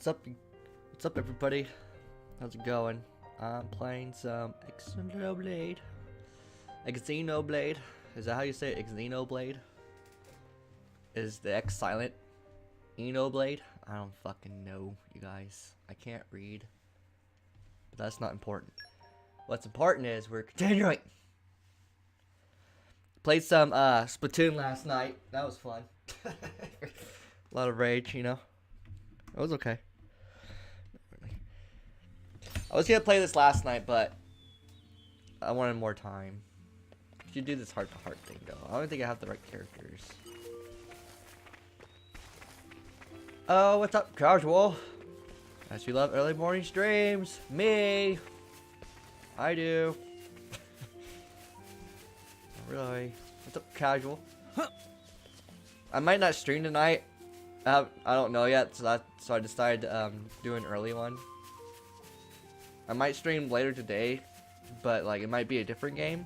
What's up? What's up, everybody? How's it going? I'm playing some Xenoblade. Xenoblade. Is that how you say it? Xenoblade? Is the X silent? Xenoblade? I don't fucking know, you guys. I can't read. But that's not important. What's important is we're continuing. Played some Splatoon last night. That was fun. A lot of rage, you know. It was okay. I was gonna play this last night, but I wanted more time. You do this heart to heart thing though. I don't think I have the right characters. Oh, what's up, casual? As you love early morning streams, me. I do. Really? What's up, casual? I might not stream tonight. I don't know yet, so I decided to do an early one. I might stream later today, but like it might be a different game.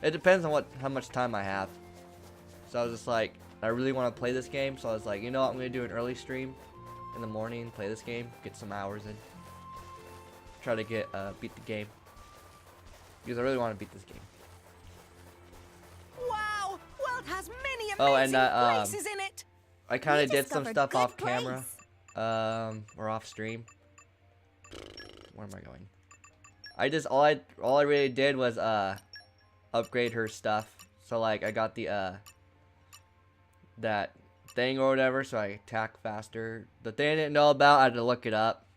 It depends on how much time I have. So I was just like, I really want to play this game, so I was like, you know what, I'm gonna do an early stream in the morning, play this game, get some hours in, try to get beat the game because I really want to beat this game. Wow, world has many amazing places in it. I kind of did some stuff off camera, or off stream. Where am I going? I just all I really did was upgrade her stuff. So like I got the that thing or whatever, so I attack faster. The thing I didn't know about, I had to look it up,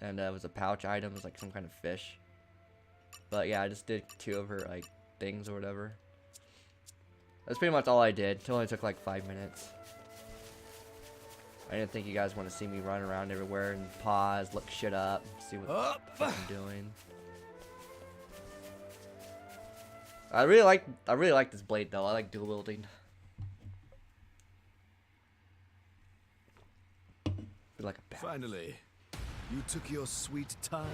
and it was a pouch item. It was like some kind of fish. But yeah, I just did 2 of her like things or whatever. That's pretty much all I did. It only took like 5 minutes. I didn't think you guys want to see me run around everywhere and pause, look shit up, see what I'm doing. I really like this blade though. I like dual wielding. Feel like a bat. Finally, you took your sweet time.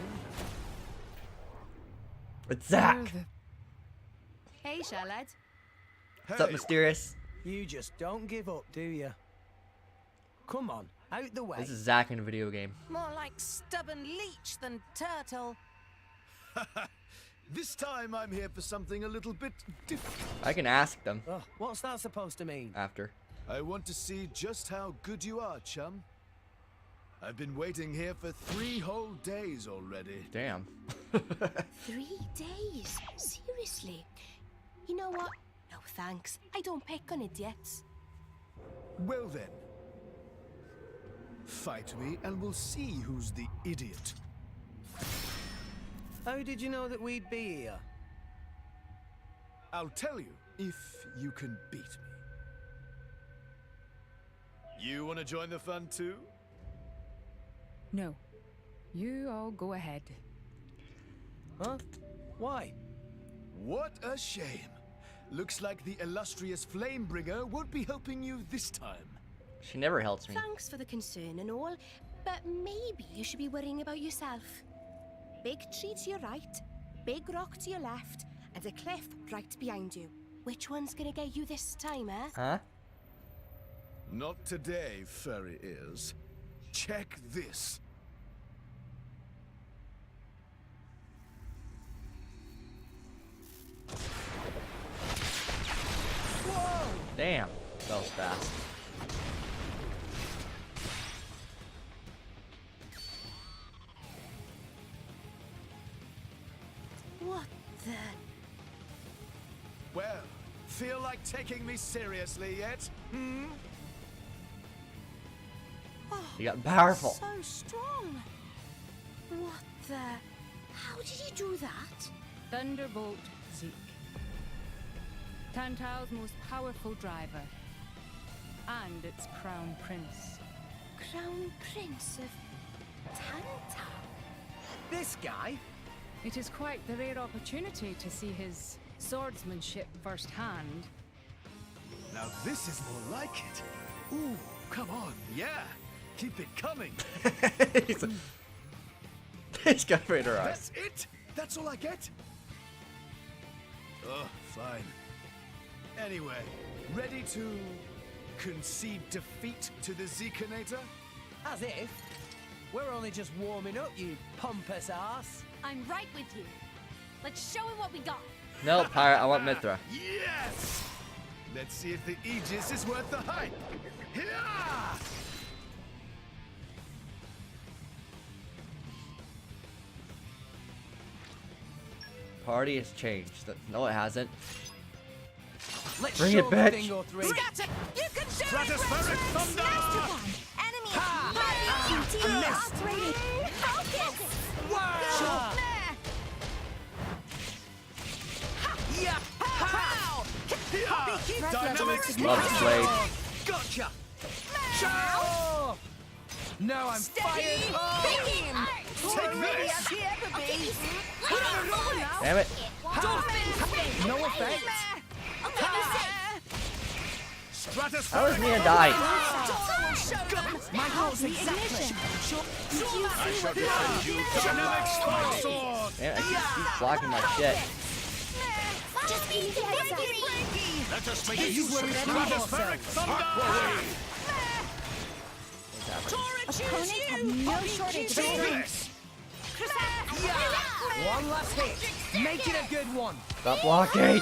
It's Zach. Hey, Charlotte. What's up, Mysterious? You just don't give up, do you? Come on, out the way. This is Zach in a video game. More like stubborn leech than turtle. This time I'm here for something a little bit different. I can ask them Oh, what's that supposed to mean? after. I want to see just how good you are, chum. I've been waiting here for 3 whole days already. Damn. 3 days? Seriously? You know what? No thanks. I don't pick on idiots. Well then, fight me and we'll see who's the idiot. How did you know that we'd be here? I'll tell you if you can beat me. You want to join the fun too? No. You all go ahead. Huh? Why? What a shame. Looks like the illustrious Flamebringer won't be helping you this time. She never helps me. Thanks for the concern and all, but maybe you should be worrying about yourself. Big tree to your right, big rock to your left, and a cliff right behind you. Which one's gonna get you this time, eh? Huh? Not today, furry ears. Check this. Whoa! Damn. That was fast. What the? Well, feel like taking me seriously yet? Hmm? Oh, You got powerful. so strong. What the? How did you do that? Thunderbolt Zeke. Tantal's most powerful driver. And its crown prince. Crown Prince of Tantal. This guy? It is quite the rare opportunity to see his swordsmanship firsthand. Now this is more like it. Ooh, come on, yeah. Keep it coming. He's got radar eyes. That's it? That's all I get? Oh, fine. Anyway, ready to concede defeat to the Zekinator? As if. We're only just warming up, you pompous ass. I'm right with you. Let's show him what we got. No, pirate, I want Mithra. Yes! Let's see if the Aegis is worth the hype. Here! Party has changed. No, it hasn't. Let's Bring show it, the bitch. thing or three. Scatter! You can do Stratospheric thunder! Enemy Missed. Focus! Wow! Yeah! Pow! Here! Dynamics Love blade. Gotcha! Chow! Now I'm fired up! Take this! Damn it. No effect. Stratospheric How does Mia die? My house Ignition. I shall defend you. Dynamic strike sword! Man, I keep blocking my shit. Just be victory! Let us make This is use where of we end stratospheric thunder! Opponents have no shortage of strength. One last hit. Make it a good one. Stop blocking.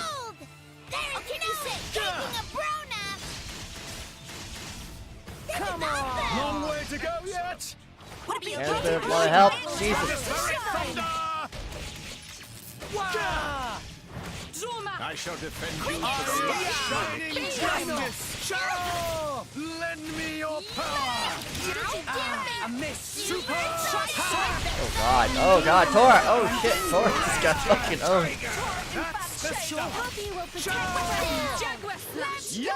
Come on. Long way to go yet! And a bit of blood help. Jesus. Stratospheric thunder! Wow. I shall defend you to the shining justice! Chow! Lend me your power! I missed. Super Oh god. Oh god. Tora. Oh shit. Tora just got fucking owned. That's the stuff! Jaguar Flash. Yo!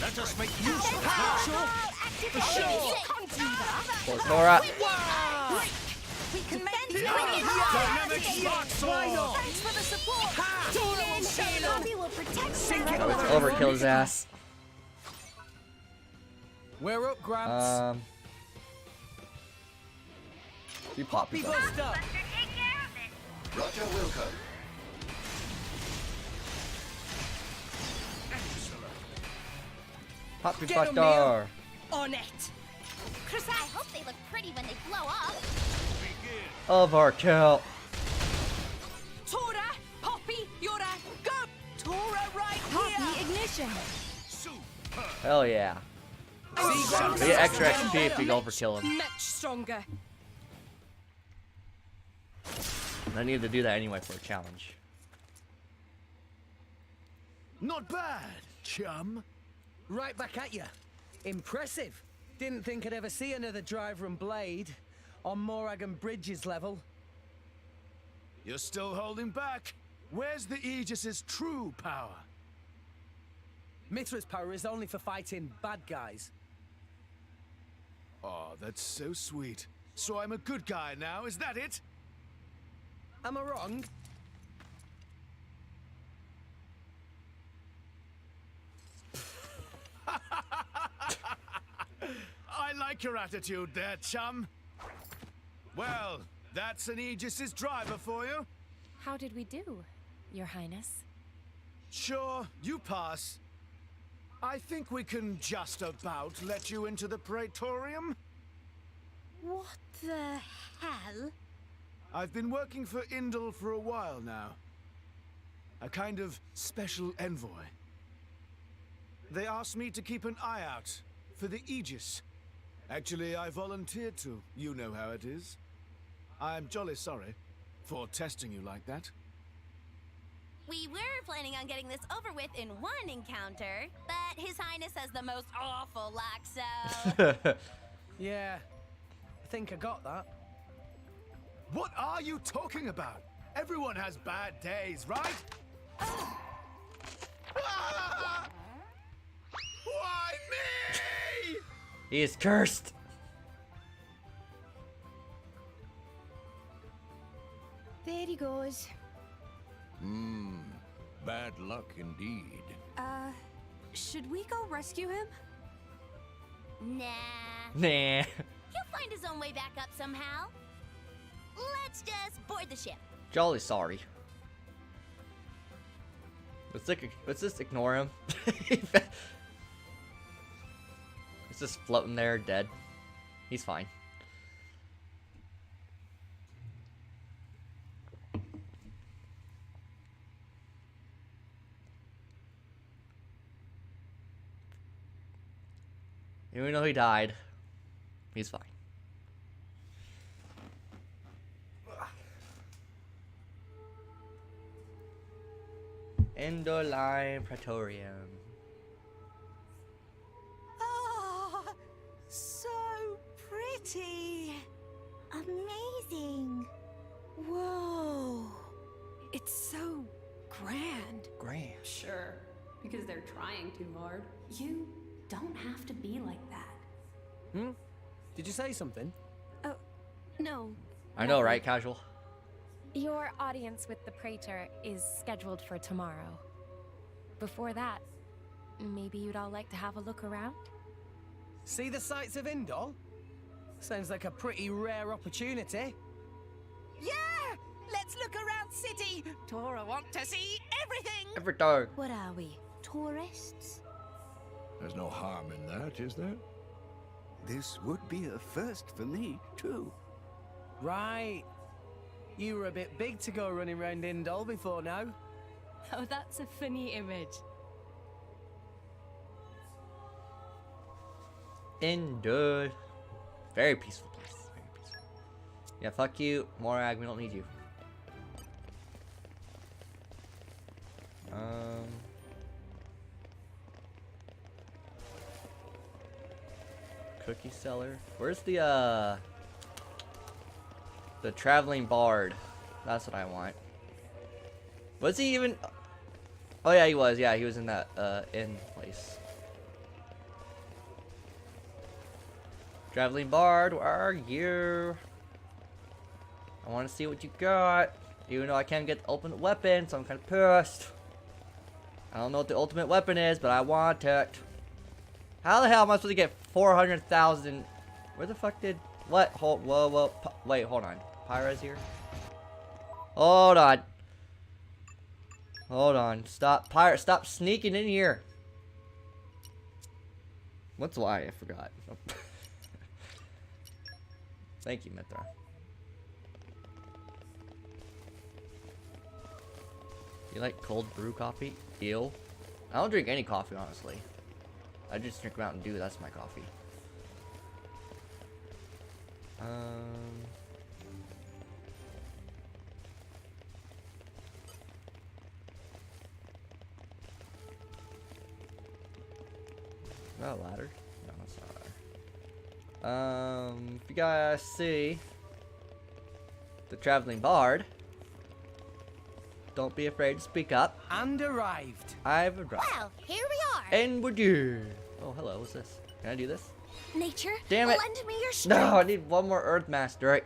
Let us make use of power! Poor Tora. Wow. We can make these Dynamic spark sword! Thanks for the support. Poppy will protect Oh, it's overkill his ass. We're up, Gramps. You Poppy. People stuck. Roger Wilco. Poppy Get 'em, Factor. on it. Chris, I hope they look pretty when they blow up. Overkill. Tora, Poppy, you're a go. Tora, right Poppy ignition. Hell yeah. We get extra XP if we go for kill him. Much stronger. I need to do that anyway for a challenge. Not bad, chum. Right back at you. Impressive. Didn't think I'd ever see another driver and blade on Morag and Bridges level. You're still holding back. Where's the Aegis's true power? Mithra's power is only for fighting bad guys. Oh, that's so sweet. So I'm a good guy now, is that it? Am I wrong? I like your attitude there, chum. Well, that's an Aegis's driver for you. How did we do, Your Highness? Sure, you pass. I think we can just about let you into the Praetorium. What the hell? I've been working for Indal for a while now. A kind of special envoy. They asked me to keep an eye out for the Aegis. Actually, I volunteered to. You know how it is. I'm jolly sorry for testing you like that. We were planning on getting this over with in one encounter, but His Highness has the most awful luck, so... Yeah, I think I got that. What are you talking about? Everyone has bad days, right? Ah! Why me? He is cursed. There he goes. Bad luck indeed. Should we go rescue him? Nah. Nah. He'll find his own way back up somehow. Let's just board the ship. Jolly sorry. Let's just ignore him. It's just floating there, dead. He's fine. Even though he died, he's fine. Endoline Praetorium. Oh, so pretty. Amazing. Whoa. It's so grand. Grand. Sure, because they're trying too hard. You don't have to be like that. Hmm? Did you say something? Oh, no. I know, right, Casual? Your audience with the Praetor is scheduled for tomorrow. Before that, maybe you'd all like to have a look around? See the sights of Indol? Sounds like a pretty rare opportunity. Yeah! Let's look around city. Tora want to see everything. Every dog. What are we? Tourists? There's no harm in that, is there? This would be a first for me, too. Right. You were a bit big to go running around Indol before now. Oh, that's a funny image. Endure. Very peaceful place. Very peaceful. Yeah, fuck you, Morag. We don't need you. Cookie seller. Where's the traveling bard? That's what I want. Was he even? Oh yeah, he was. Yeah, he was in that inn place. Traveling bard, where are you? I want to see what you got. Even though I can't get the ultimate weapon, so I'm kind of pissed. I don't know what the ultimate weapon is, but I want it. How the hell am I supposed to get 400,000? Where the fuck did... What? Hold, whoa. Wait, hold on. Pyra's here? Hold on. Hold on. Stop. Pyra, stop sneaking in here. What's why? I forgot. Thank you, Mithra. You like cold brew coffee? Ew. I don't drink any coffee, honestly. I just drink Mountain Dew. That's my coffee. Is that a ladder? No, that's not a ladder. If you guys see the traveling bard, don't be afraid to speak up. And arrived. I've arrived. Well, here we are. And we're here. Oh, hello. What's this? Can I do this? Nature, Damn it. lend me your strength. No, I need one more Earth Master. Right.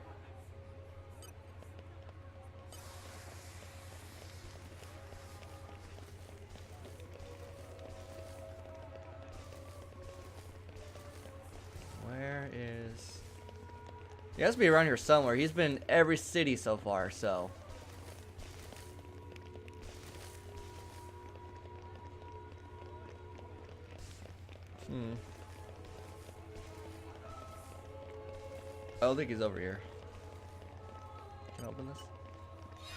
Where is... He has to be around here somewhere. He's been in every city so far, so... I don't think he's over here. Can I open this?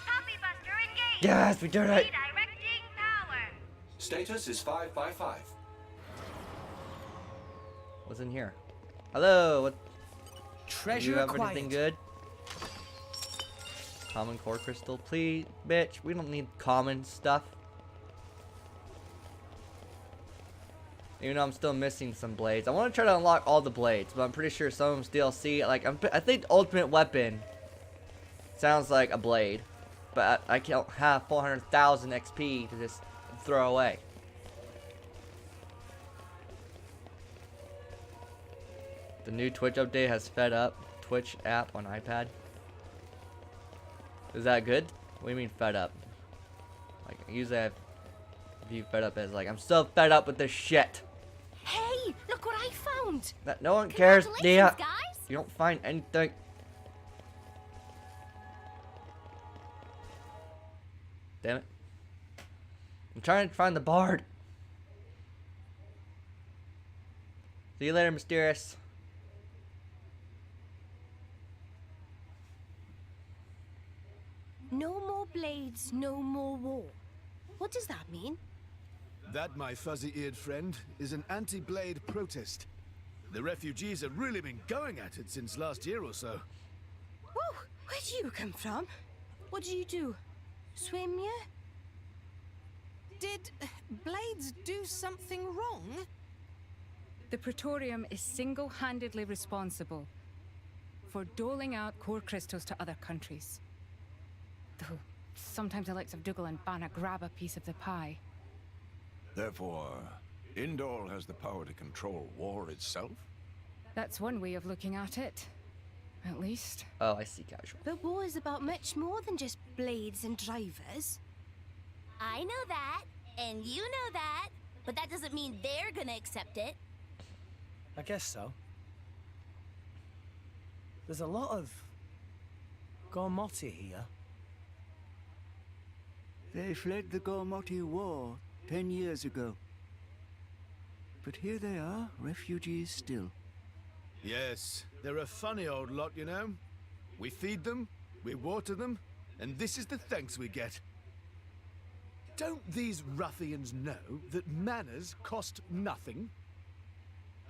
Copy Buster, engage. Yes, we did it! Redirecting power. Status is 5 by 5. What's in here? Hello, what? Treasure Do you have acquired. anything good? Common core crystal, please, bitch. We don't need common stuff. Even though I'm still missing some blades. I want to try to unlock all the blades, but I'm pretty sure some of them's DLC. Like, I think the ultimate weapon sounds like a blade, but I can't have 400,000 XP to just throw away. The new Twitch update has fed up Twitch app on iPad. Is that good? What do you mean fed up? Like, usually I view fed up as like, I'm so fed up with this shit. Hey, look what I found. That no one cares, Dia. Congratulations, guys. You don't find anything. Damn it. I'm trying to find the bard. See you later, Mysterious. No more blades, no more war. What does that mean? That, my fuzzy-eared friend, is an anti-blade protest. The refugees have really been going at it since last year or so. Whoa, where do you come from? What did you do? Swim, yeah? Did Blades do something wrong? The Praetorium is single-handedly responsible for doling out core crystals to other countries. Though sometimes the likes of Dougal and Banna grab a piece of the pie. Therefore, Indol has the power to control war itself? That's one way of looking at it. At least. Oh, I see, casual. But war is about much more than just blades and drivers. I know that, and you know that, but that doesn't mean they're gonna accept it. I guess so. There's a lot of Gormoti here. They fled the Gormoti War 10 years ago. But here they are, refugees still. Yes, they're a funny old lot, you know. We feed them, we water them, and this is the thanks we get. Don't these ruffians know that manners cost nothing?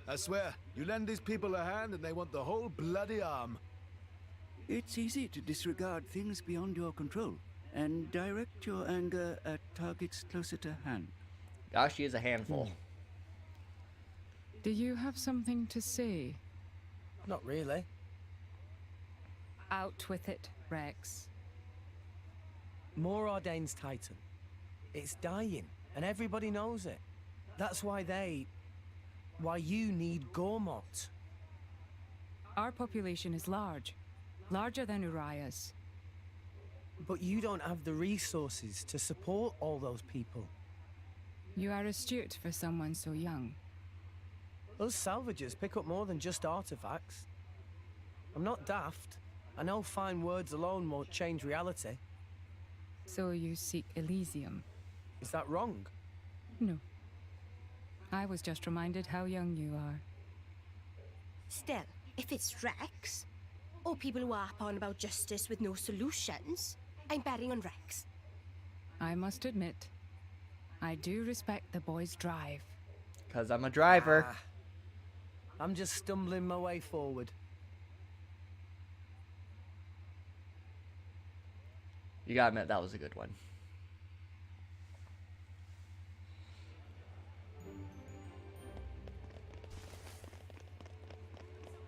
I swear, you lend these people a hand and they want the whole bloody arm. It's easy to disregard things beyond your control and direct your anger at targets closer to hand. Gosh, she is a handful. Do you have something to say? Not really. Out with it, Rex. More Ordain's Titan. It's dying, and everybody knows it. That's why you need Gormot. Our population is large. Larger than Uriah's. But you don't have the resources to support all those people. You are astute for someone so young. Those salvagers pick up more than just artifacts. I'm not daft. I know fine words alone won't change reality. So you seek Elysium? Is that wrong? No. I was just reminded how young you are. Still, if it's Rex, or people who harp on about justice with no solutions, I'm betting on Rex. I must admit, I do respect the boy's drive. 'Cause I'm a driver. I'm just stumbling my way forward. You gotta admit, that was a good one.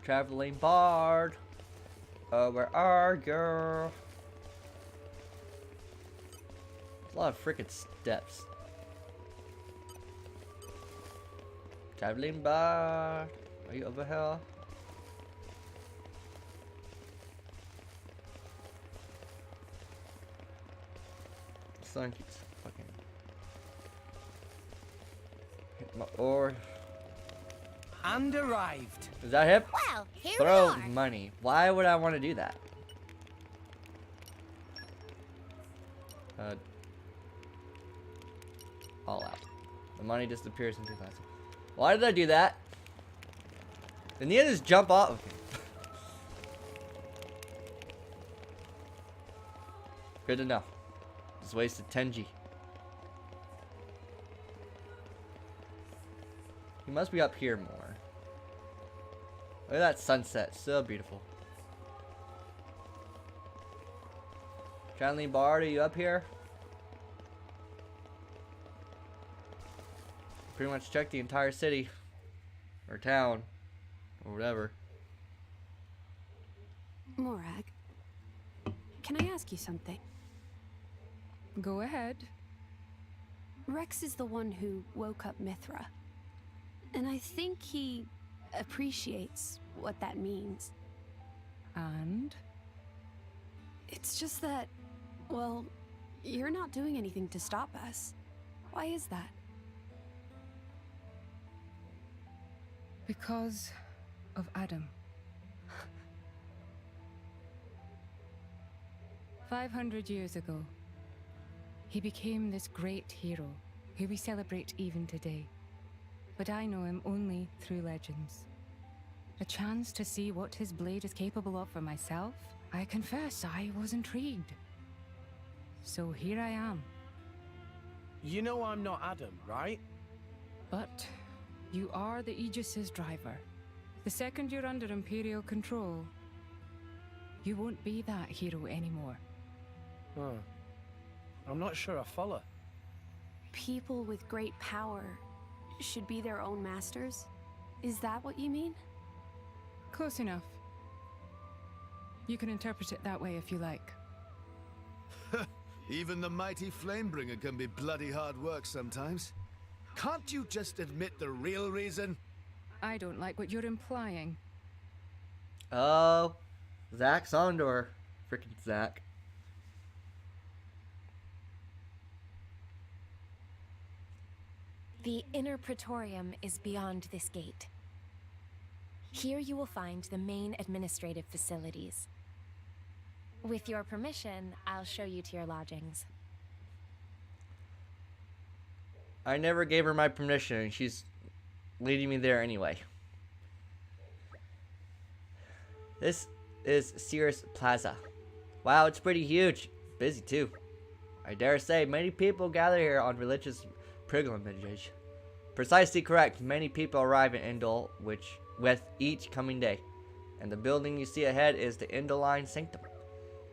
Traveling bard. Oh, where are you? There's a lot of freaking steps. Traveling bard. Are you over here? Sun keeps fucking hit my ore. And arrived. Is that hip? Well, here Throw we are. money. Why would I want to do that? All out. The money disappears in 2000. Why did I do that? Didn't you just jump off? Okay. Good enough. Just wasted 10G. He must be up here more. Look at that sunset. So beautiful. Chanley Bard, are you up here? Pretty much checked the entire city. Or town. Or whatever. Morag, can I ask you something? Go ahead. Rex is the one who woke up Mithra. And I think he appreciates what that means. And? It's just that, well, you're not doing anything to stop us. Why is that? Because of Adam. 500 years ago, he became this great hero who we celebrate even today. But I know him only through legends. A chance to see what his blade is capable of for myself, I confess I was intrigued. So here I am. You know I'm not Adam, right? But you are the Aegis's driver. The second you're under Imperial control, you won't be that hero anymore. Huh. I'm not sure I follow. People with great power should be their own masters? Is that what you mean? Close enough. You can interpret it that way if you like. Even the mighty Flamebringer can be bloody hard work sometimes. Can't you just admit the real reason? I don't like what you're implying. Oh, Zach's on to her. Frickin' Zach. The inner Praetorium is beyond this gate. Here you will find the main administrative facilities. With your permission, I'll show you to your lodgings. I never gave her my permission, and she's leading me there anyway. This is Cirrus Plaza. Wow, it's pretty huge. Busy too. I dare say many people gather here on religious pilgrimage. Precisely correct. Many people arrive in Indol with each coming day. And the building you see ahead is the Indoline Sanctum.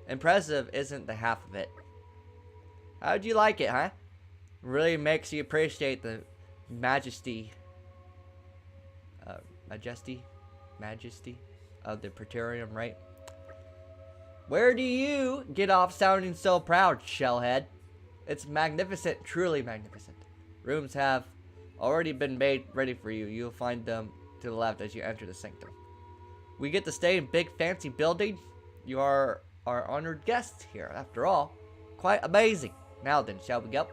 Impressive isn't the half of it. How'd you like it, huh? Really makes you appreciate the majesty of the Praetorium, right? Where do you get off sounding so proud, shellhead? It's magnificent, truly magnificent. Rooms have already been made ready for you. You'll find them to the left as you enter the sanctum. We get to stay in big fancy building. You are our honored guests here, after all. Quite amazing. Now then, shall we go?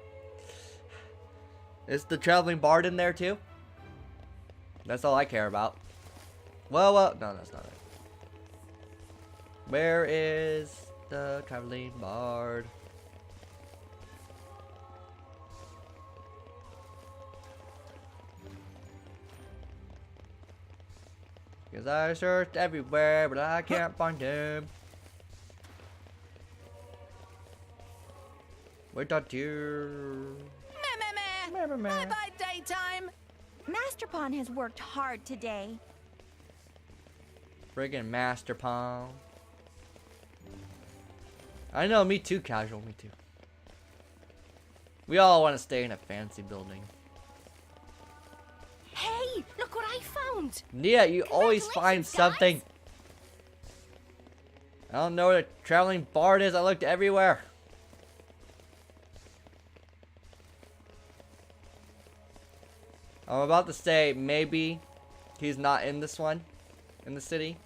Is the traveling bard in there too? That's all I care about. Well, no, that's not it. Where is the traveling bard? Because I searched everywhere, but I can't find him. Where'd that deer? Bye-bye, daytime. Master Pawn has worked hard today. Friggin' Master Pawn. I know, me too, casual, me too. We all want to stay in a fancy building. Hey, look what I found! Yeah, you always find something. Guys. I don't know where the traveling bard is. I looked everywhere. I'm about to say maybe he's not in this one, in the city.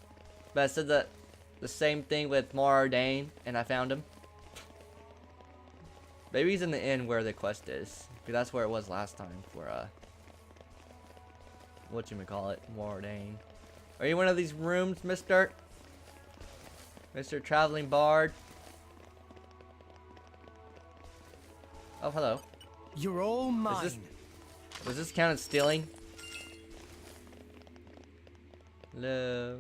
But I said that the same thing with Mordain, and I found him. Maybe he's in the inn where the quest is. Because that's where it was last time for, whatchamacallit, Mordain. Are you one of these rooms, mister? Mr. Traveling Bard? Oh, hello. You're all mine. Does this count as stealing? Hello.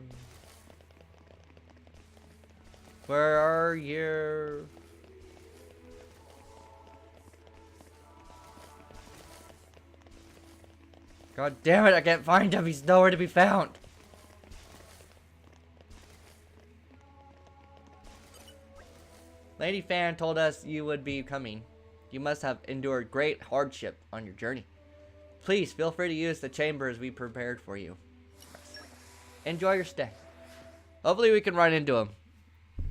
Where are you? God damn it, I can't find him. He's nowhere to be found. Lady Fan told us you would be coming. You must have endured great hardship on your journey. Please feel free to use the chambers we prepared for you. Enjoy your stay. Hopefully we can run into him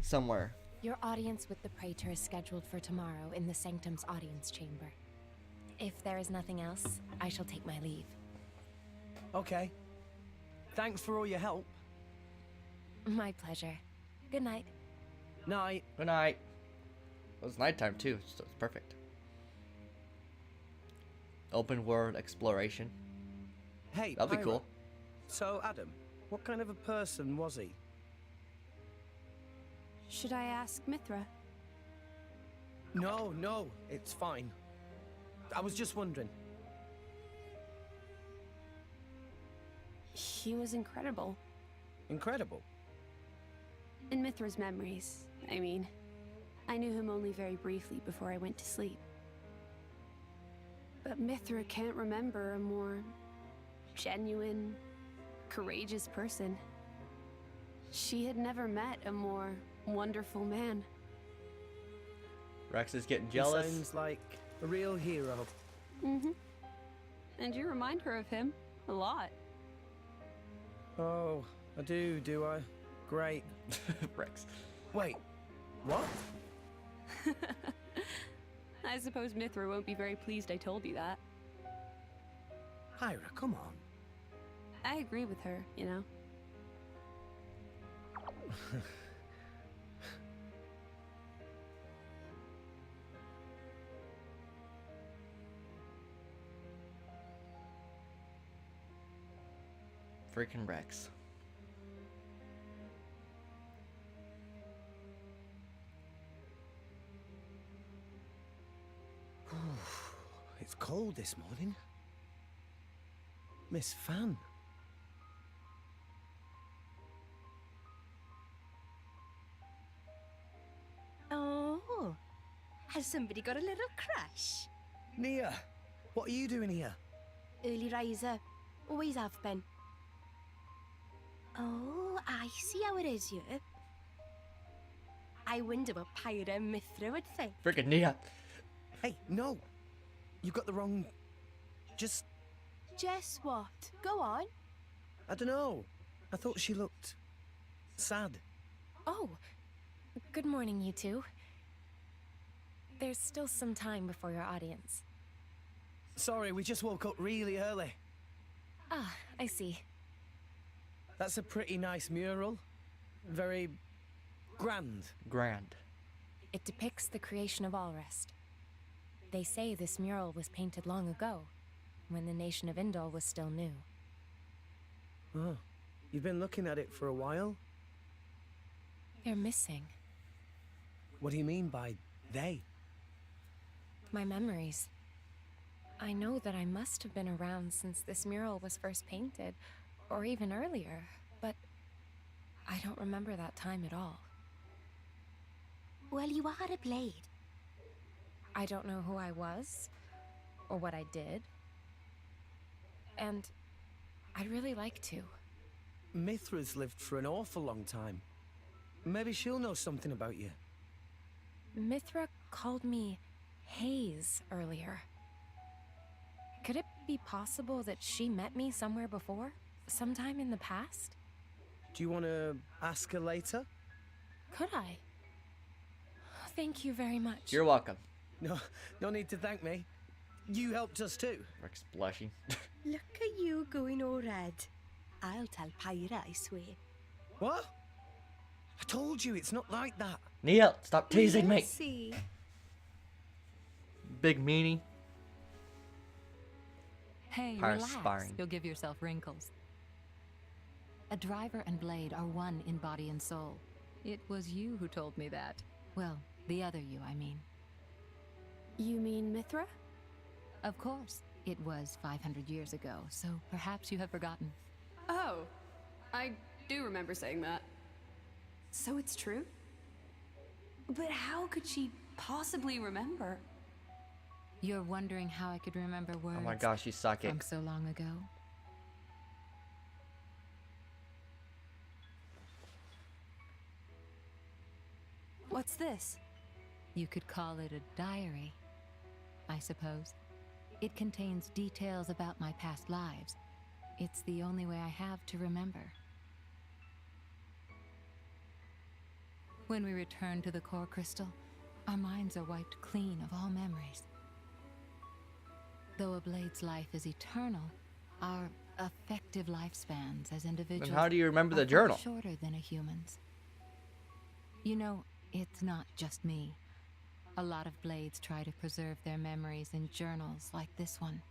somewhere. Your audience with the Praetor is scheduled for tomorrow in the Sanctum's audience chamber. If there is nothing else, I shall take my leave. Okay. Thanks for all your help. My pleasure. Good night. Night. Good night. It was nighttime too, so it's perfect. Open world exploration. Hey, that'll be cool. So, Adam, what kind of a person was he? Should I ask Mithra? No, it's fine. I was just wondering. He was incredible. Incredible? In Mithra's memories, I mean. I knew him only very briefly before I went to sleep. But Mithra can't remember a more genuine, courageous person. She had never met a more wonderful man. Rex is getting He jealous. sounds like a real hero. Mm-hmm. And you remind her of him a lot. Oh, I do I? Great. Rex. Wait, what? I suppose Mithra won't be very pleased I told you that. Hyra, come on. I agree with her, you know. Freaking Rex. It's cold this morning. Miss Fan. Oh, has somebody got a little crush? Nia, what are you doing here? Early riser, always have been. Oh, I see how it is here. I wonder what Pyra and Mithra would think. Freaking Nia. Hey, no. You got the wrong... Just what? Go on. I don't know. I thought she looked... sad. Oh, good morning, you two. There's still some time before your audience. Sorry, we just woke up really early. Ah, I see. That's a pretty nice mural. Very... grand. Grand. It depicts the creation of Alrest. They say this mural was painted long ago, when the nation of Indol was still new. Oh, you've been looking at it for a while? They're missing. What do you mean by they? My memories. I know that I must have been around since this mural was first painted, or even earlier, but I don't remember that time at all. Well, you are a blade. I don't know who I was, or what I did. And I'd really like to. Mithra's lived for an awful long time. Maybe she'll know something about you. Mithra called me Haze earlier. Could it be possible that she met me somewhere before? Sometime in the past? Do you want to ask her later? Could I? Thank you very much. You're welcome. No need to thank me. You helped us too. Rex blushing. Look at you going all red. I'll tell Pyra, I swear. What? I told you it's not like that. Nia, stop teasing me. See. Big meanie. Hey, Pyra's relax. sparring. You'll give yourself wrinkles. A driver and blade are one in body and soul. It was you who told me that. Well, the other you, I mean. You mean Mithra? Of course. It was 500 years ago, so perhaps you have forgotten. Oh, I do remember saying that. So it's true? But how could she possibly remember? You're wondering how I could remember words Oh my gosh, you suck it. from so long ago? What's this? You could call it a diary, I suppose. It contains details about my past lives. It's the only way I have to remember. When we return to the core crystal, our minds are wiped clean of all memories. Though a blade's life is eternal, our effective lifespans as individuals Then how do you remember the are journal? shorter than a human's. You know, it's not just me. A lot of blades try to preserve their memories in journals like this one,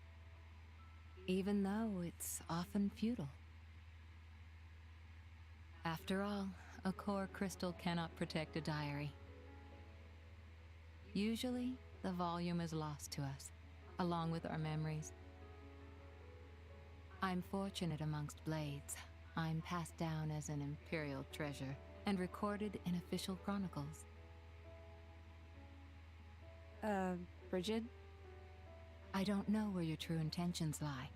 even though it's often futile. After all, a core crystal cannot protect a diary. Usually, the volume is lost to us, along with our memories. I'm fortunate amongst blades. I'm passed down as an imperial treasure and recorded in official chronicles. Bridget? I don't know where your true intentions lie.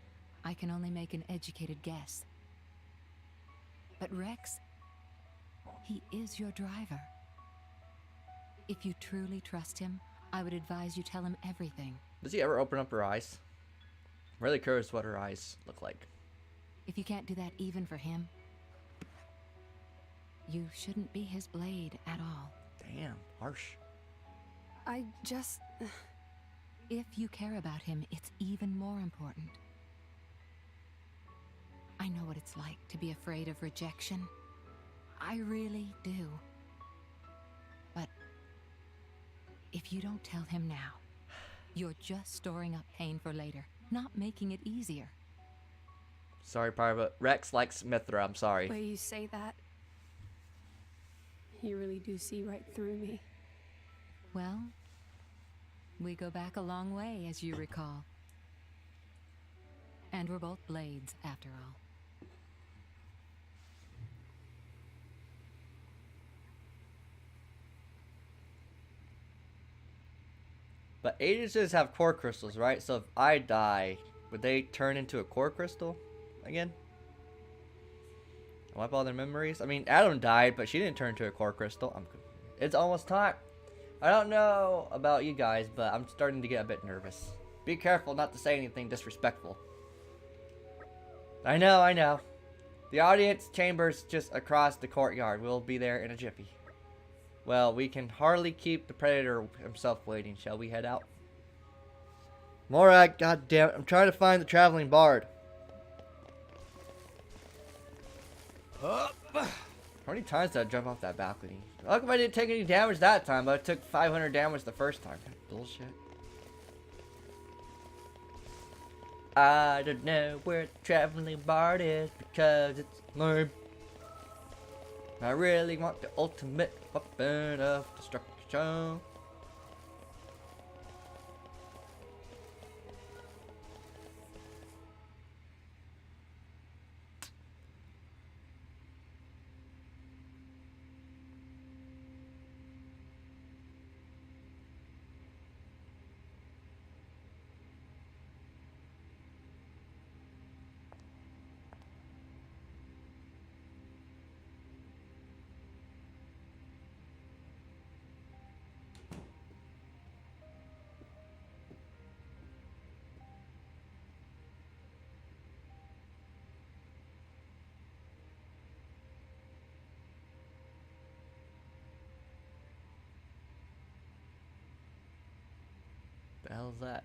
I can only make an educated guess. But Rex, he is your driver. If you truly trust him, I would advise you tell him everything. Does he ever open up her eyes? I'm really curious what her eyes look like. If you can't do that even for him, you shouldn't be his blade at all. Damn, harsh. I just... If you care about him, it's even more important. I know what it's like to be afraid of rejection. I really do. But if you don't tell him now, you're just storing up pain for later, not making it easier. Sorry, Parva. Rex likes Mithra, I'm sorry. The way you say that, you really do see right through me. Well, we go back a long way, as you recall. And we're both blades, after all. But ages have core crystals, right? So if I die, would they turn into a core crystal again? Wipe all their memories? I mean, Adam died, but she didn't turn into a core crystal. It's almost time. I don't know about you guys, but I'm starting to get a bit nervous. Be careful not to say anything disrespectful. I know, I know. The audience chamber's just across the courtyard. We'll be there in a jiffy. Well, we can hardly keep the predator himself waiting. Shall we head out? Morag, goddammit. I'm trying to find the traveling bard. How many times did I jump off that balcony? How come I didn't take any damage that time, but I took 500 damage the first time? Bullshit. I don't know where the traveling bard is because it's lame. I really want the ultimate weapon of destruction. The hell's that?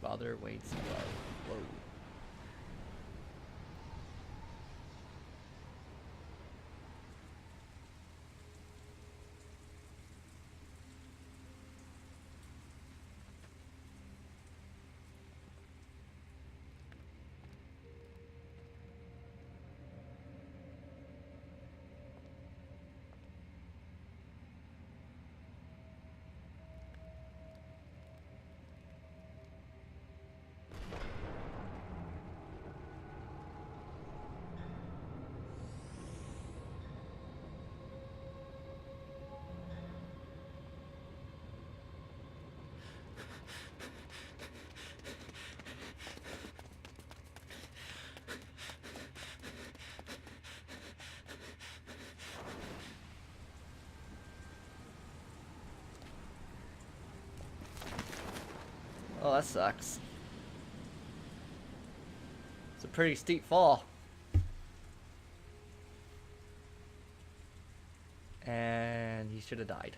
Father waits above. Whoa. Oh, that sucks. It's a pretty steep fall. And he should have died.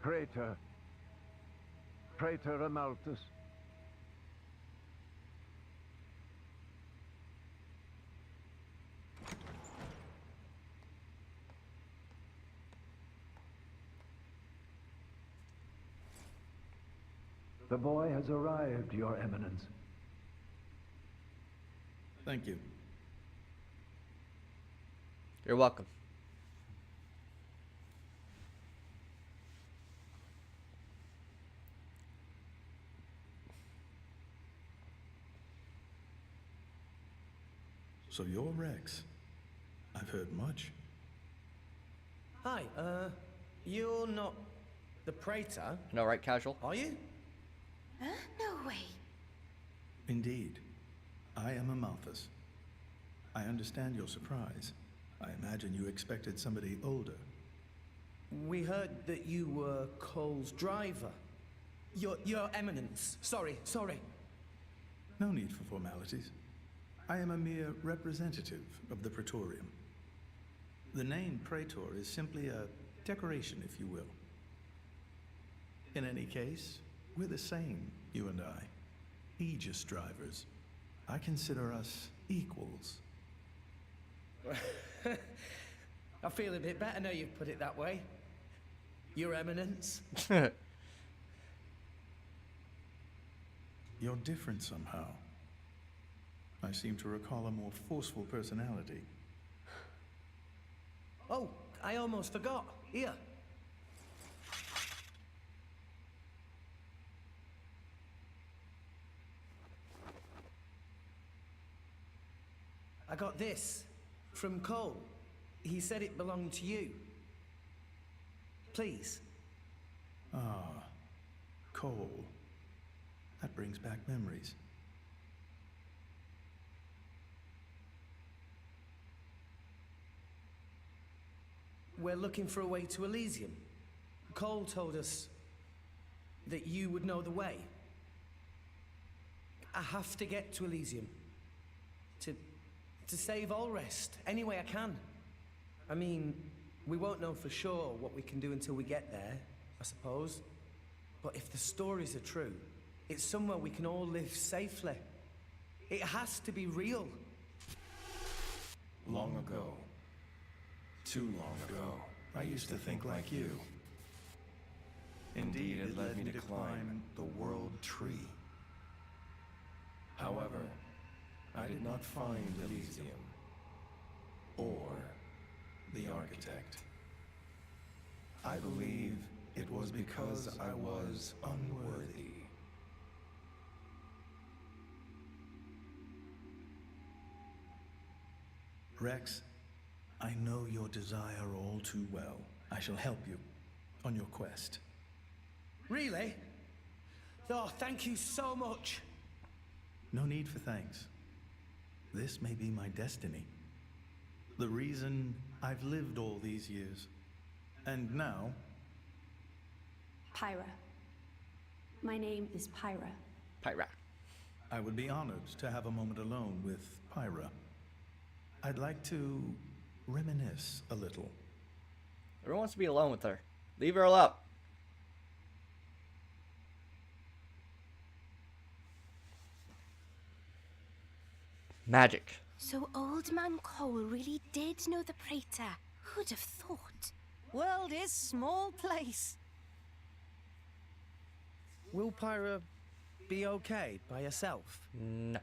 Praetor. Praetor Amalthus. The boy has arrived, Your Eminence. Thank you. You're welcome. So you're Rex. I've heard much. Hi, you're not the Praetor? No, right, casual? Are you? Huh? No way. Indeed. I am Amalthus. I understand your surprise. I imagine you expected somebody older. We heard that you were Cole's driver. Your Eminence. Sorry. No need for formalities. I am a mere representative of the Praetorium. The name Praetor is simply a decoration, if you will. In any case, we're the same, you and I. Aegis drivers. I consider us equals. I feel a bit better now you've put it that way. Your Eminence. You're different somehow. I seem to recall a more forceful personality. Oh, I almost forgot. Here. I got this from Cole. He said it belonged to you. Please. Ah, Cole. That brings back memories. We're looking for a way to Elysium. Cole told us that you would know the way. I have to get to Elysium. To save Allrest, any way I can. I mean, we won't know for sure what we can do until we get there, I suppose. But if the stories are true, it's somewhere we can all live safely. It has to be real. Long ago. Too long ago, I used to think like you. Indeed, it led me to climb the World Tree. However, I did not find Elysium or the Architect. I believe it was because I was unworthy. Rex, I know your desire all too well. I shall help you on your quest. Really? Oh, thank you so much. No need for thanks. This may be my destiny. The reason I've lived all these years. And now... Pyra. My name is Pyra. Pyra. I would be honored to have a moment alone with Pyra. I'd like to reminisce a little. Everyone wants to be alone with her. Leave her alone. Magic. So Old Man Cole really did know the Praetor. Who'd have thought? World is small place. Will Pyra be okay by herself? No.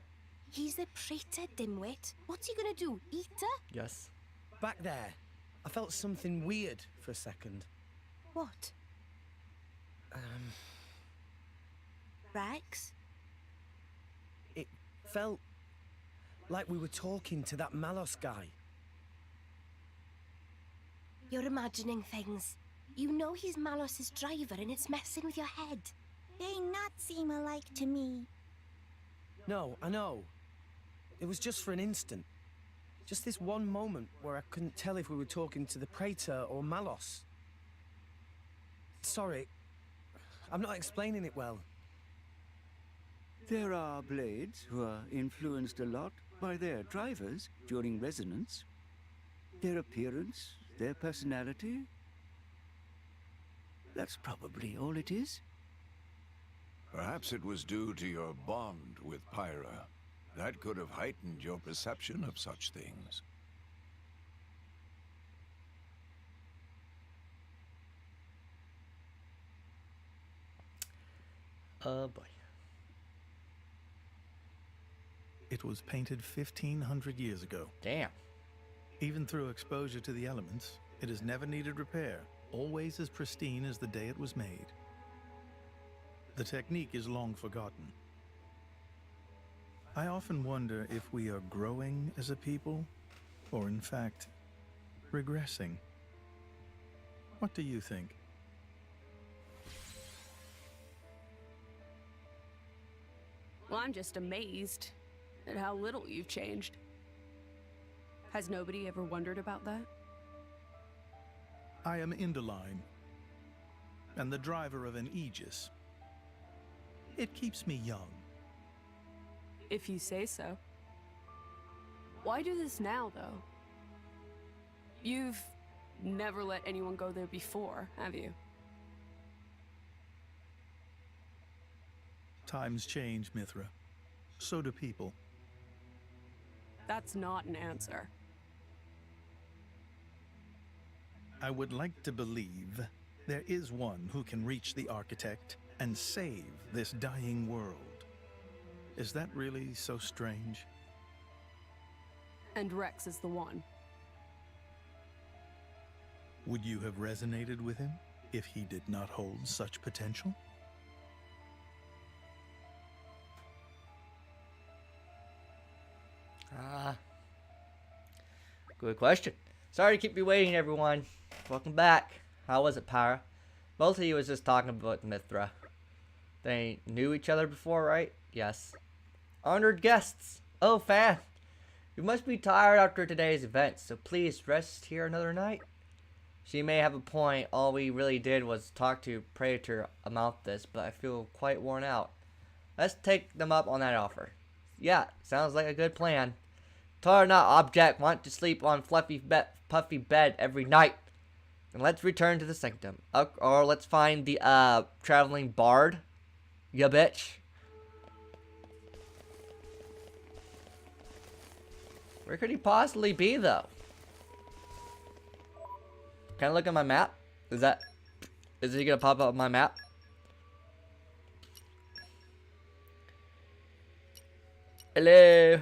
He's the Praetor, dimwit. What's he gonna do? Eat her? Yes. Back there, I felt something weird for a second. What? Rex? It felt like we were talking to that Malos guy. You're imagining things. You know he's Malos's driver and it's messing with your head. They not seem alike to me. No, I know. It was just for an instant. Just this one moment where I couldn't tell if we were talking to the Praetor or Malos. Sorry, I'm not explaining it well. There are blades who are influenced a lot by their drivers during resonance. Their appearance, their personality. That's probably all it is. Perhaps it was due to your bond with Pyra. That could have heightened your perception of such things. Oh boy. It was painted 1,500 years ago. Damn. Even through exposure to the elements, it has never needed repair, always as pristine as the day it was made. The technique is long forgotten. I often wonder if we are growing as a people, or in fact, regressing. What do you think? Well, I'm just amazed at how little you've changed. Has nobody ever wondered about that? I am Indaline, and the driver of an Aegis. It keeps me young. If you say so. Why do this now, though? You've never let anyone go there before, have you? Times change, Mithra. So do people. That's not an answer. I would like to believe there is one who can reach the architect and save this dying world. Is that really so strange? And Rex is the one. Would you have resonated with him if he did not hold such potential? Good question. Sorry to keep you waiting, everyone. Welcome back. How was it, Pyra? Both of you was just talking about Mithra. They knew each other before, right? Yes. Honored guests. Oh, fan. You must be tired after today's event, so please rest here another night. She may have a point. All we really did was talk to Praetor about this, but I feel quite worn out. Let's take them up on that offer. Yeah, sounds like a good plan. Tar not object, want to sleep on puffy bed every night. And let's return to the sanctum. Or let's find the traveling bard. Ya bitch. Where could he possibly be, though? Can I look at my map? Is he gonna pop up on my map? Hello.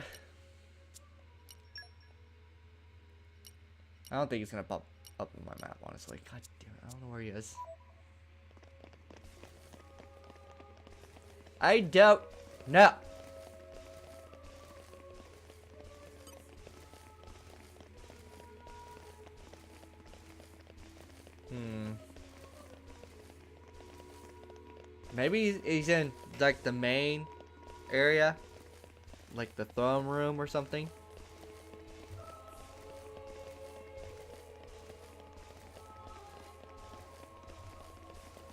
I don't think he's gonna pop up on my map, honestly. God damn it, I don't know where he is. I don't know. Maybe he's in like the main area, like the throne room or something.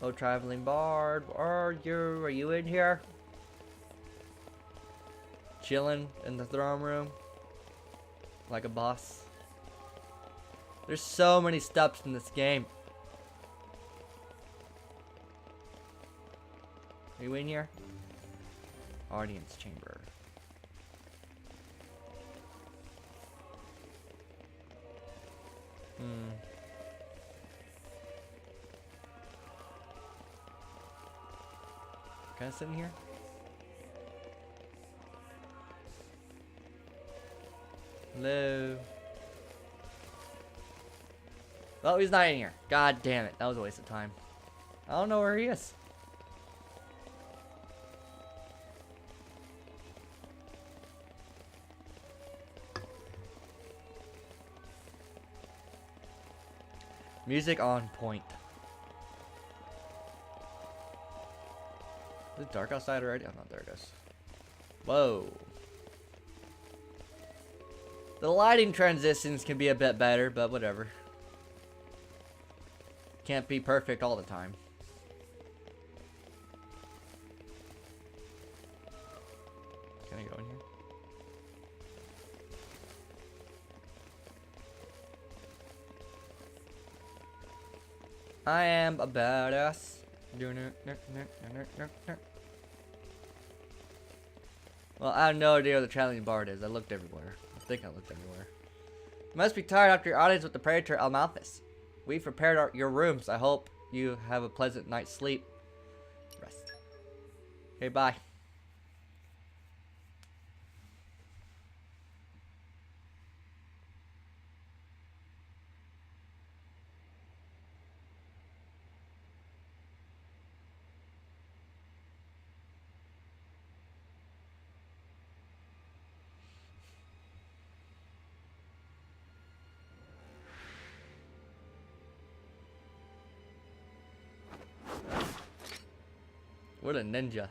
Oh, traveling bard, are you in here? Chilling in the throne room like a boss. There's so many steps in this game. Are you in here? Audience chamber. Can I sit in here? Hello. Oh, he's not in here. God damn it. That was a waste of time. I don't know where he is. Music on point. Is it dark outside already? Oh, no, there it is. Whoa. The lighting transitions can be a bit better, but whatever. Can't be perfect all the time. Can I go in here? I am a badass. Well, I have no idea where the traveling bard is. I looked everywhere. I think I looked everywhere. You must be tired after your audience with the Praetor Almalthus. We've prepared your rooms. I hope you have a pleasant night's sleep. Rest. Okay, bye. What a ninja.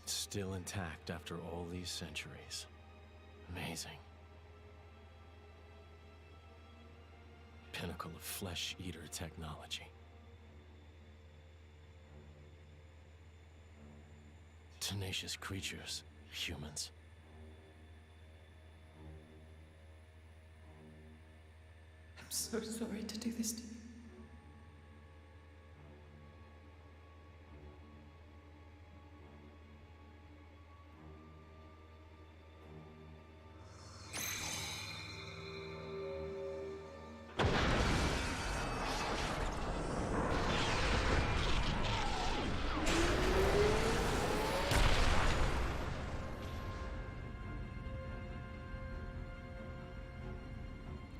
Still intact after all these centuries. Amazing. Pinnacle of flesh-eater technology. Tenacious creatures, humans. I'm so sorry to do this to you.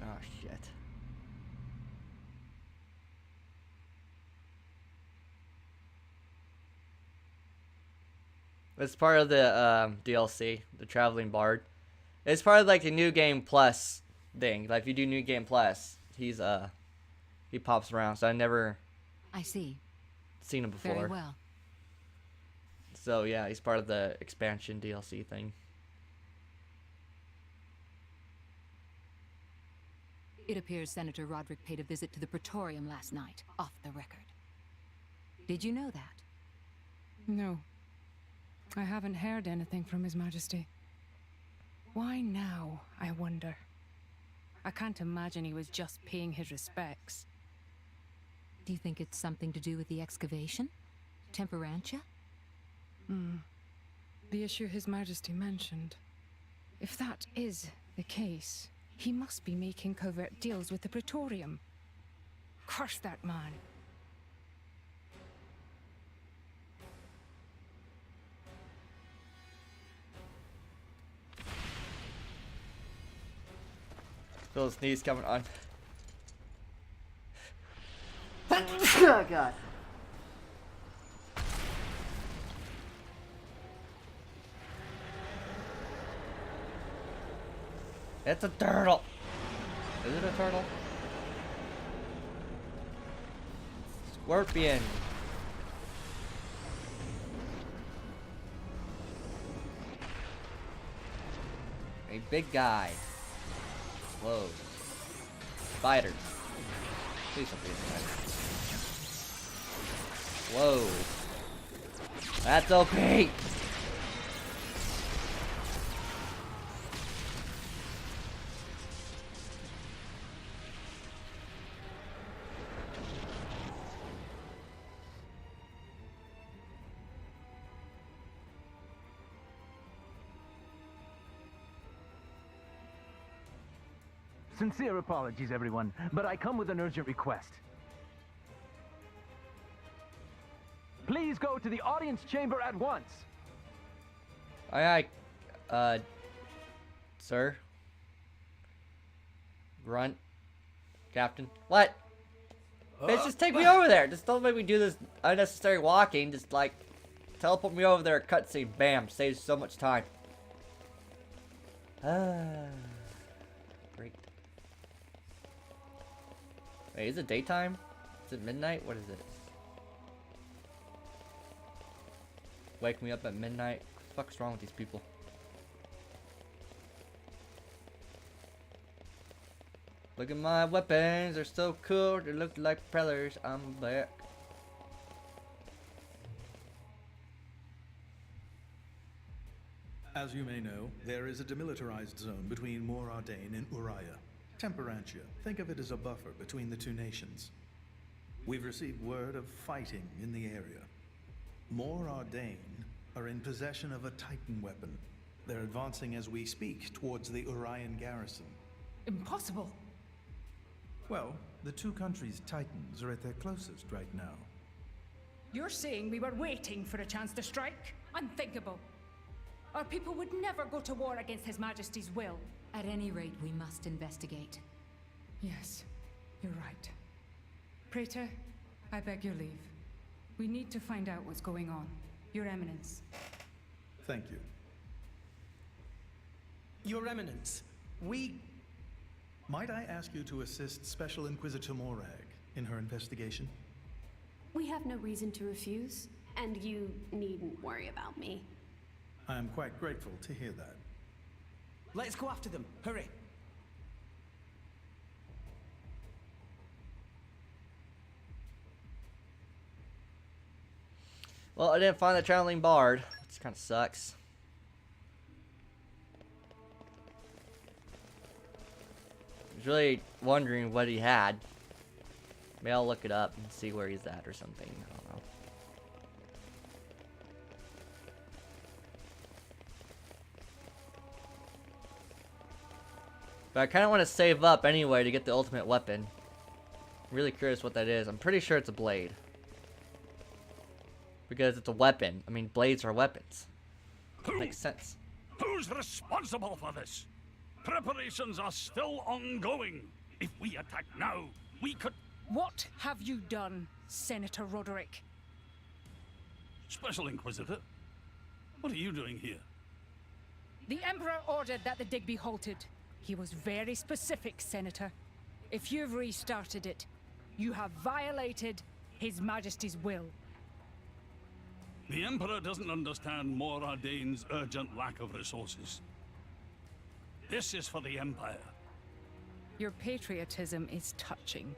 Oh shit. It's part of the DLC, the Traveling Bard. It's part of like the New Game Plus thing. Like if you do New Game Plus, he pops around. So I never I see. seen him before. Very well. So yeah, he's part of the expansion DLC thing. It appears Senator Roderick paid a visit to the Praetorium last night, off the record. Did you know that? No. I haven't heard anything from His Majesty. Why now, I wonder? I can't imagine he was just paying his respects. Do you think it's something to do with the excavation? Temperantia? The issue His Majesty mentioned. If that is the case, he must be making covert deals with the Praetorium. Curse that man. Feel a sneeze coming on. Oh god. It's a turtle. Is it a turtle? Scorpion. A big guy. Whoa. Spiders. Please don't be a spider. Whoa. That's okay. Sincere apologies, everyone, but I come with an urgent request. Please go to the audience chamber at once. Aye, aye. Sir? Grunt? Captain? What? Bitch, just take me over there. Just don't make me do this unnecessary walking. Just, like, teleport me over there, cutscene. Bam. Saves so much time. Great. Wait, is it daytime? Is it midnight? What is it? Wake me up at midnight? What the fuck's wrong with these people? Look at my weapons, they're so cool, they look like propellers. I'm back. As you may know, there is a demilitarized zone between Mor Ardain and Uriah. Temperantia. Think of it as a buffer between the two nations. We've received word of fighting in the area. Mor Ardain are in possession of a Titan weapon. They're advancing as we speak towards the Urian garrison. Impossible. Well, the two countries' Titans are at their closest right now. You're saying we were waiting for a chance to strike? Unthinkable. Our people would never go to war against His Majesty's will. At any rate, we must investigate. Yes, you're right. Praetor, I beg your leave. We need to find out what's going on. Your Eminence. Thank you. Your Eminence, we Might I ask you to assist Special Inquisitor Morag in her investigation? We have no reason to refuse, and you needn't worry about me. I am quite grateful to hear that. Let's go after them. Hurry. Well, I didn't find the traveling bard, which kind of sucks. I was really wondering what he had. Maybe I'll look it up and see where he's at or something. I don't know. But I kind of want to save up anyway to get the ultimate weapon. I'm really curious what that is. I'm pretty sure it's a blade. Because it's a weapon. I mean, blades are weapons. Makes sense. Who's responsible for this? Preparations are still ongoing. If we attack now, we could... What have you done, Senator Roderick? Special Inquisitor, what are you doing here? The Emperor ordered that the dig be halted. He was very specific, Senator. If you've restarted it, you have violated His Majesty's will. The Emperor doesn't understand Mor Ardane's urgent lack of resources. This is for the Empire. Your patriotism is touching.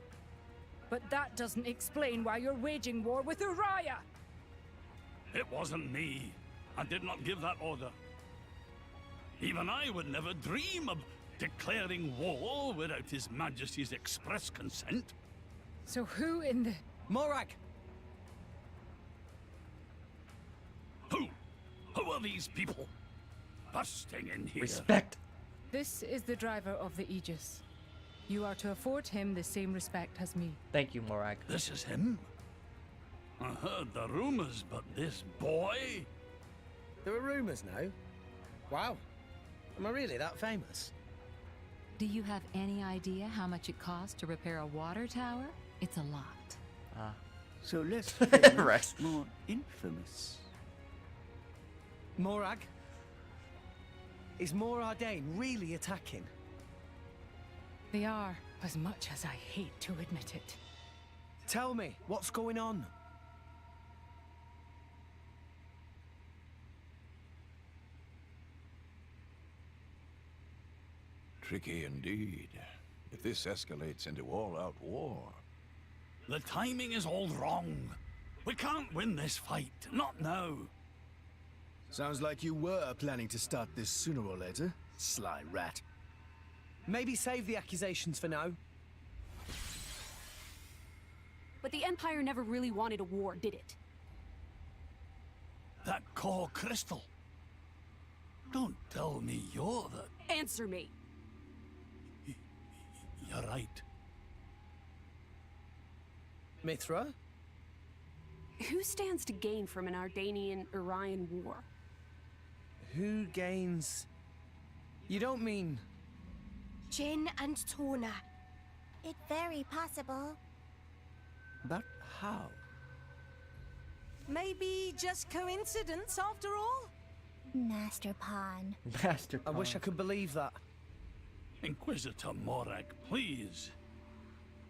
But that doesn't explain why you're waging war with Uriah! It wasn't me. I did not give that order. Even I would never dream of declaring war without His Majesty's express consent. So who in the... Morag! Who are these people? Busting in here. Respect. This is the driver of the Aegis. You are to afford him the same respect as me. Thank you, Morag. This is him? I heard the rumors, but this boy? There are rumors now? Wow. Am I really that famous? Do you have any idea how much it costs to repair a water tower? It's a lot. So less Rex. more infamous. Morag? Is Mor Ardane really attacking? They are, as much as I hate to admit it. Tell me, what's going on? Tricky indeed. If this escalates into all-out war... The timing is all wrong. We can't win this fight. Not now. Sounds like you were planning to start this sooner or later, sly rat. Maybe save the accusations for now. But the Empire never really wanted a war, did it? That core crystal. Don't tell me you're the... Answer me! You're right. Mithra? Who stands to gain from an Ardanian-Urian war? Who gains... You don't mean... Jin and Tona. It's very possible. But how? Maybe just coincidence after all? Master Pawn. Master I wish I could believe that. Inquisitor Morag, please.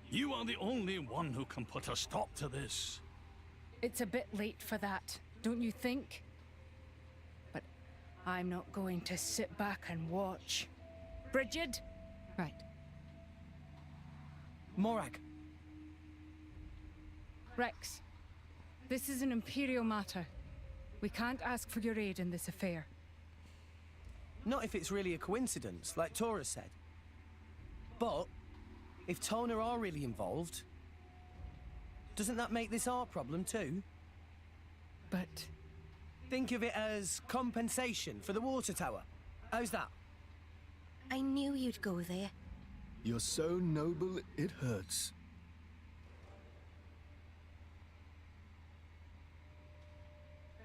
You are the only one who can put a stop to this. It's a bit late for that, don't you think? But I'm not going to sit back and watch. Brigid? Right. Morag. Rex, this is an Imperial matter. We can't ask for your aid in this affair. Not if it's really a coincidence, like Tora said. But, if Tona are really involved, doesn't that make this our problem too? But... Think of it as compensation for the water tower. How's that? I knew you'd go there. You're so noble, it hurts.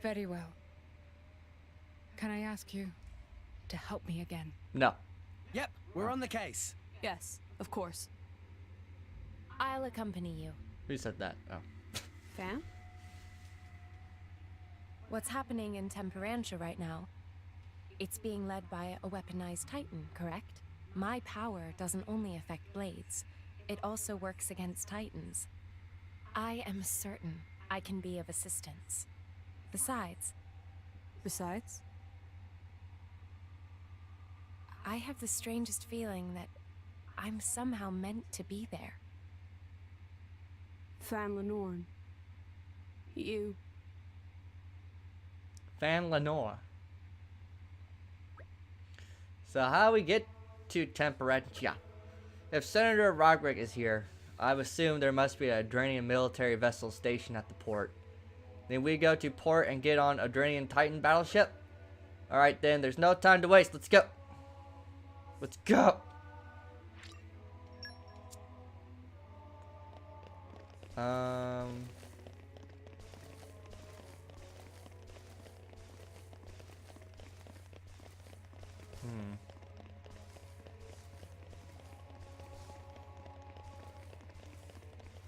Very well. Can I ask you to help me again? No. Yep, we're on the case. Yes, of course. I'll accompany you. Who said that? Oh. Fam? What's happening in Temperantia right now? It's being led by a weaponized Titan, correct? my power doesn't only affect blades, it also works against titans. I am certain I can be of assistance. Besides? Besides? I have the strangest feeling that I'm somehow meant to be there. Fan Lenorn. You. Fan Lenore. So how we get to Temperentia? If Senator Roderick is here, I assume there must be a Adranian military vessel stationed at the port. Then we go to port and get on Adranian Titan battleship? Alright then, there's no time to waste. Let's go. Let's go.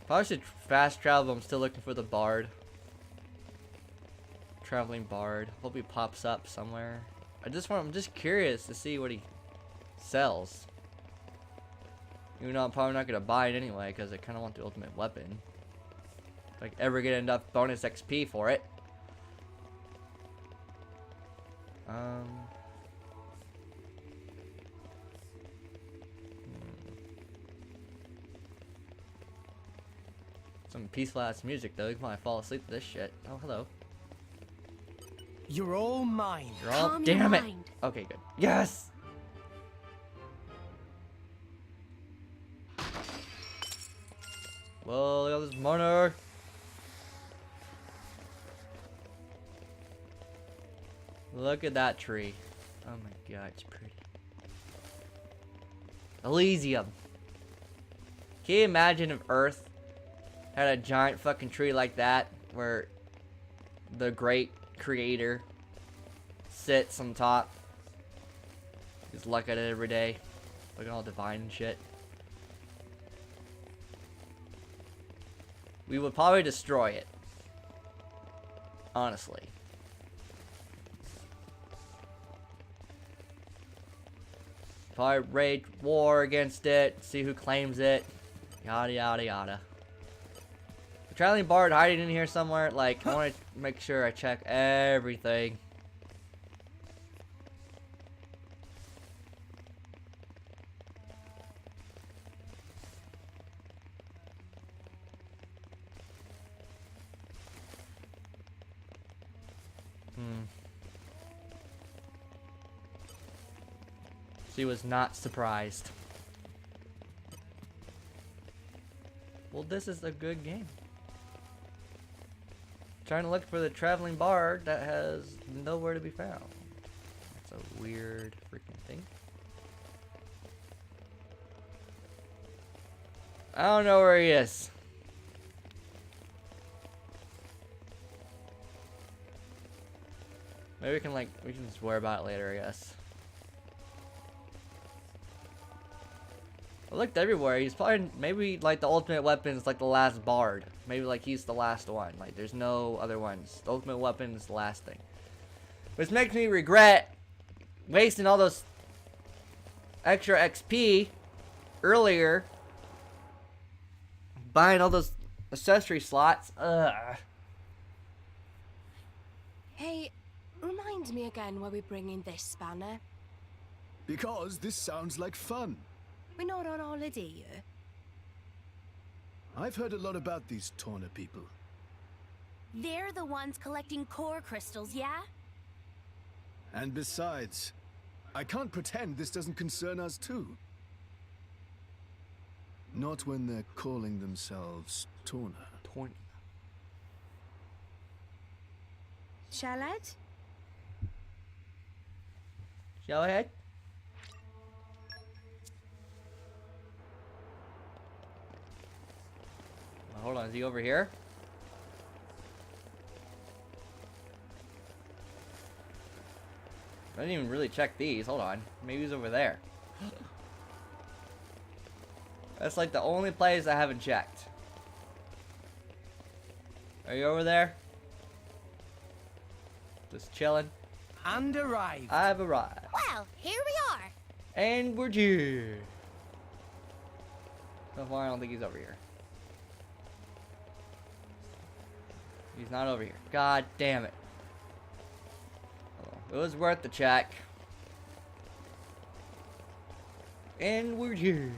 Probably should fast travel. I'm still looking for the bard. Traveling bard. Hope he pops up somewhere. I'm just curious to see what he sells. Even though I'm probably not gonna buy it anyway, because I kind of want the ultimate weapon. If I ever get enough bonus XP for it. Some peaceful ass music though. You can probably fall asleep to this shit. Oh, hello. You're all mine. You're all. Damn it. Okay, good. Yes. Whoa, look at this money. Look at that tree. Oh my god, it's pretty. Elysium. Can you imagine if Earth had a giant fucking tree like that, where the great creator sits on top? Just look at it every day. Looking all divine and shit. We would probably destroy it. Honestly. Probably wage war against it, see who claims it. Yada yada yada. The traveling bard hiding in here somewhere. Like, I want to make sure I check everything. She was not surprised. Well, this is a good game. Trying to look for the traveling bard that has nowhere to be found. That's a weird freaking thing. I don't know where he is. Maybe we can just worry about it later, I guess. I looked everywhere. He's probably, maybe like the ultimate weapon is like the last bard. Maybe like he's the last one. Like there's no other ones. The ultimate weapon is the last thing. Which makes me regret wasting all those extra XP earlier. Buying all those accessory slots. Ugh. Hey, remind me again why we're bringing this spanner. Because this sounds like fun. We're not on holiday here. I've heard a lot about these Torna people. They're the ones collecting core crystals, yeah? And besides, I can't pretend this doesn't concern us too. Not when they're calling themselves Torna. Torna. Shalad? Shellhead? Hold on, is he over here? I didn't even really check these. Hold on. Maybe he's over there. That's like the only place I haven't checked. Are you over there? Just chilling? And arrived. I've arrived. Well, here we are. And we're here. So far, I don't think he's over here. He's not over here. God damn it. Oh, it was worth the check. And we're here.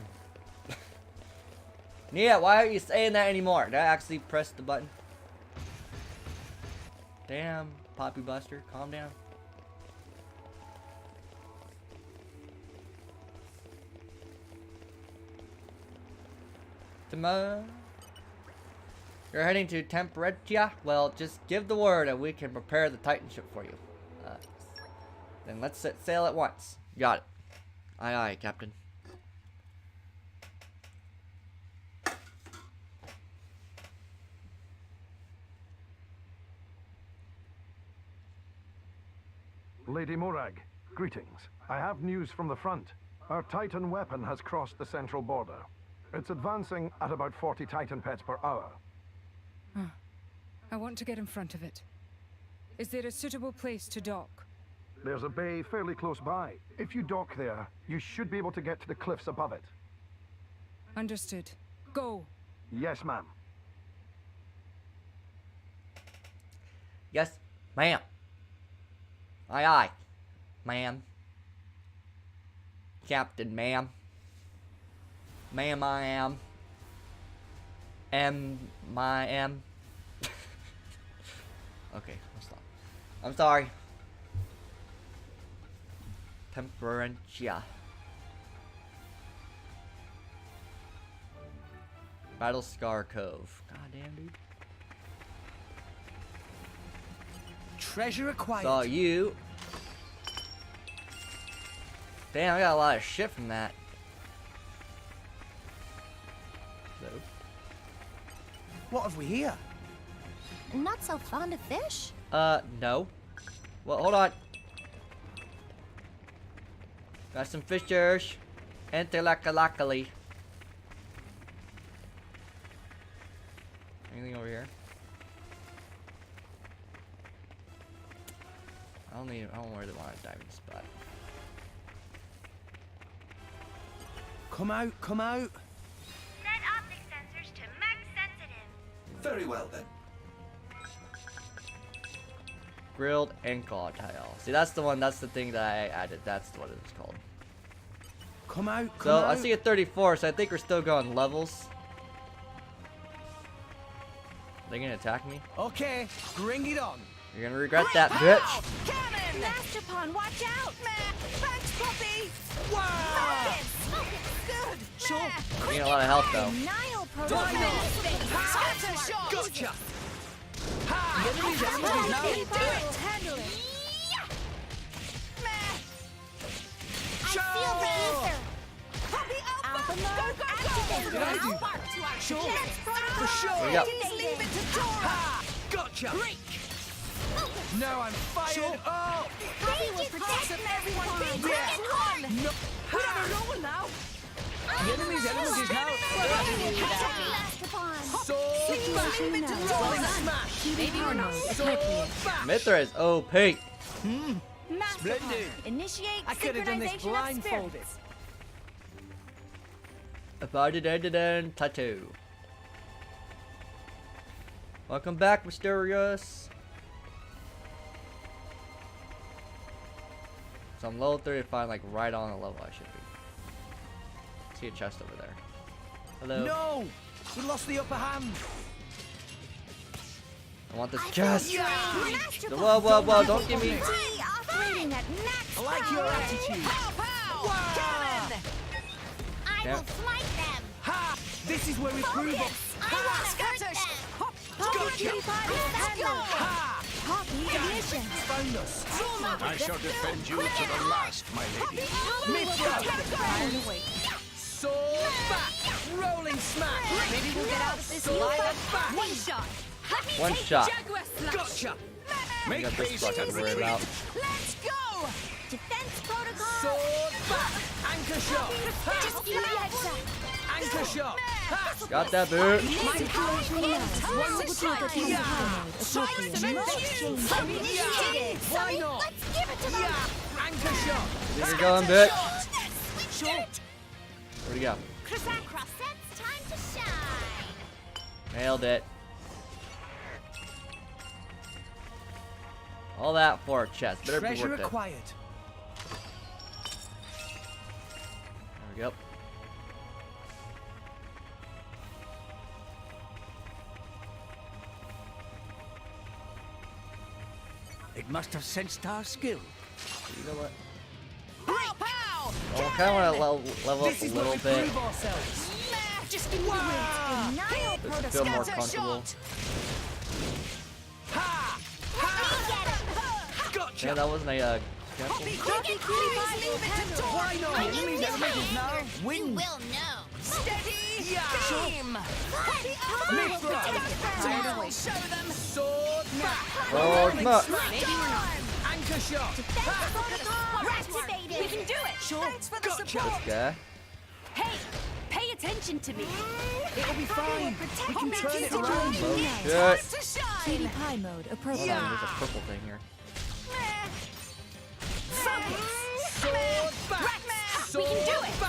Yeah, why aren't you saying that anymore? Did I actually press the button? Damn, Poppy Buster, calm down. Tomorrow. You're heading to Temperatia? Well, just give the word and we can prepare the Titan ship for you. Then let's set sail at once. Got it. Aye, aye, Captain. Lady Morag, greetings. I have news from the front. Our Titan weapon has crossed the central border. It's advancing at about 40 Titan pets per hour. I want to get in front of it. Is there a suitable place to dock? There's a bay fairly close by. If you dock there, you should be able to get to the cliffs above it. Understood. Go. Yes, ma'am. Yes, ma'am. Aye, aye, ma'am. Captain, ma'am. Ma'am, I am. My am. Okay, I'll stop. I'm sorry. Temperancia. Battle Scar Cove. God damn, dude. Treasure acquired. Saw you. Damn, I got a lot of shit from that. Hello. What have we here? Not so fond of fish? No. Well, hold on. Got some fishers. Entelacalacali. Anything over here? I don't really want a diving spot. Come out, come out. Set optic sensors to max sensitive. Very well then. Grilled and claw tile. See, that's the one. That's the thing that I added. That's what it was called. Come out, come So out. I see a 34. So I think we're still going levels. They gonna attack me? Okay, bring it on. You're gonna regret that, bitch. Cannon! Master Pawn, watch out! Thanks, Poppy! Wow! Good! Sure. You need a lot of health though. Nile protocol! Scatter shot! Gotcha! Handle it! I feel the ether. Poppy Alpha! Go, go, go! What did I do? Sure. For sure. we go. Please leave it to Dora! Ha! Gotcha! Now I'm fired. Sure. Oh! Poppy will protect Everyone, Master be Pawn. quick! No. We have a roll now! The enemy's is now. Master Pawn. Sword back. Leave it to Rolling Dora! smash. Maybe we're not Sword back. Mithra is OP. Master Pawn, Splendid. initiate I could have done this synchronization of blindfolded. spirits. Abadidadidin tattoo. Welcome back, Mysterious. So I'm level 35, like right on the level I should be. See a chest over there. Hello. No! We lost the upper hand. I want this chest. Master Whoa, whoa, whoa! Don't give me. Operating at max I like your attitude. Wow. I Yeah. will smite them. Ha! This is where we prove it. I will hurt them. Gotcha. Ha! Poppy ignition. Found us. I shall defend you to the last, my lady. Sword back. Rolling smash. Maybe we'll get out of this Sword alive. back. One shot. One shot. Gotcha. I Make got this haste fucking and worried retreat. about. Let's go! Defense protocol. Sword back. Anchor shot. Just give me a heads up. Anchor shot. Ha! Got that boot. My power Why not? Let's give it to them. Yeah. Anchor shot. Where you going, bitch? we go? Croissette's time to shine. Nailed it. All that for a chest. Better be Treasure worth it. acquired. There we go. It must have sensed our skill. You know what? Pow, pow! Well, I kind of want to level up a little bit. Just give me the words. Denial Just to feel more scatter comfortable. shot. Gotcha. Yeah, that wasn't a careful. Why not? You will know. Steady beam. Show them. Sword back. Oh, not. Anchor shot. Activated. We can do it. Sure. Thanks for the Gotcha. support. This guy. Hey, pay attention to me. It'll be fine. We can turn it around. Oh, shit. Time to shine. Cutie pie mode Hold appropriate. on, there's a purple thing here. Sword back. We can do it.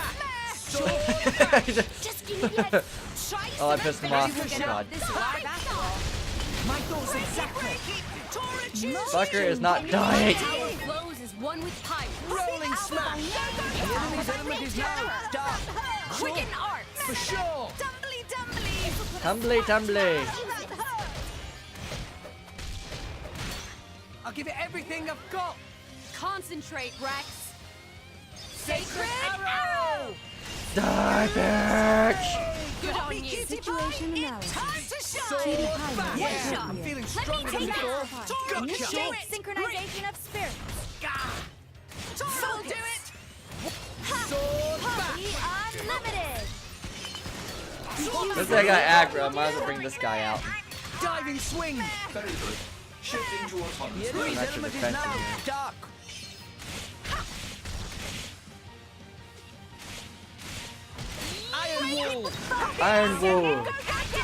Back. Just give me a Oh, I pissed him off. God. My thoughts exactly. Fucker is not dying. Power flows as one with pyre. Rolling smash. The enemy's element is now dark. Quicken arts. For sure. Dumbly, dumbly. Tumbly, tumbly. I'll give it everything I've got. Concentrate, Rex. Sacred arrow. Die, bitch. Good on you. Situation analysis. Time to Cutie shine. pie Back. mode Yeah, I'm appropriate. feeling Let me stronger than take that. before. Initiate Gotcha. synchronization of spirits. Will do it. Sword back. Party unlimited. This guy got aggro. Might as well bring this guy out. Diving swing. Very good. Shifting to The autonomous. enemy's extra element is defense now in here. dark. Iron wool. Iron wool.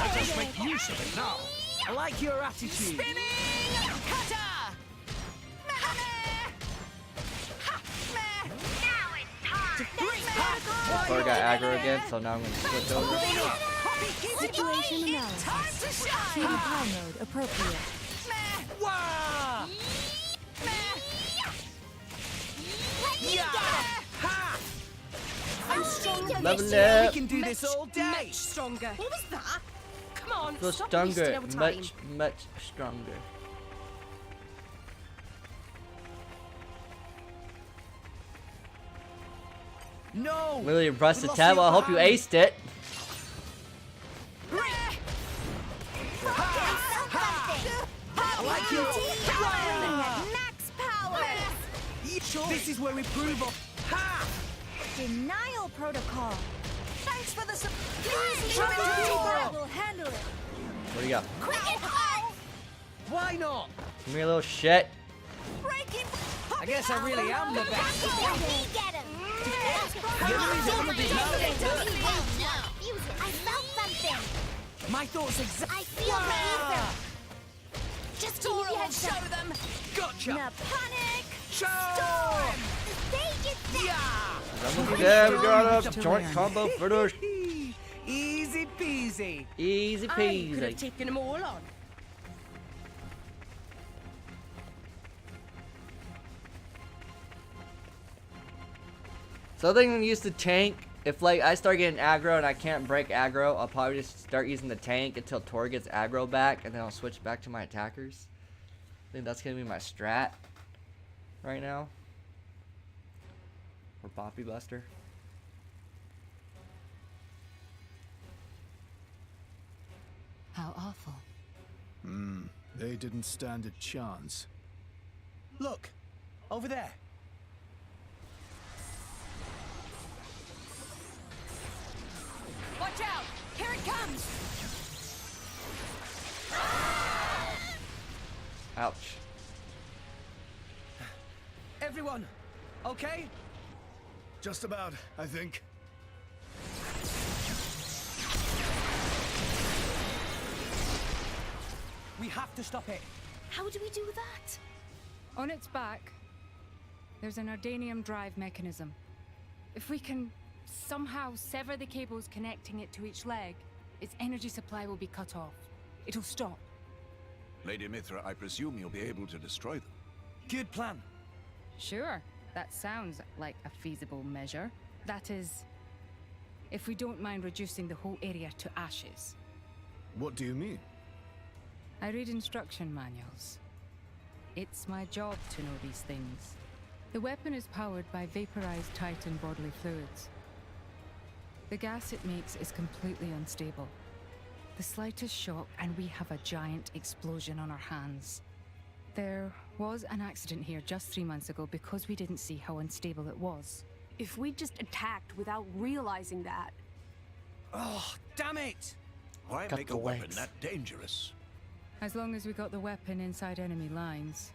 I'll just make use of it now. I like your attitude. Before I got aggro again, so now I'm gonna switch over. Situation analysis. Cutie pie mode appropriate. Wah! Yeah! Ha! I'm stronger. Level up. We can do this all day. Much stronger. What was that? Come on, Feel stop wasting stronger. our time. Much stronger. No! Really impressed the We lost tab. the I hope upper you hand. aced it. I like your Max power. This is where we prove our... Ha! Denial protocol. Thanks for the Please support. leave it to me. I will handle it. What do you got? Quicken arts. Why not? Give me a little shit. Breaking. I guess I really am the best. Get him. The enemy's element is now I felt something. My thoughts exactly. I feel the ether. Just keep your heads Show up. them. Gotcha. Now panic. Storm. Stage is set. Yeah. Yeah, we got a joint combo finish. Easy peasy. Easy I could have peasy. taken them all on. Something I'm used to tank. If like I start getting aggro and I can't break aggro, I'll probably just start using the tank until Tor gets aggro back, and then I'll switch back to my attackers. I think that's gonna be my strat right now. Or Poppy Buster. How awful. They didn't stand a chance. Look, over there. Watch out! Here it comes! Ouch. Everyone, okay? Just about, I think. We have to stop it. How do we do that? On its back, there's an Ardanium drive mechanism. If we can somehow sever the cables connecting it to each leg, its energy supply will be cut off. It'll stop. Lady Mithra, I presume you'll be able to destroy them. Good plan. Sure, that sounds like a feasible measure. That is, if we don't mind reducing the whole area to ashes. What do you mean? I read instruction manuals. It's my job to know these things. The weapon is powered by vaporized Titan bodily fluids. The gas it makes is completely unstable. The slightest shock and we have a giant explosion on our hands. There was an accident here just 3 months ago because we didn't see how unstable it was. If we just attacked without realizing that... Oh, damn it! Why Cut make the a weapon legs. that dangerous? As long as we got the weapon inside enemy lines,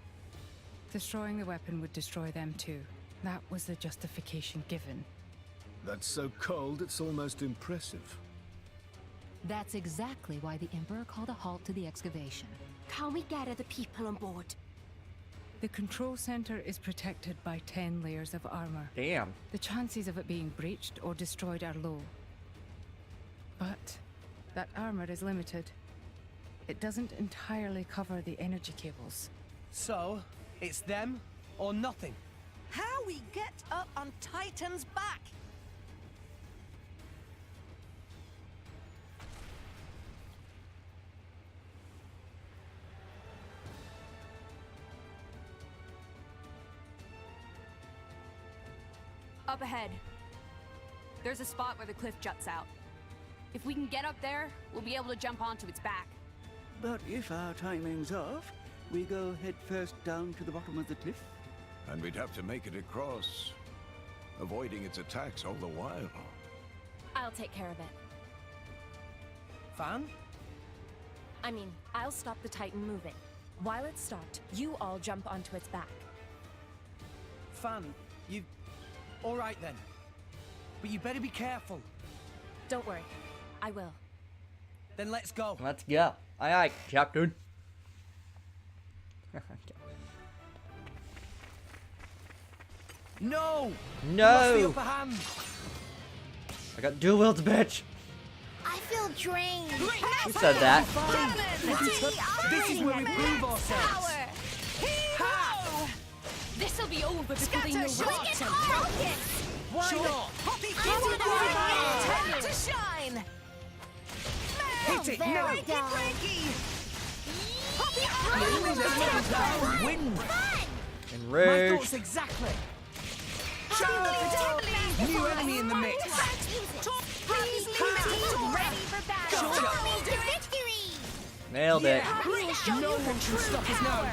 destroying the weapon would destroy them too. That was the justification given. That's so cold, it's almost impressive. That's exactly why the Emperor called a halt to the excavation. Can we get other people on board? The control center is protected by 10 layers of armor. Damn. The chances of it being breached or destroyed are low. But that armor is limited. It doesn't entirely cover the energy cables. So, it's them or nothing. How we get up on Titan's back? Up ahead. There's a spot where the cliff juts out. If we can get up there, we'll be able to jump onto its back. But if our timing's off, we go head first down to the bottom of the cliff. And we'd have to make it across, avoiding its attacks all the while. I'll take care of it. Fan? I mean, I'll stop the Titan moving. While it's stopped, you all jump onto its back. Fan, you... All right then. But you better be careful. Don't worry, I will. Then let's go. Let's go. Aye, aye, Captain. No! No! Lost the upper hand. I got dual wields, bitch. I feel drained. Who said that? This is where we prove ourselves. This'll be over before they know what's up. Why not? Time to shine! Hit it now! Win! And My rage. thoughts exactly. New enemy in the mix. Ready for battle. To victory. Nailed it. No one can stop us now.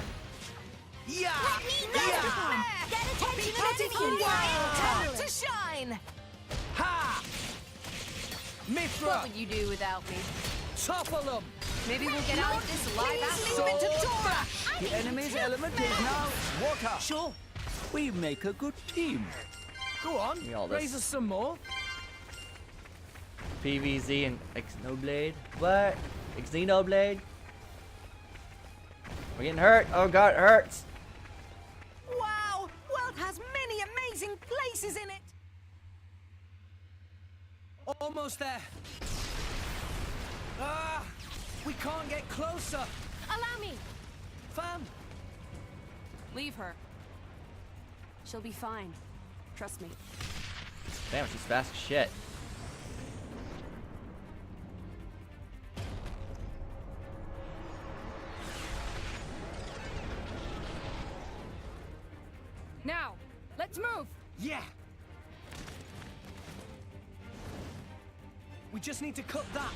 Yeah! Get attention of enemy! Time to shine! Ha! Mithra! What would you do without me? Topple them! Maybe we'll get out of this alive after all. The enemy's element is now water. Sure. We make a good team. Go on, Give me all this. raise us some more. PVZ and Xenoblade. What? Xenoblade? We're getting hurt. Oh god, it hurts. Wow! World has many amazing places in it! Almost there. Ah! We can't get closer. Allow me. Fan! Leave her. She'll be fine. Trust me. Damn, she's fast as shit. Now, let's move! Yeah! We just need to cut that.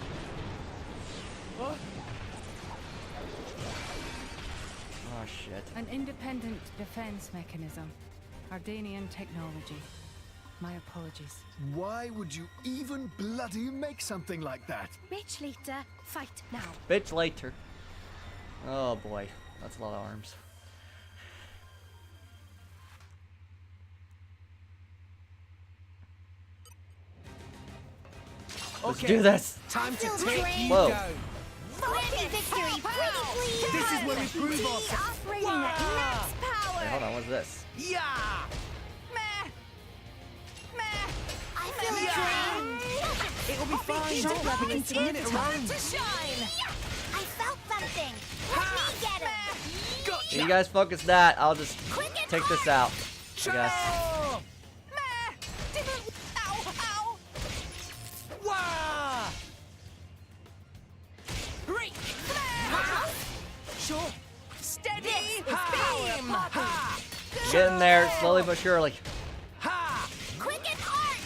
What? Oh shit. An independent defense mechanism. Ardanian technology. My apologies. Why would you even bloody make something like that? Rich later, fight now. Bitch later. Oh boy, that's a lot of arms. Let's do this. Time to take you Whoa. down. Pretty victory, pretty please. This is where we prove ourselves. Operating at max power. Hey, hold on, what's this? Yeah! I feel fine. Don't let me turn it around. to shine. I felt something. Let me get him. Gotcha. You guys focus that. I'll just take this out. I guess. Ow, ow. Wah! Break. Sure. Steady. Beam. Ha! Getting there slowly but surely. Ha! Quick and hard.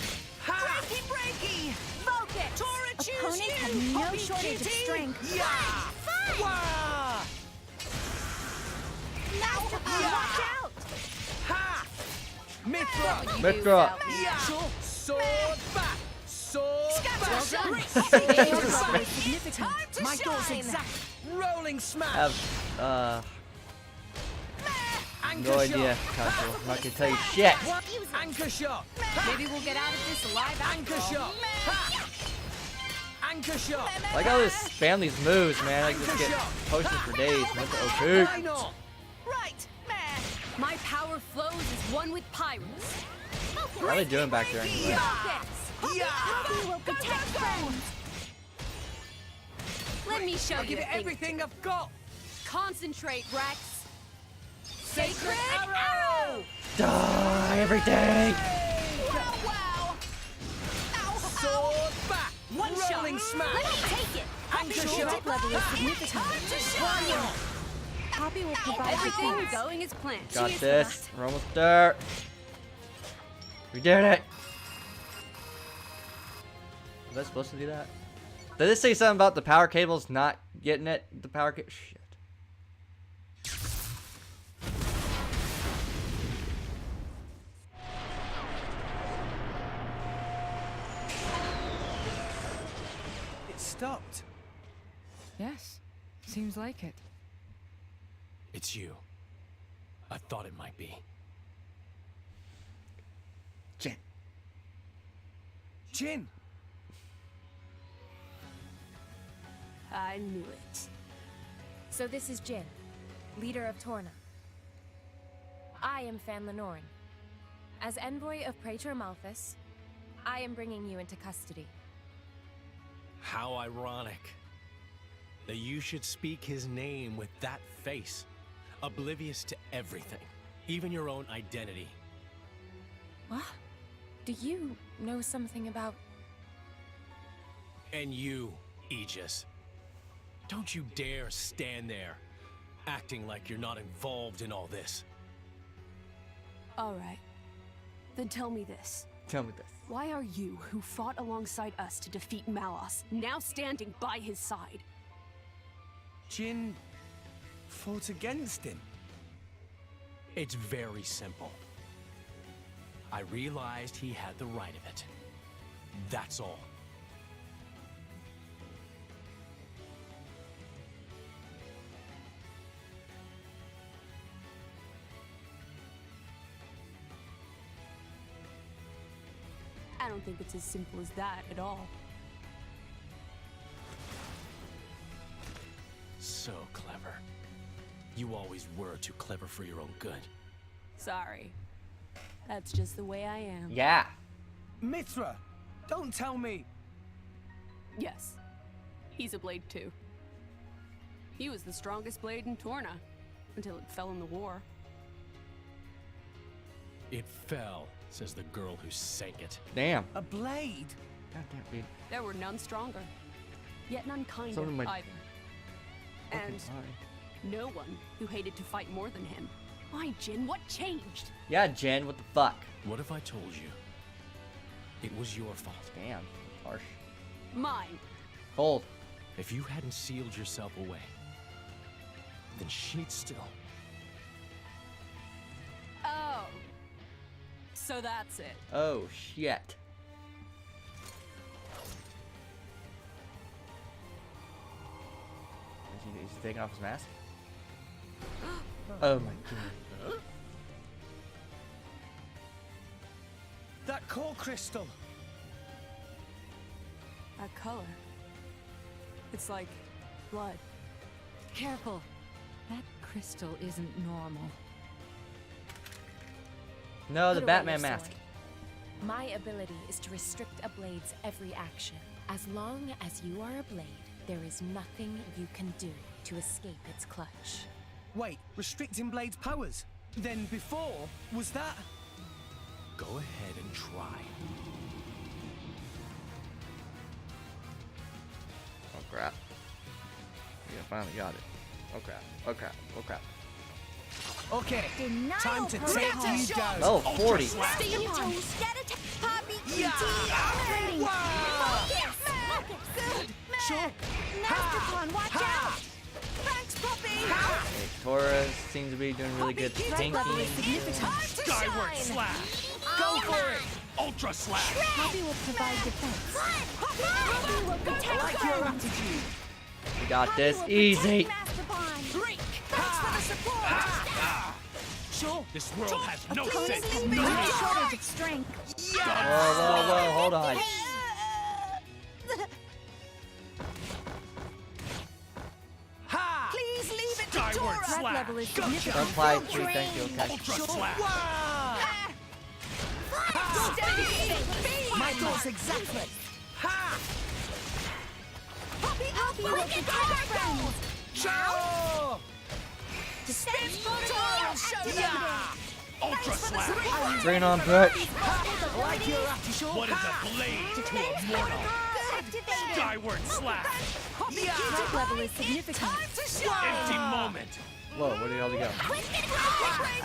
Ha! Breaky. Focus. Tora, choose Opponents you. have no Hoppy shortage of kitty. strength. Yeah! Fine. Wah! Watch out. Ha! Mithra. Mithra. Yeah! Sword back. Sword back. Significant. My thoughts exact. Rolling smash. Have Anchor no idea, shot. Castle. I'm not gonna tell you shit. Anchor shot. Maybe we'll get out of this alive. Anchor shot. Ha! Anchor shot. Like how this spam these moves, man. I just get posted for days. What the okay? Why not? Right. My power flows as one with Pyrus. What are they doing back there anyway? We will protect friends. Let me show I'll you give the it thing. everything I've got. Concentrate, Rex. Sacred arrow. Die, everything! Wow. Sword back. One shot. Rolling smash. Let me take it. Anchor shot. Level is significant. Poppy will provide Everything defense. going as planned. Got Cheers this. We're almost there. We did it. Was I supposed to do that? Did it say something about the power cables not getting it? The power cable? Shit. It stopped. Yes, seems like it. It's you. I thought it might be. Jin. Jin. I knew it. So this is Jin, leader of Torna. I am Fan Lenoren. As envoy of Praetor Malthus, I am bringing you into custody. How ironic that you should speak his name with that face, oblivious to everything, even your own identity. What? Do you know something about... And you, Aegis. Don't you dare stand there, acting like you're not involved in all this. All right. Then tell me this. Tell me this. Why are you, who fought alongside us to defeat Malos, now standing by his side? Jin fought against him. It's very simple. I realized he had the right of it. That's all. I don't think it's as simple as that at all. So clever. You always were too clever for your own good. Sorry. That's just the way I am. Yeah. Mithra, don't tell me. Yes. He's a blade too. He was the strongest blade in Torna until it fell in the war. It fell, says the girl who sank it. Damn. A blade? God damn, dude. There were none stronger, yet none kinder Some of my either. And no one who hated to fight more than him. Why, Jin? What changed? Yeah, Jen, what the fuck? What if I told you it was your fault? Damn, harsh. Mine. Cold. If you hadn't sealed yourself away, then she'd still. Oh. So that's it. Oh, shit. Is he taking off his mask? Oh my god. That core crystal. That color. It's like blood. Careful. That crystal isn't normal. No, the Put away Batman your mask. sword. My ability is to restrict a blade's every action. As long as you are a blade, there is nothing you can do to escape its clutch. Wait, restricting Blade's powers? Then before, was that? Go ahead and try. Oh crap. Yeah, finally got it. Oh crap. Oh crap. Oh crap. Okay, Denial time to protocol. take you down. Oh, 40. Stay on your toes. Get it. Poppy. Yeah. Ready. Wow. Focus. Good. Sure. Masterpon, watch out. Thanks, Poppy. Victoria seems to be doing really good tanking. Skyward slash. Go for it. Ultra slash. Poppy will provide defense. Poppy will protect Like your attitude. We got this easy. Thanks for the support. Sure. This world has no Opponents sense. leaving no shortage of strength. Whoa, hold on. Ha! Please leave it to Skyward Tora. slash. Threat level is Don't significant. apply 3, thank you, okay. Ultra slash. My thoughts exactly. Ha! Poppy will protect friends. Sure. Defense protocol activated. Ultra slash. Bring it on, bitch. Like your attitude. What is a blade to a mortal? Activated. Skyward slash. Threat level is significant. Empty moment. Whoa, where the hell did he go?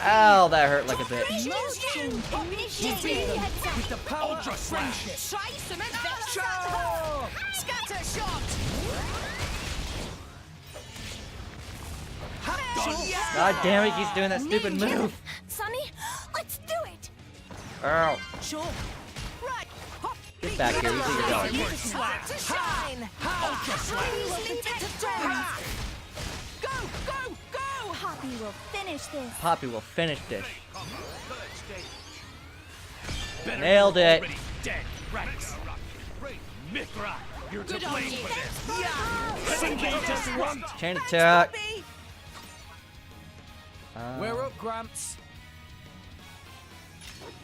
Ow, that hurt like a bit. Motion initiated. With the power Ultra of slash. friendship. Try some adventure. Sure. Scatter shot. God damn it, he's doing that stupid move. Sonny, let's do it. Ow. Sure. Right. Get back here, you see you're going. Skyward slash. To shine. Ultra slash. Please leave it to friends. Go. Poppy will finish this. Poppy will finish this. Better Nailed you're it. already dead, Rex. Mithra, you're to blame for this. Yeah. Simply disrupt. Chain attack. We're up, Gramps.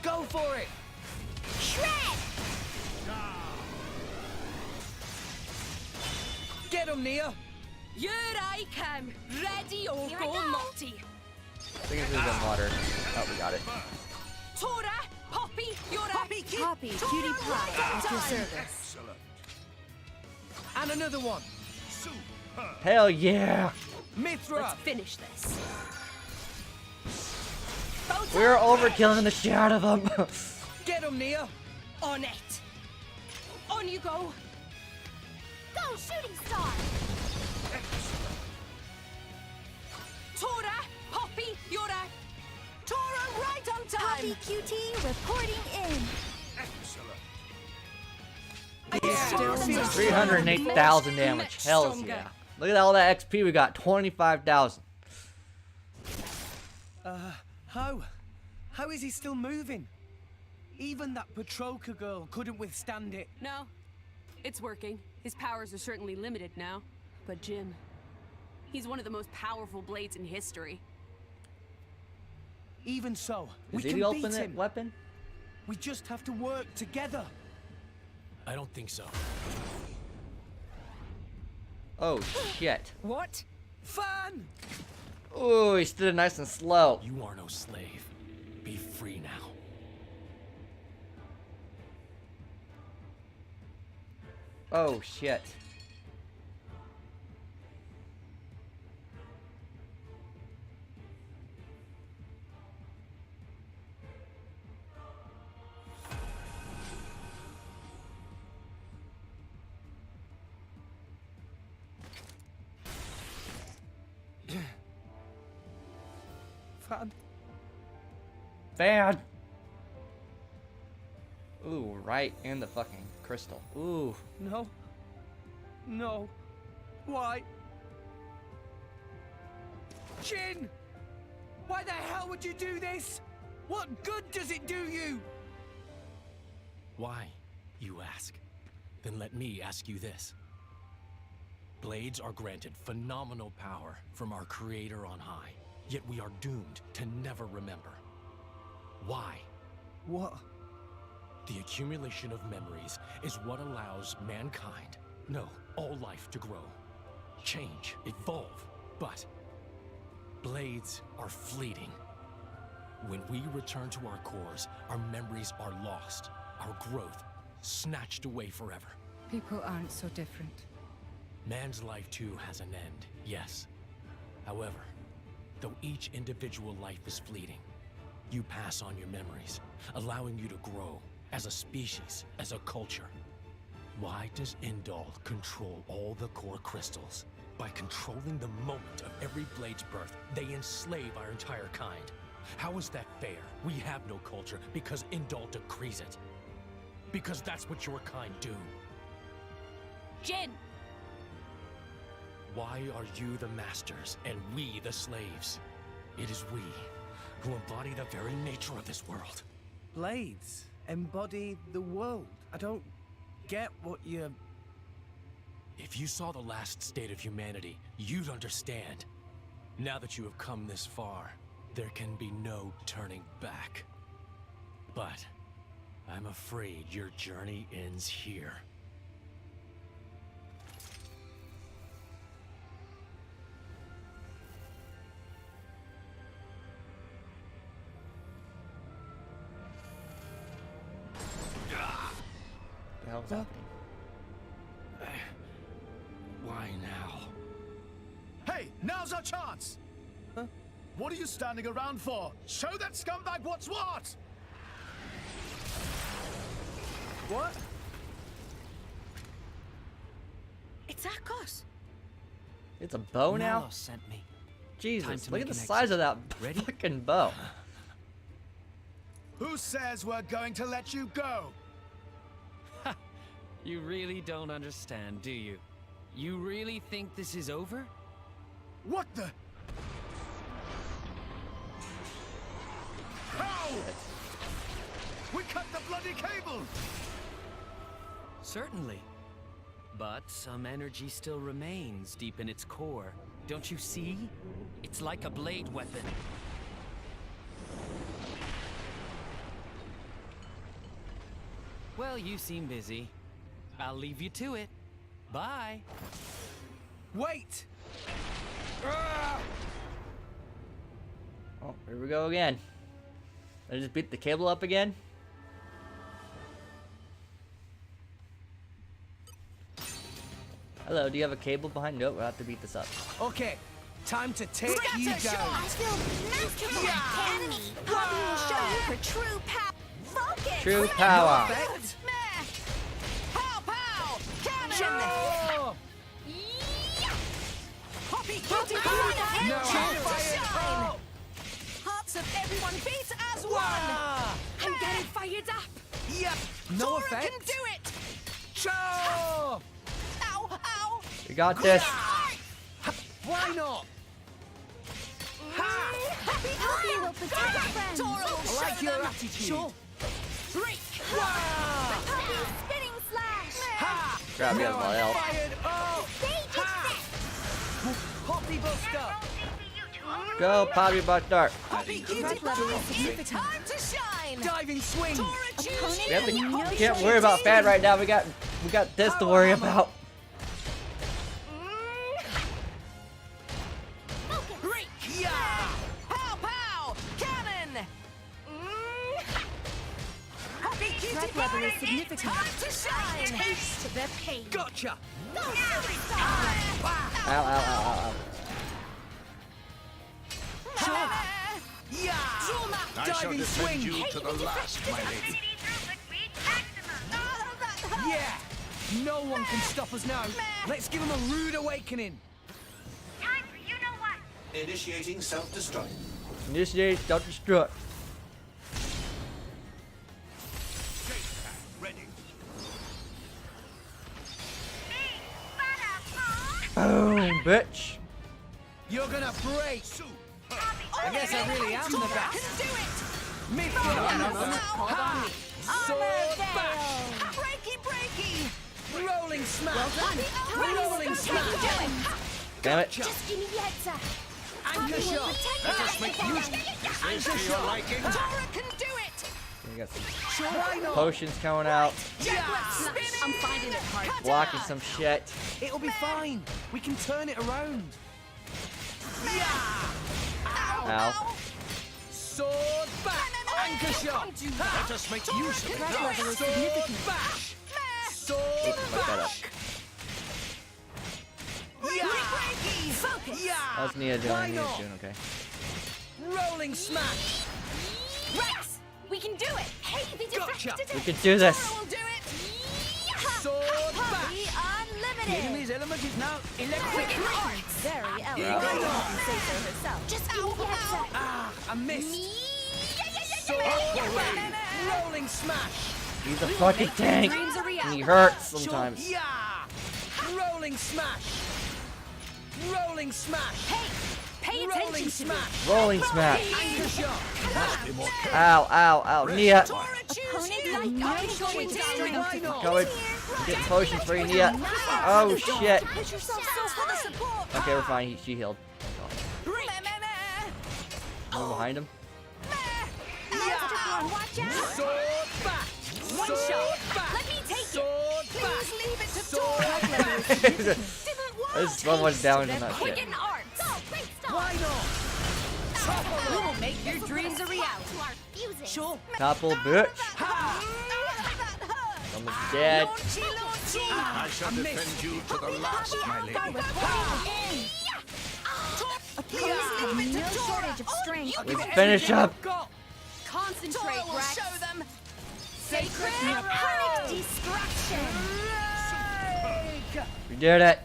Go for it. Shred. Get him, Nia. Here I come, ready or Here I go go. naughty. I think it's in water. Oh, we got it. Tora, Poppy, you're Poppy, cutie pie, at your service. And another one. Hell yeah. Mithra. Let's finish this. We're overkilling the shit out of them. Get him, Nia. On it. On you go. Go, shooting star. Tora, Poppy, you're Tora, right on time. Poppy QT reporting in. 308,000 damage. Hells yeah. Look at all that XP we got. 25,000. How is he still moving? Even that Petroka girl couldn't withstand it. No, it's working. His powers are certainly limited now. But Jim, he's one of the most powerful blades in history. Even so, we Is he can the beat ultimate him. weapon? We just have to work together. I don't think so. Oh shit. What? Fun! Ooh, he stood nice and slow. You are no slave. Be free now. Oh shit. Fun. Bad. Ooh, right in the fucking crystal. Ooh. No. No. Why? Jin! Why the hell would you do this? What good does it do you? Why, you ask? Then let me ask you this. Blades are granted phenomenal power from our creator on high, yet we are doomed to never remember. Why? What The accumulation of memories is what allows mankind, no, all life to grow, change, evolve. But blades are fleeting. When we return to our cores, our memories are lost, our growth snatched away forever. People aren't so different. Man's life too has an end, yes. However, though each individual life is fleeting, you pass on your memories, allowing you to grow as a species, as a culture. Why does Indal control all the core crystals? By controlling the moment of every blade's birth, they enslave our entire kind. How is that fair? We have no culture because Indal decrees it. Because that's what your kind do. Jin! Why are you the masters and we the slaves? It is we who embody the very nature of this world. Blades embody the world. I don't get what you're... If you saw the last state of humanity, you'd understand. Now that you have come this far, there can be no turning back. But I'm afraid your journey ends here. What the hell's happening? Why now? Hey, now's our chance! Huh? What are you standing around for? Show that scumbag what's what! What? It's Akos. It's a bow now? Nalos sent me. Jesus, look at the size of that fucking bow. Who says we're going to let you go? You really don't understand, do you? You really think this is over? What the? How? We cut the bloody cable! Certainly. But some energy still remains deep in its core. Don't you see? It's like a blade weapon. Well, you seem busy. I'll leave you to it. Bye. Wait! Oh, here we go again. I just beat the cable up again. Hello, do you have a cable behind? Nope, we'll have to beat this up. Okay, time to take you down. I feel massive enemy. Bobby will show you her true power. Focus. True power. Pow pow. Cannon. Sure. Hoppy, No, fire. Hearts of everyone beat as one. I'm getting fired up. Yep. No Tora effect. can do it. Sure. Ow, ow. You got this. Why not? Happy will protect our friends. I like your attitude. Sure. Break. Happy spinning slash. Ha! Grab me as my help. Fired. Oh. Hoppy Buster. Go, Poppy Buster. Hoppy it's time to shine. Diving swing. We have to, can't worry about Fan right now. We got this to worry about. Break. Yeah. Pow pow. Cannon. Hoppy cutie pie. It's time to shine. Taste the pain. Gotcha. Go. Ow, ow, ow, ow, ow. Yeah. I shall defend you to the last, my lady. Yeah. No one can stop us now. Let's give them a rude awakening. Time for you know what? Initiating self-destruct. Initiate self-destruct. Ready. Boom, bitch. You're gonna break. I guess I really am the best. Midfield. Sword bash. Breaky. Rolling smash. Rolling smash. Damn it. Just give me the answer. Anchor shot. Let us make use. Is this to your liking? Tora can do it. got some Why not? potions coming out. I'm finding it hard. Blocking some shit. It'll be fine. We can turn it around. Ow. Sword back. Anchor shot. Let us make use of it Threat now. level is Sword significant. bash. Sword Fuck that up. bash. Focus. How's Nia doing? Why Nia's not? doing okay. Rolling smash. Rex, we can do it. Hey, the Gotcha. We can do this. We'll do it. Sword bash. Party The unlimited. enemy's element is now electric. Quick arts. Very elegant. Why You not? can say so herself. Just give me the heads up. Ah, I missed. Sword Yeah. rolling smash. He's a fucking tank. Dreams are And reality. he hurts sometimes. Yeah. Rolling smash. Rolling smash. Hey, pay Rolling attention to me. smash. Rolling smash. Anchor shot. Ow, ow, ow. Nia. Opponent like no shortage of strength. Why not? Going. Get potions for you, Nia. Oh, shit. Push yourself so for the support. Okay, we're fine. She healed. Move behind him. Watch out. Sword back. One Sword shot. back. Let me take Sword it. back. Please leave it to Sword Dora. There's so much damage on that shit. Quicken arts. Why not? We will make your dreams a reality. Sure. Topple, bitch. Someone's dead. I shall defend you to the last, my lady. Opponents have no shortage of strength. Let's finish up. Concentrate, Rex. Show them. Sacred Panic destruction. We did it.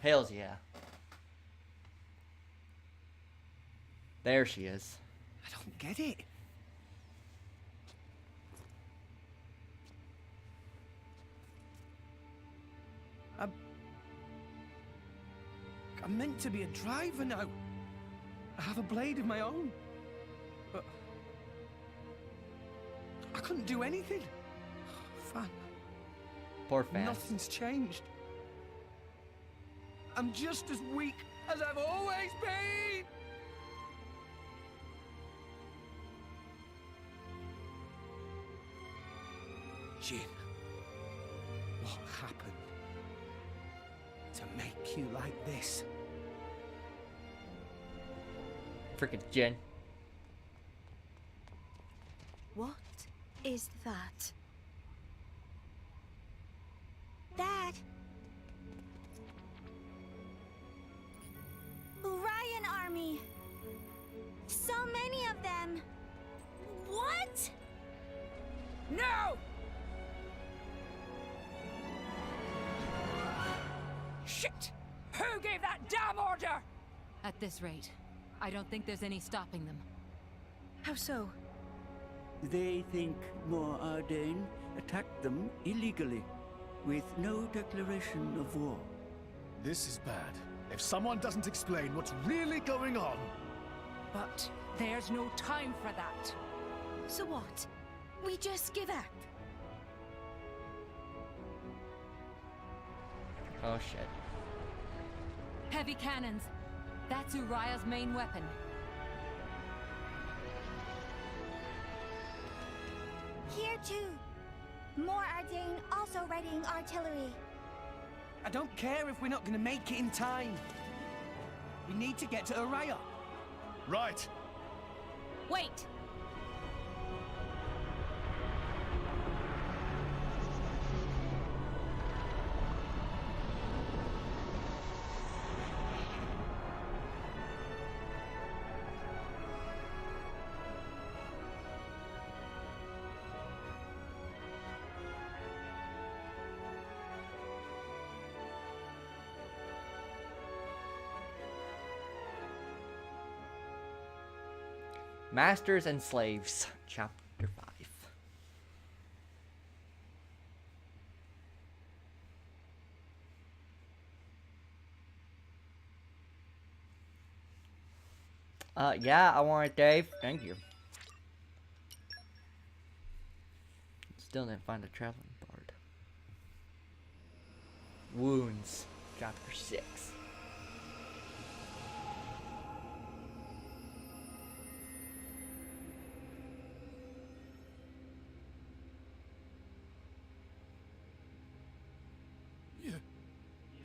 Hells yeah. There she is. I don't get it. I'm meant to be a driver now. I have a blade of my own. But I couldn't do anything. Fan. Poor fan. Nothing's changed. I'm just as weak as I've always been. Jin, what happened to make you like this? Freaking Jen. What is that? Dad. Orion army. So many of them. What? No! Shit! Who gave that damn order? At this rate, I don't think there's any stopping them. How so? They think more Ardain attacked them illegally, with no declaration of war. This is bad. If someone doesn't explain what's really going on. But there's no time for that. So what? We just give up? Oh shit. Heavy cannons. That's Uriah's main weapon. Here too. More Ardain also readying artillery. I don't care if we're not going to make it in time. We need to get to Uriah. Right. Wait. Masters and Slaves, Chapter 5. Yeah, I want it, Dave. Thank you. Still didn't find a traveling bard. Wounds, Chapter 6.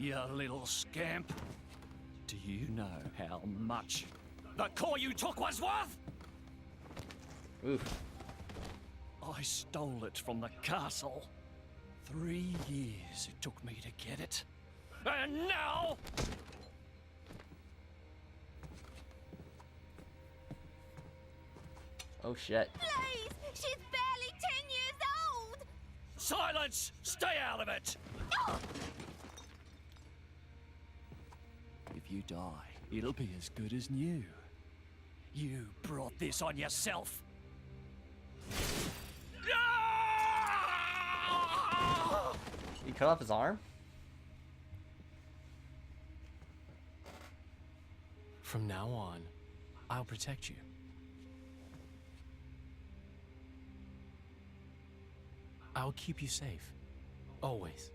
You little scamp. Do you know how much the core you took was worth? Oof. I stole it from the castle. 3 years it took me to get it. And now... Oh shit. Please! She's barely 10 years old! Silence! Stay out of it! If you die, it'll be as good as new. You brought this on yourself. You cut off his arm? From now on, I'll protect you. I'll keep you safe. Always.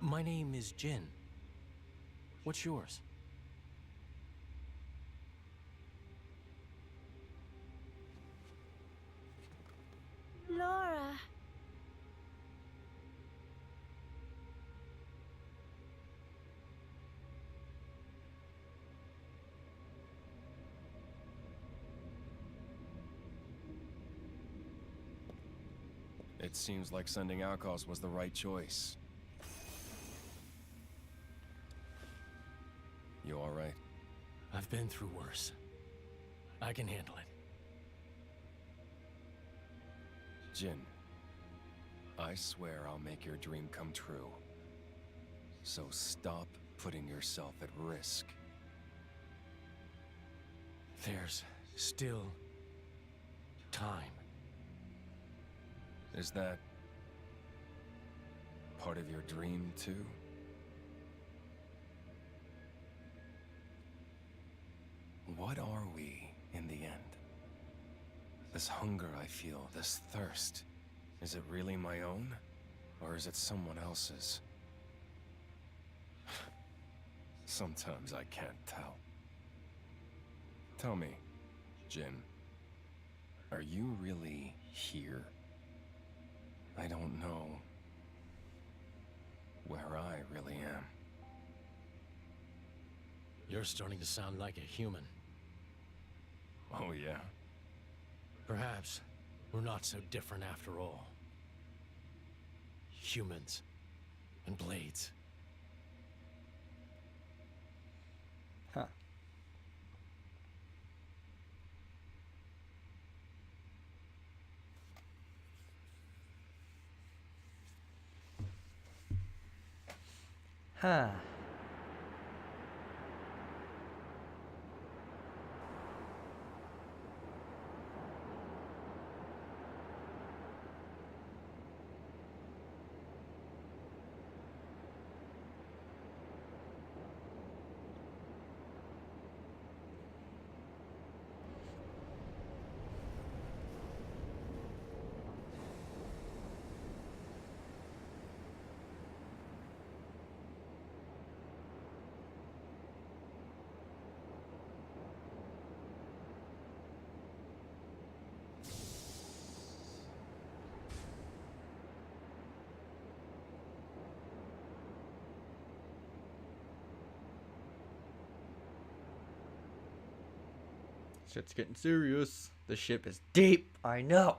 My name is Jin. What's yours? Laura. It seems like sending Outcasts was the right choice. You alright? I've been through worse. I can handle it. Jin, I swear I'll make your dream come true. So stop putting yourself at risk. There's still time. Is that part of your dream, too? What are we, in the end? This hunger I feel, this thirst, is it really my own? Or is it someone else's? Sometimes I can't tell. Tell me, Jin, are you really here? I don't know where I really am. You're starting to sound like a human. Oh, yeah? Perhaps we're not so different after all. Humans and blades. Huh. Huh. Shit's getting serious. The ship is deep. I know.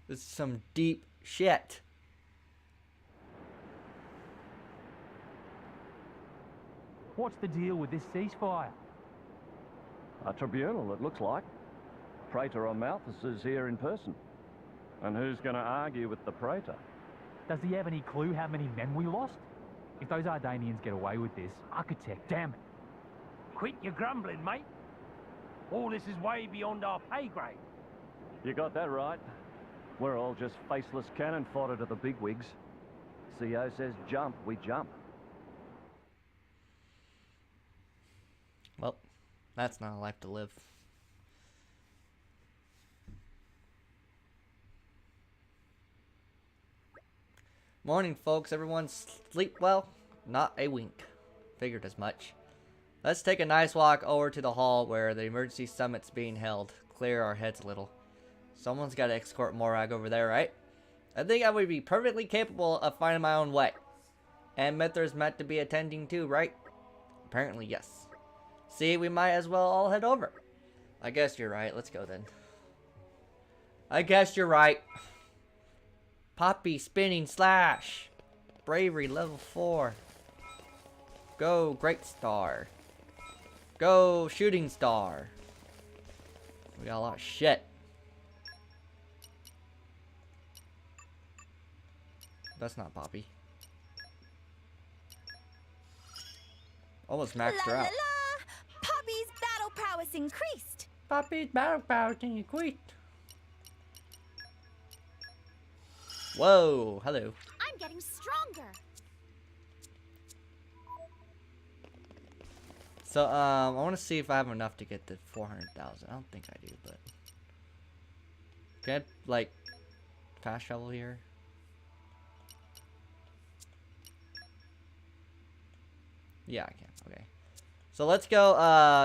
This is some deep shit. What's the deal with this ceasefire? A tribunal, it looks like. Praetor on Malthus is here in person. And who's going to argue with the Praetor? Does he have any clue how many men we lost? If those Ardanians get away with this, architect, damn it. Quit your grumbling, mate. All this is way beyond our pay grade. You got that right. We're all just faceless cannon fodder to the bigwigs. CO says jump, we jump. Well, that's not a life to live. Morning, folks. Everyone sleep well? Not a wink. Figured as much. Let's take a nice walk over to the hall where the emergency summit's being held. Clear our heads a little. Someone's got to escort Morag over there, right? I think I would be perfectly capable of finding my own way. And Mithra's meant to be attending too, right? Apparently, yes. See, we might as well all head over. I guess you're right. Let's go then. I guess you're right. Poppy spinning slash. Bravery level 4. Go Great Star. Go Shooting Star. We got a lot of shit. That's not Poppy. Almost maxed her out. Poppy's battle prowess increased. Poppy's battle prowess increased. Whoa, hello. I'm getting stronger. So, I want to see if I have enough to get to 400,000. I don't think I do, but... Can I, like, fast travel here? Yeah, I can. Okay. So, let's go,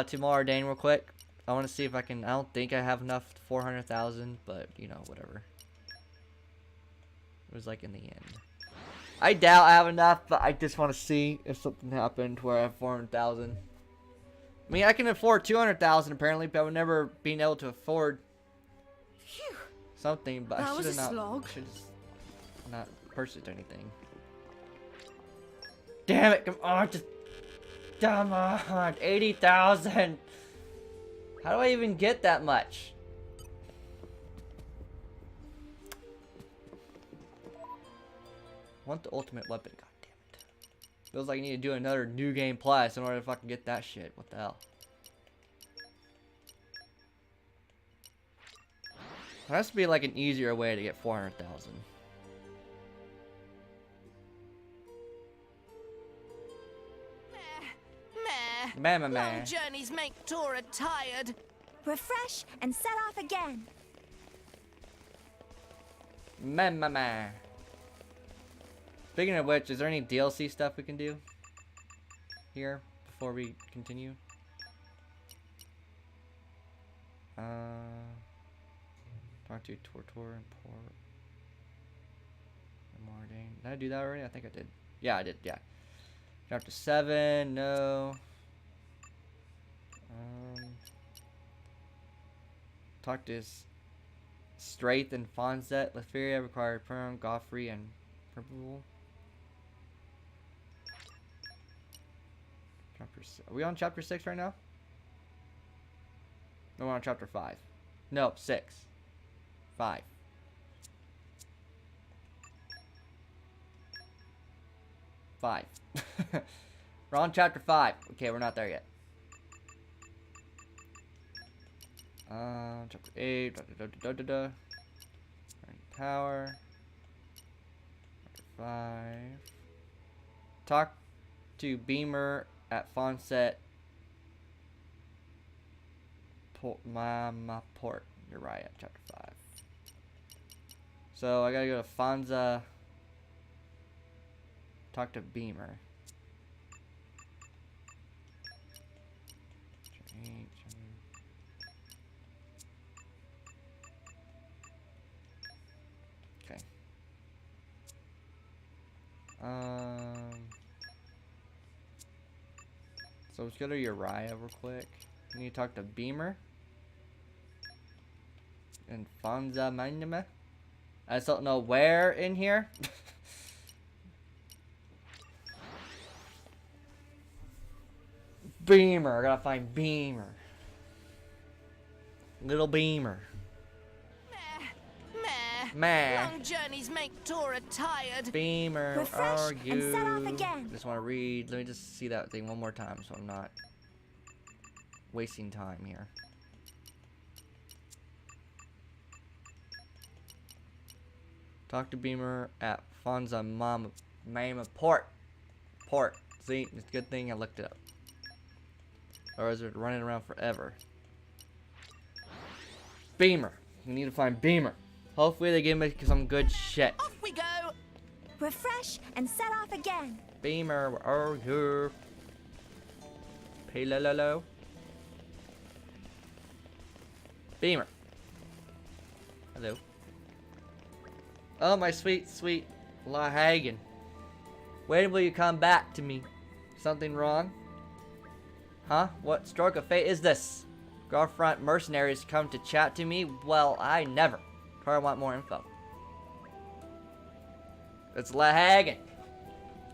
to Moradane real quick. I want to see if I can... I don't think I have enough 400,000, but, you know, whatever. It was, like, in the end. I doubt I have enough, but I just want to see if something happened where I have 400,000. I mean, I can afford 200,000 apparently, but I've never been able to afford something. But I should have not purchased anything. Damn it! Come on, just come on, 80,000. How do I even get that much? I want the ultimate weapon. God damn it! Feels like I need to do another new game plus in order to fucking get that shit. What the hell? There has to be like an easier way to get 400,000. Meh. Long journeys make Tora tired. Refresh and set off again. Meh. Speaking of which, is there any DLC stuff we can do here before we continue? Talk to Tortor and Port. Mardane. Did I do that already? I think I did. Yeah, I did. Yeah. Chapter 7. No. Talk to Straith and Fonzette. Leferia required Perm, Goffrey, and Purple. Chapter 6. Are we on chapter 6 right now? No, we're on chapter 5. No, 6. 5. We're on chapter 5. Okay, we're not there yet. Chapter 8. Power. Chapter 5. Talk to Beamer at Fonset. Port. You're right, at chapter 5. So I gotta go to Fonza. Talk to Beamer. Okay. So let's go to Uriah real quick. We need to talk to Beamer. And Fonza Manima. I just don't know where in here. Beamer. I gotta find Beamer. Little Beamer. Meh. Long journeys make Tora tired. Beamer. Refresh Argue. and set off again. Just want to read. Let me just see that thing one more time so I'm not wasting time here. Talk to Beamer at Fonza Mama Port. See, it's a good thing I looked it up. Or is it running around forever? Beamer. We need to find Beamer. Hopefully they give me some good shit. Off we go. Refresh and set off again. Beamer, where are you? Pilalo. Beamer. Hello. Oh, my sweet, sweet Lahagan. When will you come back to me? Something wrong? Huh? What stroke of fate is this? Girlfriend mercenaries come to chat to me? Well, I never. Tora, want more info. It's Lahagan.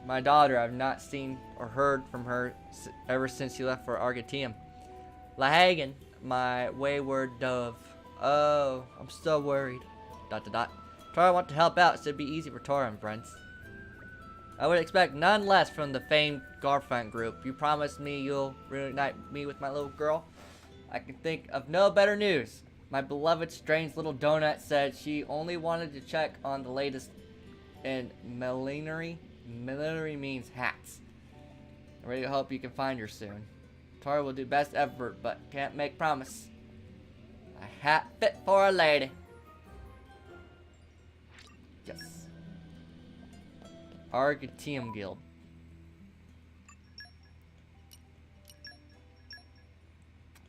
My daughter. I've not seen or heard from her ever since she left for Argentium. Lahagan, my wayward dove. Oh, I'm so worried. ... Tora, want to help out, so it'd be easy for Tora and friends. I would expect none less from the famed Garfront group. You promised me you'll reunite me with my little girl. I can think of no better news. My beloved strange little donut said she only wanted to check on the latest in millinery. Millinery means hats. I really hope you can find her soon. Tora will do best effort, but can't make promise. A hat fit for a lady. Yes. Argentium Guild.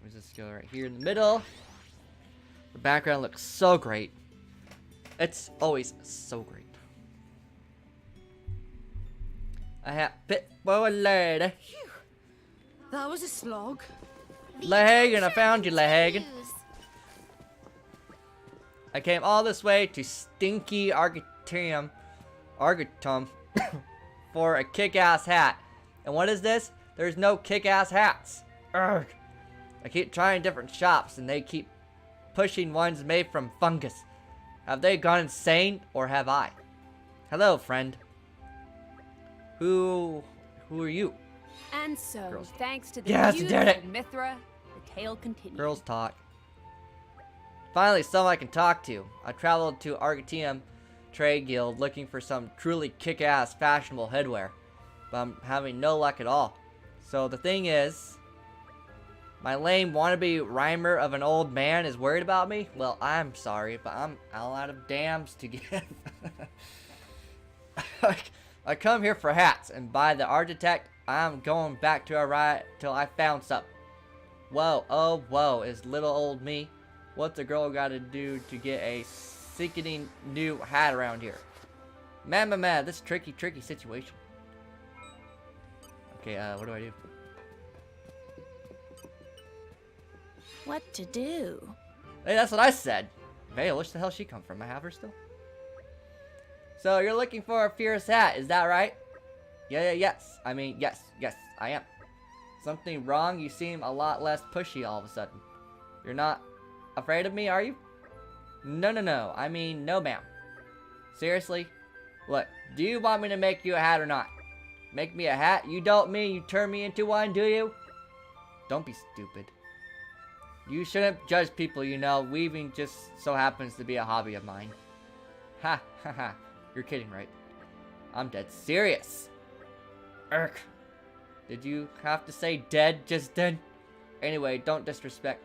There's this skill right here in the middle. The background looks so great. It's always so great. I have fit for a lady. Phew. That was a slog. Lahagan, I found you, Lahagan. I came all this way to stinky Argentium for a kick-ass hat. And what is this? There's no kick-ass hats. Urgh. I keep trying different shops and they keep pushing ones made from fungus. Have they gone insane or have I? Hello, friend. Who are you? And so, Girls. thanks to the Yes, youth did it. of Mithra, the tale continues. Girls talk. Finally, someone I can talk to. I traveled to Argentium Trade Guild looking for some truly kick-ass fashionable headwear, but I'm having no luck at all. So the thing is, my lame wannabe rhymer of an old man is worried about me? Well, I'm sorry, but I'm all out of dams to give. I come here for hats, and by the architect, I'm going back to a ride till I found something. Whoa, oh whoa, is little old me. What's a girl gotta do to get a sickening new hat around here? Man, this tricky situation. Okay, what do I do? What to do? Hey, that's what I said. Vale, where the hell she come from? I have her still? So, you're looking for a fierce hat, is that right? Yes. I mean, yes, I am. Something wrong? You seem a lot less pushy all of a sudden. You're not afraid of me, are you? No. I mean, no, ma'am. Seriously? What? Do you want me to make you a hat or not? Make me a hat? You don't mean you turn me into one, do you? Don't be stupid. You shouldn't judge people, you know. Weaving just so happens to be a hobby of mine. Ha. You're kidding, right? I'm dead serious. Irk. Did you have to say dead just then? Anyway, don't disrespect.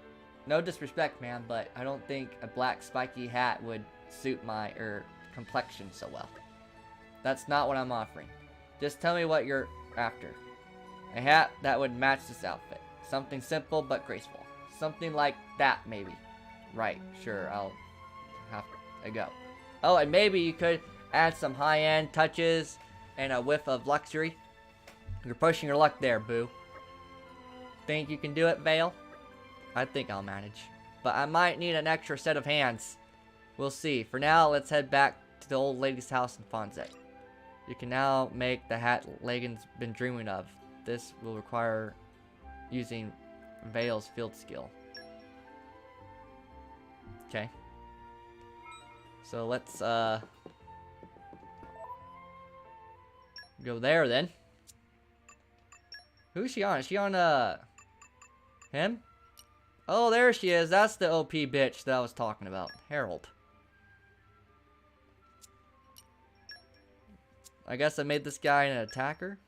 No disrespect, man, but I don't think a black spiky hat would suit my complexion so well. That's not what I'm offering. Just tell me what you're after. A hat that would match this outfit. Something simple but graceful. Something like that, maybe. Right, sure, I'll have to go. Oh, and maybe you could add some high-end touches and a whiff of luxury. You're pushing your luck there, boo. Think you can do it, Vale? I think I'll manage. But I might need an extra set of hands. We'll see. For now, let's head back to the old lady's house in Fonset. You can now make the hat Lagan's been dreaming of. This will require using Vale's field skill. Okay. So let's go there then. Who's she on? Is she on him? Oh, there she is. That's the OP bitch that I was talking about. Harold. I guess I made this guy an attacker.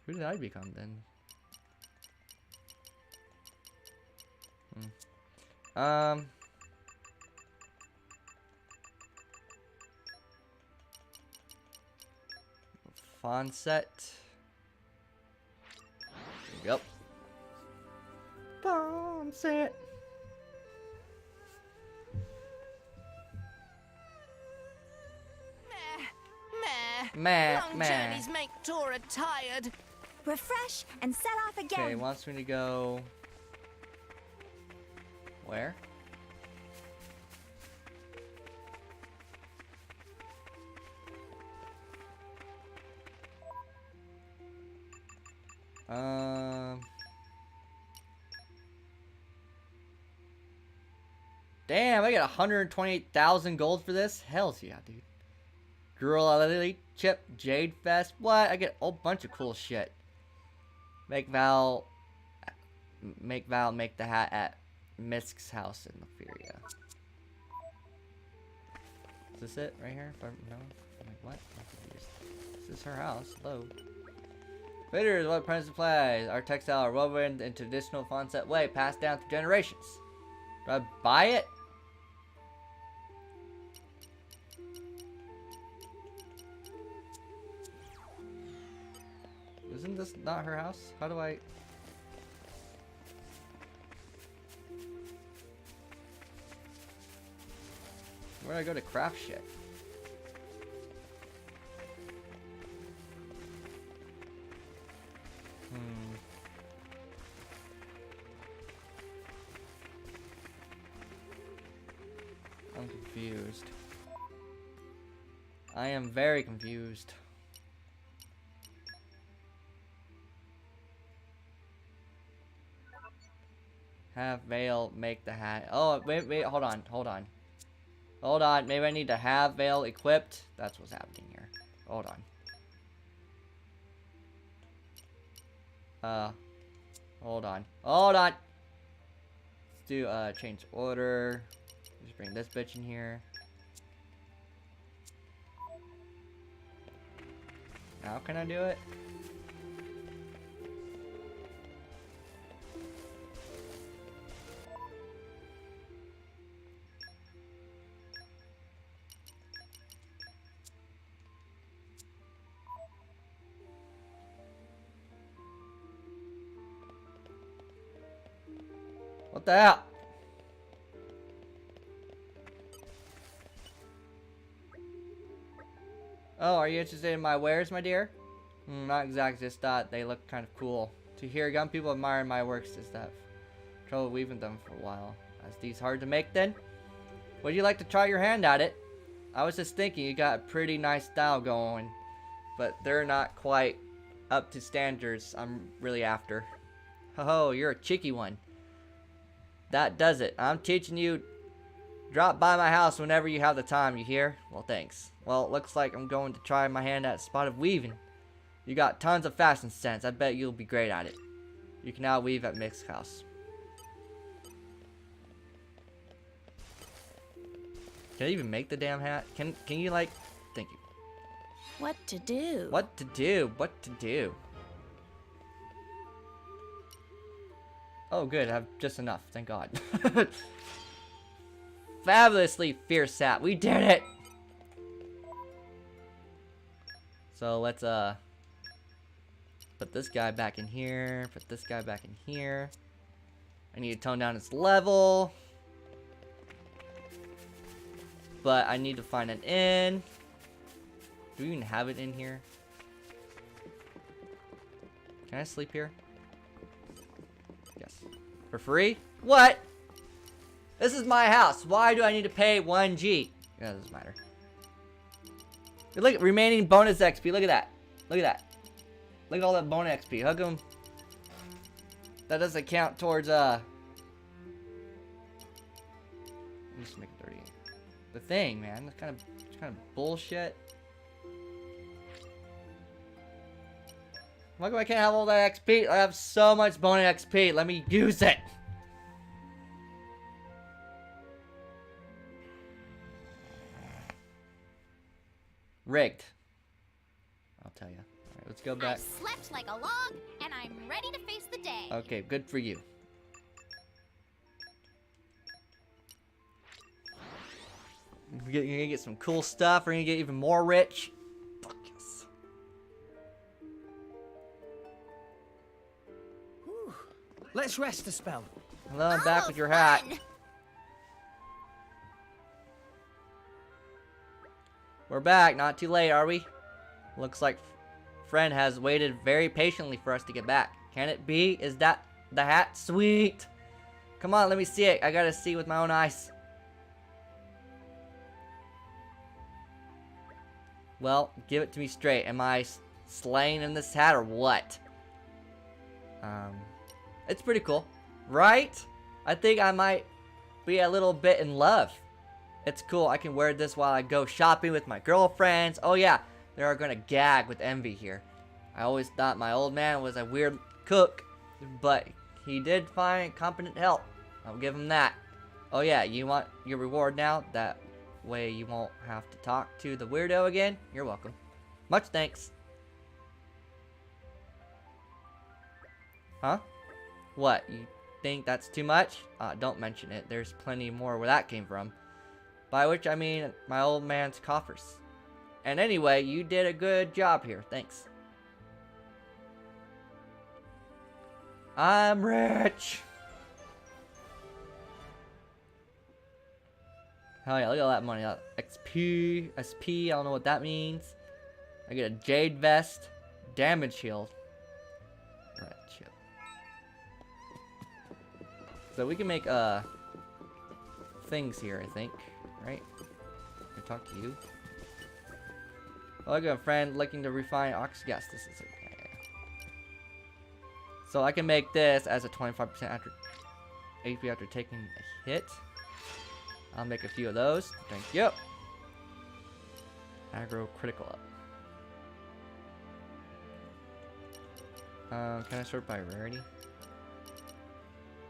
Who did I become then? Fonset. Yep. Fonset. Long journeys make Tora tired. Refresh and set off again. Okay, wants me to go. Where? Damn, I got 128,000 gold for this? Hells yeah, dude. Gorilla Lily Chip, Jade Fest. What? I get a whole bunch of cool shit. Make Val make the hat at Misk's house in Leferia. Is this it right here? No? I'm like, what? I'm confused. This is her house. Hello. Later is what apprentice supplies. Our textile are woven in traditional font set way, passed down through generations. Do I buy it? Isn't this not her house? How do I... Where do I go to craft shit? I'm confused. I am very confused. Have Vale make the hat. Oh, wait, hold on. Hold on, maybe I need to have Vale equipped. That's what's happening here. Hold on. Hold on. Let's do, change order. Just bring this bitch in here. How can I do it? What the hell? Oh, are you interested in my wares, my dear? Not exactly, just thought they look kind of cool. To hear young people admire my works is that trouble weaving them for a while. Is these hard to make then? Would you like to try your hand at it? I was just thinking you got a pretty nice style going, but they're not quite up to standards I'm really after. Ho, you're a cheeky one. That does it. I'm teaching you. Drop by my house whenever you have the time, you hear? Well, thanks. Well, it looks like I'm going to try my hand at a spot of weaving. You got tons of fashion sense. I bet you'll be great at it. You can now weave at Mick's house. Can I even make the damn hat? Can you, like... Thank you. What to do? What to do? What to do? Oh, good. I have just enough. Thank God. Fabulously fierce hat. We did it! So let's put this guy back in here. Put this guy back in here. I need to tone down his level. But I need to find an inn. Do we even have it in here? Can I sleep here? Yes. For free? What? This is my house. Why do I need to pay 1G? Yeah, it doesn't matter. Look at remaining bonus XP. Look at that. Look at that. Look at all that bonus XP. How come that doesn't count towards just make it 38. The thing, man. That's kind of bullshit. Why come I can't have all that XP? I have so much bonus XP. Let me use it. Rigged. I'll tell you. Alright, let's go back. I slept like a log, and I'm ready to face the day. Okay, good for you. You're gonna get some cool stuff. We're gonna get even more rich. Fuck yes. Let's rest a spell. Hello, I'm back with your hat. We're back. Not too late, are we? Looks like friend has waited very patiently for us to get back. Can it be? Is that the hat? Sweet! Come on, let me see it. I gotta see with my own eyes. Well, give it to me straight. Am I slaying in this hat or what? It's pretty cool. Right? I think I might be a little bit in love. It's cool. I can wear this while I go shopping with my girlfriends. Oh yeah, they are gonna gag with envy here. I always thought my old man was a weird cook, but he did find competent help. I'll give him that. Oh yeah, you want your reward now? That way you won't have to talk to the weirdo again? You're welcome. Much thanks. Huh? What? You think that's too much? Don't mention it. There's plenty more where that came from. By which I mean my old man's coffers. And anyway, you did a good job here. Thanks. I'm rich! Hell yeah, look at all that money. XP, SP, I don't know what that means. I get a jade vest, damage shield. Right, chill. So we can make things here, I think. Right? Can I talk to you? Oh, I got a friend looking to refine ox. Yes, this is it. Yeah. So I can make this as a 25% after HP after taking a hit. I'll make a few of those. Thank you. Aggro critical up. Can I sort by rarity?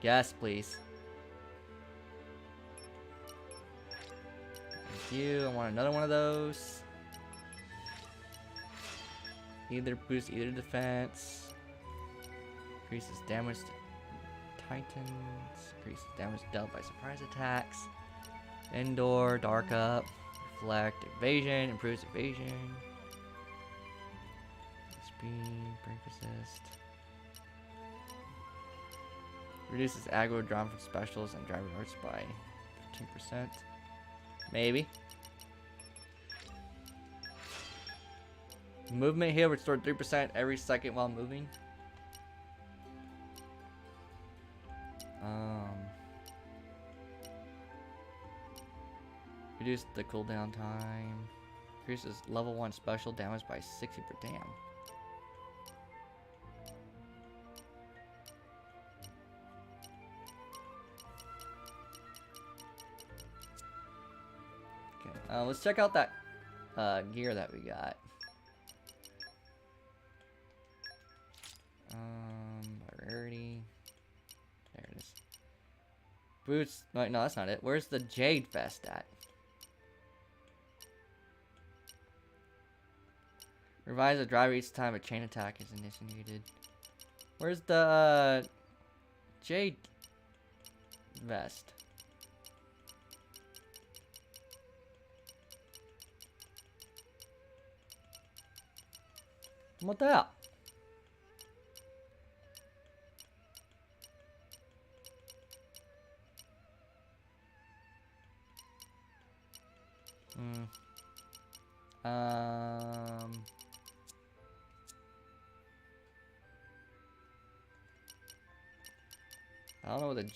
Yes, please. Thank you. I want another one of those. Either boosts either defense. Increases damage to titans. Increases damage dealt by surprise attacks. Indoor, dark up, reflect, evasion, improves evasion. Speed, break resist. Reduces aggro drawn from specials and driver arts by 15%. Maybe. Movement heal restored 3% every second while moving. Reduce the cooldown time. Increases level 1 special damage by 60 per damn. Okay, let's check out that gear that we got. Rarity. There it is. Boots. Wait, no, that's not it. Where's the jade vest at? Revise the driver each time a chain attack is initiated. Where's the jade vest? What the hell? I don't know where the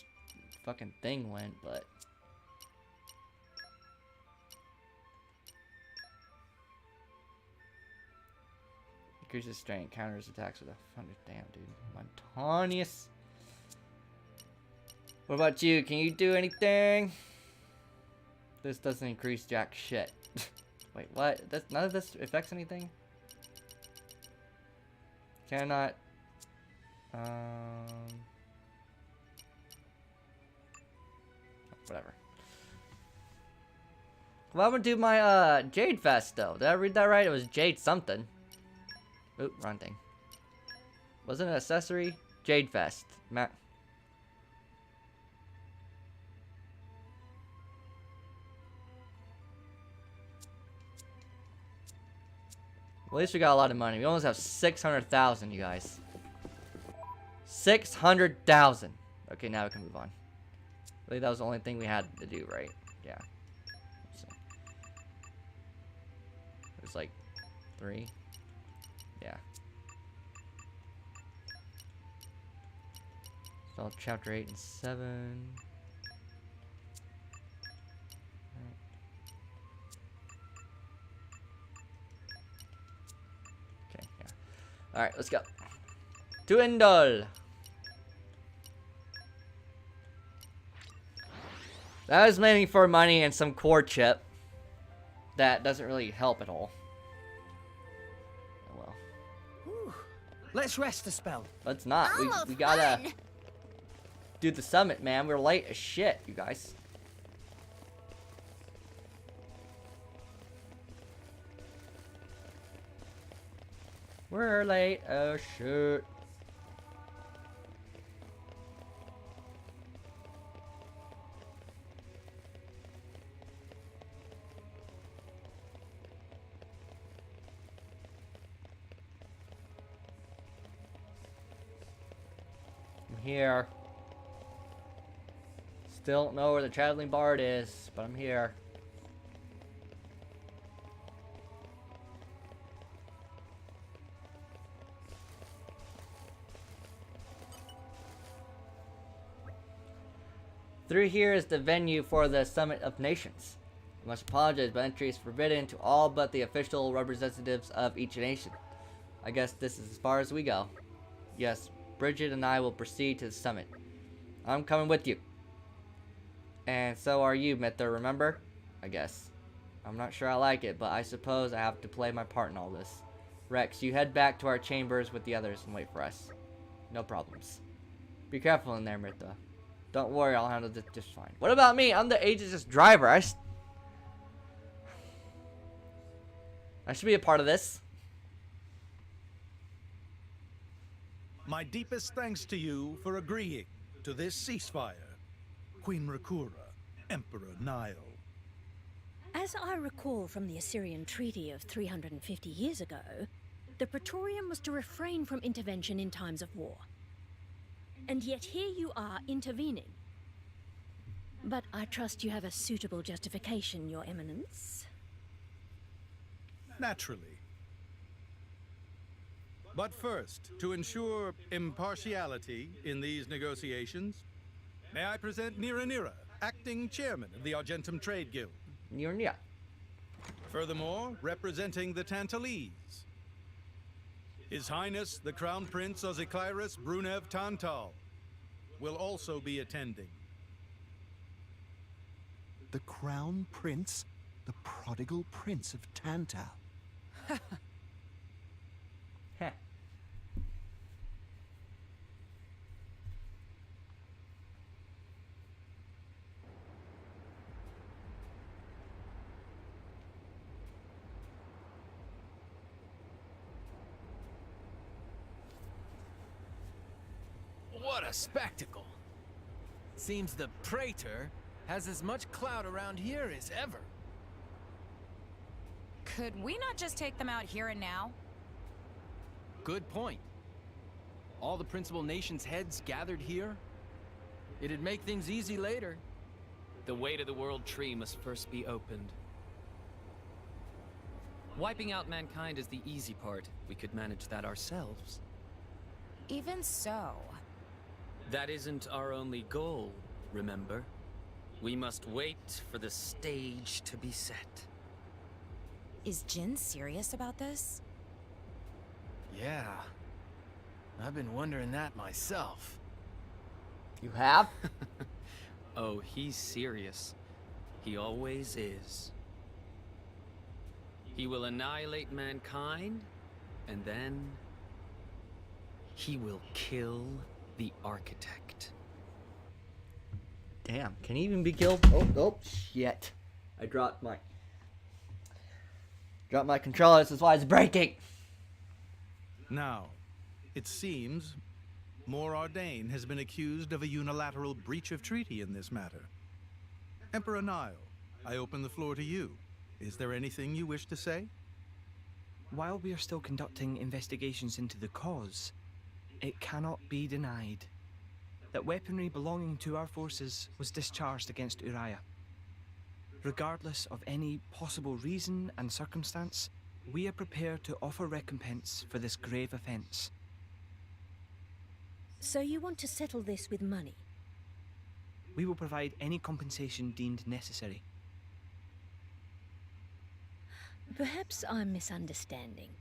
fucking thing went, but increases strength, counters attacks with 100. Damn, dude, Montanius. What about you? Can you do anything? This doesn't increase jack shit. Wait, what? None of this affects anything? Cannot. Whatever. Well, I'm gonna do my Jade Vest though. Did I read that right? It was Jade something. Oop, wrong thing. Wasn't it an accessory? Jade Vest. Matt. Well, at least we got a lot of money. We almost have 600,000, you guys. 600,000. Okay, now we can move on. I believe that was the only thing we had to do, right? Yeah. So, there's like 3. Spell chapter 8 and 7. Okay, yeah. Alright, let's go. To Indol. That was mainly for money and some core chip. That doesn't really help at all. Oh well. Whew. Let's rest a spell. Let's not. We gotta do the summit, man. We're late as shit, you guys. We're late as shit. I'm here. Still don't know where the traveling bard is, but I'm here. Through here is the venue for the Summit of Nations. I must apologize, but entry is forbidden to all but the official representatives of each nation. I guess this is as far as we go. Yes, Bridget and I will proceed to the summit. I'm coming with you. And so are you, Mither, remember? I guess. I'm not sure I like it, but I suppose I have to play my part in all this. Rex, you head back to our chambers with the others and wait for us. No problems. Be careful in there, Mither. Don't worry, I'll handle this just fine. What about me? I'm the Aegis driver. I should be a part of this. My deepest thanks to you for agreeing to this ceasefire. Queen Rakura, Emperor Nile. As I recall from the Assyrian treaty of 350 years ago, the Praetorium was to refrain from intervention in times of war. And yet here you are intervening. But I trust you have a suitable justification, Your Eminence. Naturally. But first, to ensure impartiality in these negotiations, may I present Nira, acting chairman of the Argentum Trade Guild. Nira. Furthermore, representing the Tantalese, His Highness the Crown Prince Ozikairis Brunev Tantal will also be attending. The Crown Prince? The prodigal Prince of Tantal. Heh. What a spectacle! Seems the Praetor has as much clout around here as ever. Could we not just take them out here and now? Good point. All the principal nations' heads gathered here? It'd make things easy later. The way to the World Tree must first be opened. Wiping out mankind is the easy part. We could manage that ourselves. Even so. That isn't our only goal, remember? We must wait for the stage to be set. Is Jin serious about this? Yeah. I've been wondering that myself. You have? Oh, he's serious. He always is. He will annihilate mankind, and then he will kill the architect. Damn, can he even be killed? Oh, shit. I dropped my controller, this is why it's breaking. Now, it seems Morardain has been accused of a unilateral breach of treaty in this matter. Emperor Nile, I open the floor to you. Is there anything you wish to say? While we are still conducting investigations into the cause, it cannot be denied that weaponry belonging to our forces was discharged against Uriah. Regardless of any possible reason and circumstance, we are prepared to offer recompense for this grave offense. So you want to settle this with money? We will provide any compensation deemed necessary. Perhaps I'm misunderstanding.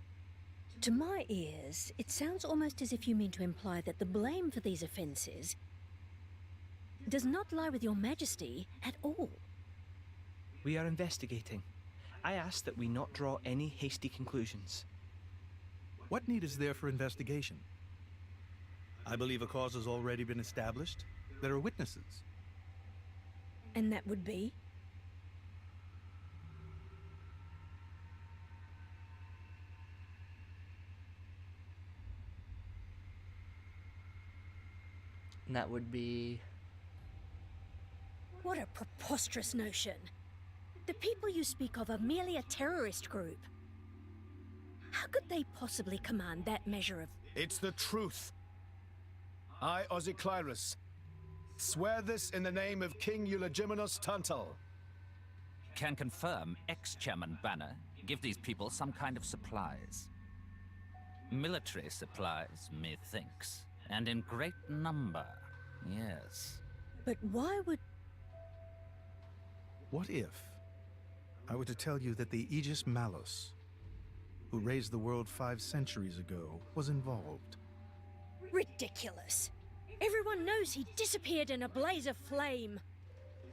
To my ears, it sounds almost as if you mean to imply that the blame for these offences does not lie with your Majesty at all. We are investigating. I ask that we not draw any hasty conclusions. What need is there for investigation? I believe a cause has already been established. There are witnesses. And that would be? And that would be... What a preposterous notion. The people you speak of are merely a terrorist group. How could they possibly command that measure of... It's the truth. I, Ozyclyrus, swear this in the name of King Eulogimenos Tantal. Can confirm ex-chairman Banner give these people some kind of supplies. Military supplies, methinks, and in great number, yes. But why would... What if I were to tell you that the Aegis Malus, who raised the world 5 centuries ago, was involved? Ridiculous. Everyone knows he disappeared in a blaze of flame.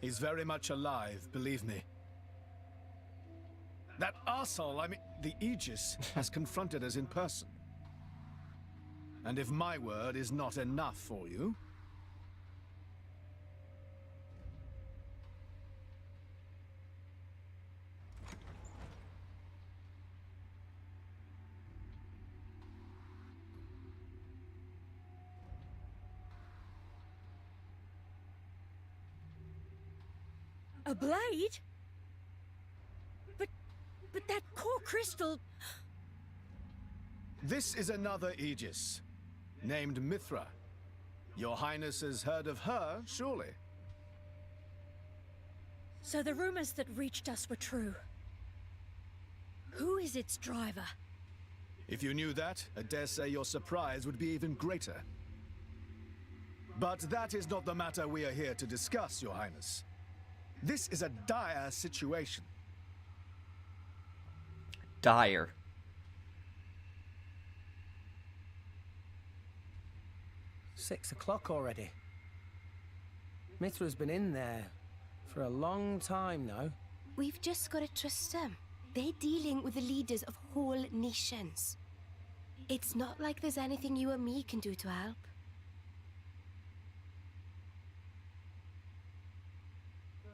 He's very much alive, believe me. That arsehole, I mean, the Aegis, has confronted us in person. And if my word is not enough for you... A blade? But that core crystal... This is another Aegis, named Mithra. Your Highness has heard of her, surely? So the rumors that reached us were true. Who is its driver? If you knew that, I dare say your surprise would be even greater. But that is not the matter we are here to discuss, Your Highness. This is a dire situation. Dire. "6 o'clock already. Mithra's been in there for a long time now. We've just got to trust them. They're dealing with the leaders of whole nations. It's not like there's anything you or me can do to help.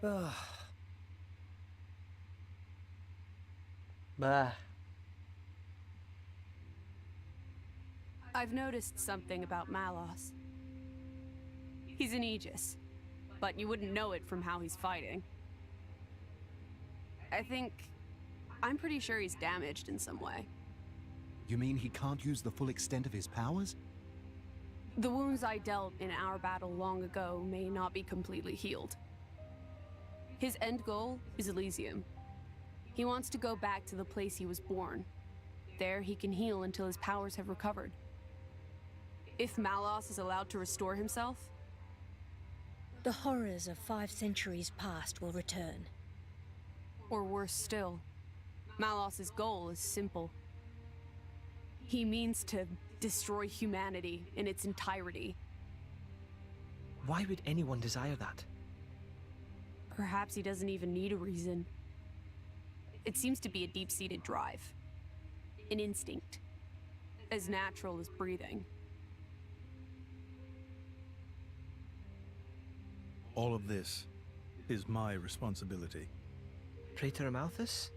Ugh. Bah. I've noticed something about Malos. He's an Aegis, but you wouldn't know it from how he's fighting. I'm pretty sure he's damaged in some way. You mean he can't use the full extent of his powers? The wounds I dealt in our battle long ago may not be completely healed. His end goal is Elysium. He wants to go back to the place he was born. There he can heal until his powers have recovered. If Malos is allowed to restore himself, the horrors of 5 centuries past will return. Or worse still, Malos's goal is simple. He means to destroy humanity in its entirety. Why would anyone desire that? Perhaps he doesn't even need a reason. It seems to be a deep-seated drive. An instinct. As natural as breathing. All of this is my responsibility. Praetor Amalthus?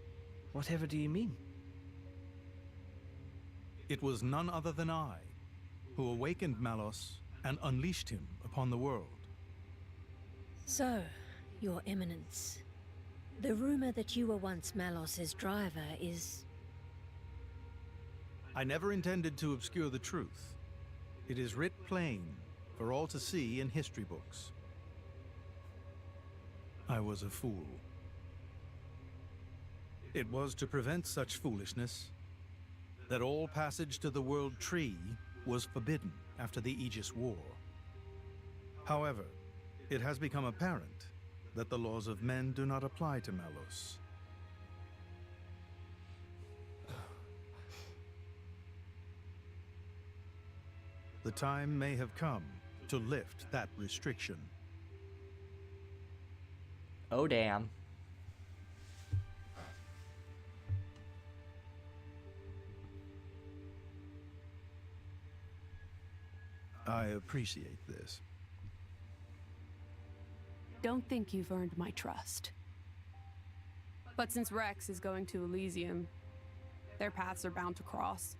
Whatever do you mean? It was none other than I who awakened Malos and unleashed him upon the world. So, Your Eminence, the rumor that you were once Malos's driver is... I never intended to obscure the truth. It is writ plain for all to see in history books. I was a fool. It was to prevent such foolishness that all passage to the World Tree was forbidden. after the Aegis War. However, it has become apparent that the laws of men do not apply to Malos. The time may have come to lift that restriction. Oh, damn. I appreciate this. Don't think you've earned my trust. But since Rex is going to Elysium, their paths are bound to cross.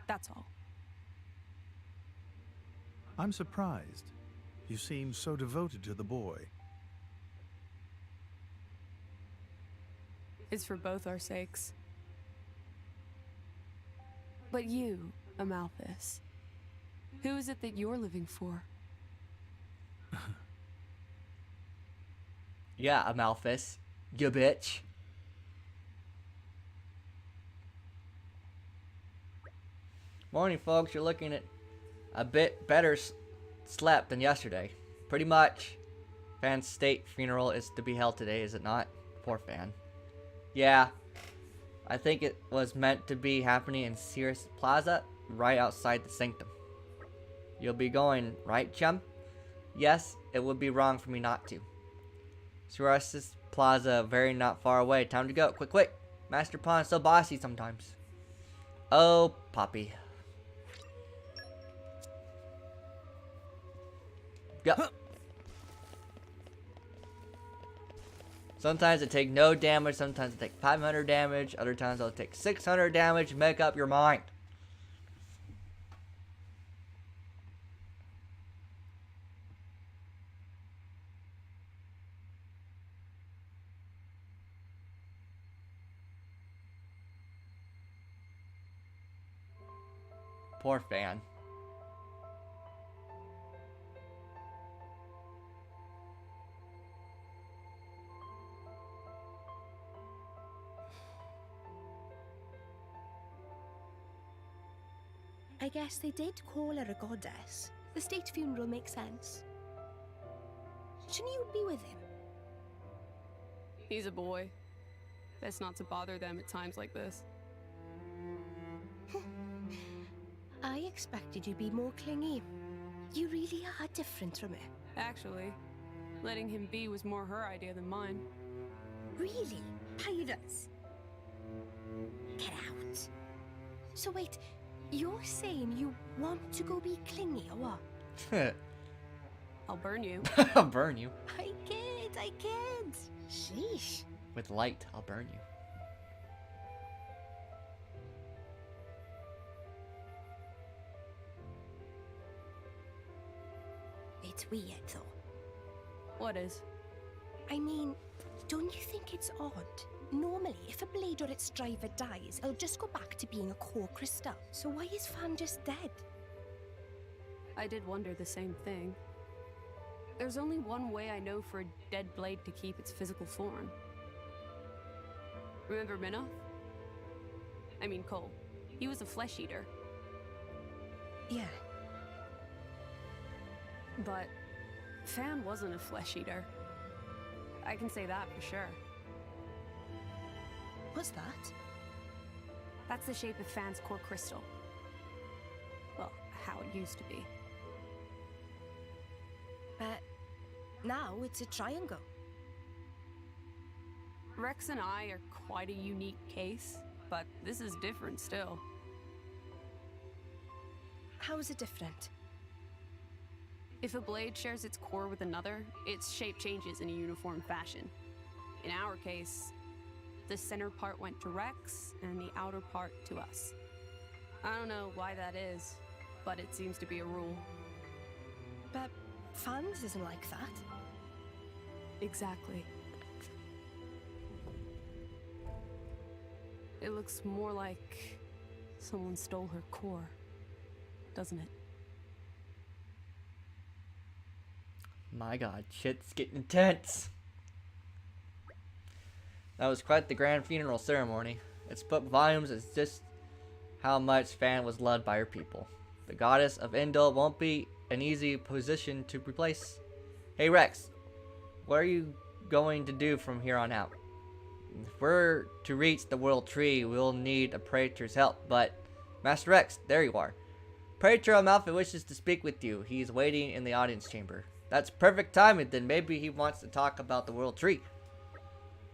That's all. I'm surprised. You seem so devoted to the boy. It's for both our sakes. But you, Amalthus, who is it that you're living for? Yeah, Amalthus. You bitch. Morning, folks. You're looking at a bit better slept than yesterday. Pretty much. Fan's state funeral is to be held today, is it not? Poor Fan. Yeah. I think it was meant to be happening in Cirrus Plaza, right outside the sanctum. You'll be going, right, chum? Yes, it would be wrong for me not to. Cirrus Plaza, very not far away. Time to go. Quick, quick. Master Pawn's so bossy sometimes. Oh, Poppy. Yep. Sometimes it take no damage, sometimes it take 500 damage, other times it'll take 600 damage. Make up your mind. Poor Fan. I guess they did call her a goddess. The state funeral makes sense. Shouldn't you be with him? He's a boy. Best not to bother them at times like this. I expected you'd be more clingy. You really are different from her. Actually, letting him be was more her idea than mine. Really? Pirates? Get out. So wait, you're saying you want to go be clingy or what? I'll burn you. I'll burn you. I kid. Sheesh. With light, I'll burn you. It's weird though. What is? I mean, don't you think it's odd? Normally, if a blade or its driver dies, it'll just go back to being a core crystal. So why is Fan just dead? I did wonder the same thing. There's only one way I know for a dead blade to keep its physical form. Remember Minoth? I mean Cole. He was a flesh eater. Yeah. But Fan wasn't a flesh eater. I can say that for sure. What's that? That's the shape of Fan's core crystal. Well, how it used to be. But now it's a triangle. Rex and I are quite a unique case, but this is different still. How is it different? If a blade shares its core with another, its shape changes in a uniform fashion. In our case, the center part went to Rex, and the outer part to us. I don't know why that is, but it seems to be a rule. But Fan's isn't like that. Exactly. It looks more like someone stole her core, doesn't it? My god, shit's getting intense. That was quite the grand funeral ceremony. It spoke volumes as just how much Fan was loved by her people. The goddess of Indul won't be an easy position to replace. Hey Rex, what are you going to do from here on out? If we're to reach the World Tree, we'll need a Praetor's help, but... Master Rex, there you are. Praetor Amalfi wishes to speak with you. He's waiting in the audience chamber. That's perfect timing, then maybe he wants to talk about the World Tree.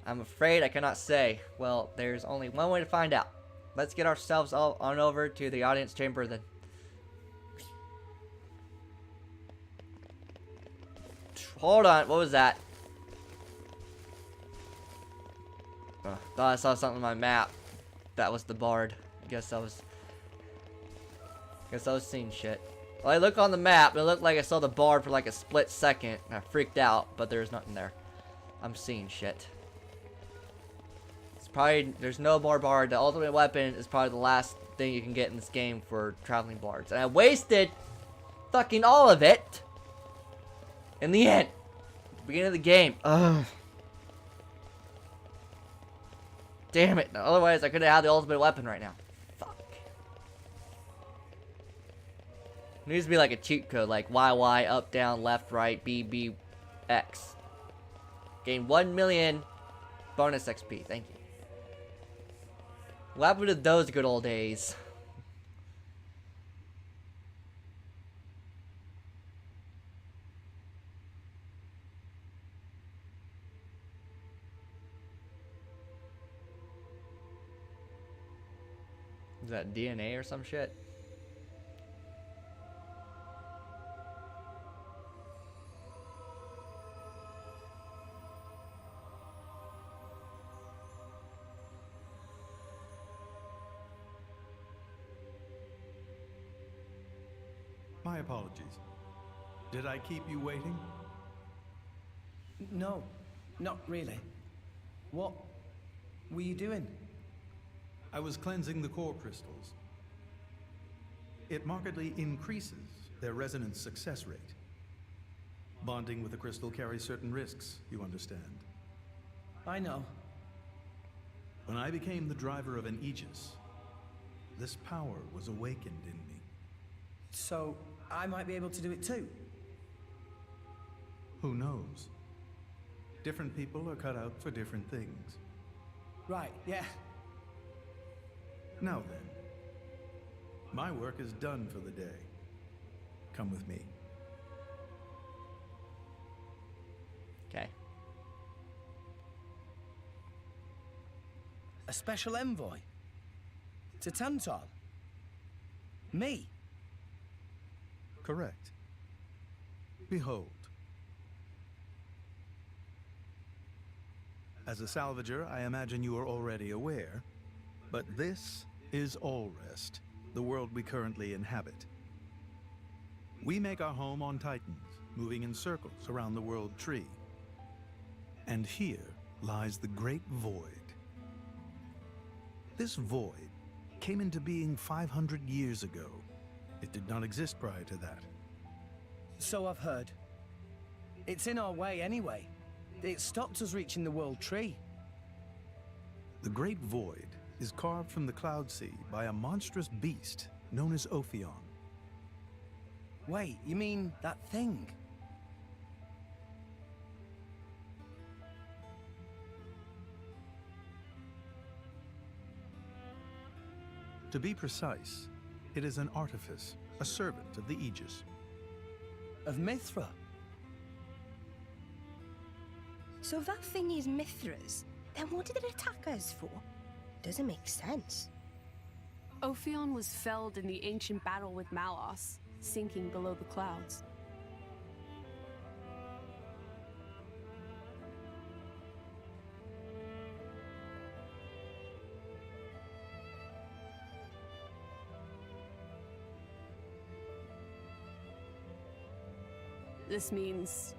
I'm afraid I cannot say. Well, there's only one way to find out. Let's get ourselves all on over to the audience chamber then. Hold on, what was that? Oh, thought I saw something on my map. That was the bard. Guess I was seeing shit. Well, I look on the map, and it looked like I saw the bard for like a split second, and I freaked out, but there's nothing there. I'm seeing shit. It's probably, there's no more bard. The ultimate weapon is probably the last thing you can get in this game for traveling bards. And I wasted fucking all of it in the end. At the beginning of the game. Ugh. Damn it. Otherwise, I could have had the ultimate weapon right now. Fuck. It needs to be like a cheat code, like YY, up, down, left, right, B, B, X. Gain 1 million bonus XP. Thank you. What happened to those good old days? Is that DNA or some shit? My apologies. Did I keep you waiting? No, not really. What were you doing? I was cleansing the core crystals. It markedly increases their resonance success rate. Bonding with a crystal carries certain risks, you understand. I know. When I became the driver of an Aegis, this power was awakened in me. So, I might be able to do it too? Who knows? Different people are cut out for different things. Right, yeah. Now then, my work is done for the day. Come with me. Okay. A special envoy? To Tantal? Me? Correct. Behold. As a salvager, I imagine you are already aware, but this is Allrest, the world we currently inhabit. We make our home on Titans, moving in circles around the World Tree. And here lies the Great Void. This void came into being 500 years ago. It did not exist prior to that. So I've heard. It's in our way anyway. It stopped us reaching the World Tree. The Great Void is carved from the Cloud Sea by a monstrous beast known as Ophion. Wait, you mean that thing? To be precise, it is an artifice, a servant of the Aegis. Of Mithra? So if that thing is Mithra's, then what did it attack us for? Doesn't make sense. Ophion was felled in the ancient battle with Malos, sinking below the clouds. This means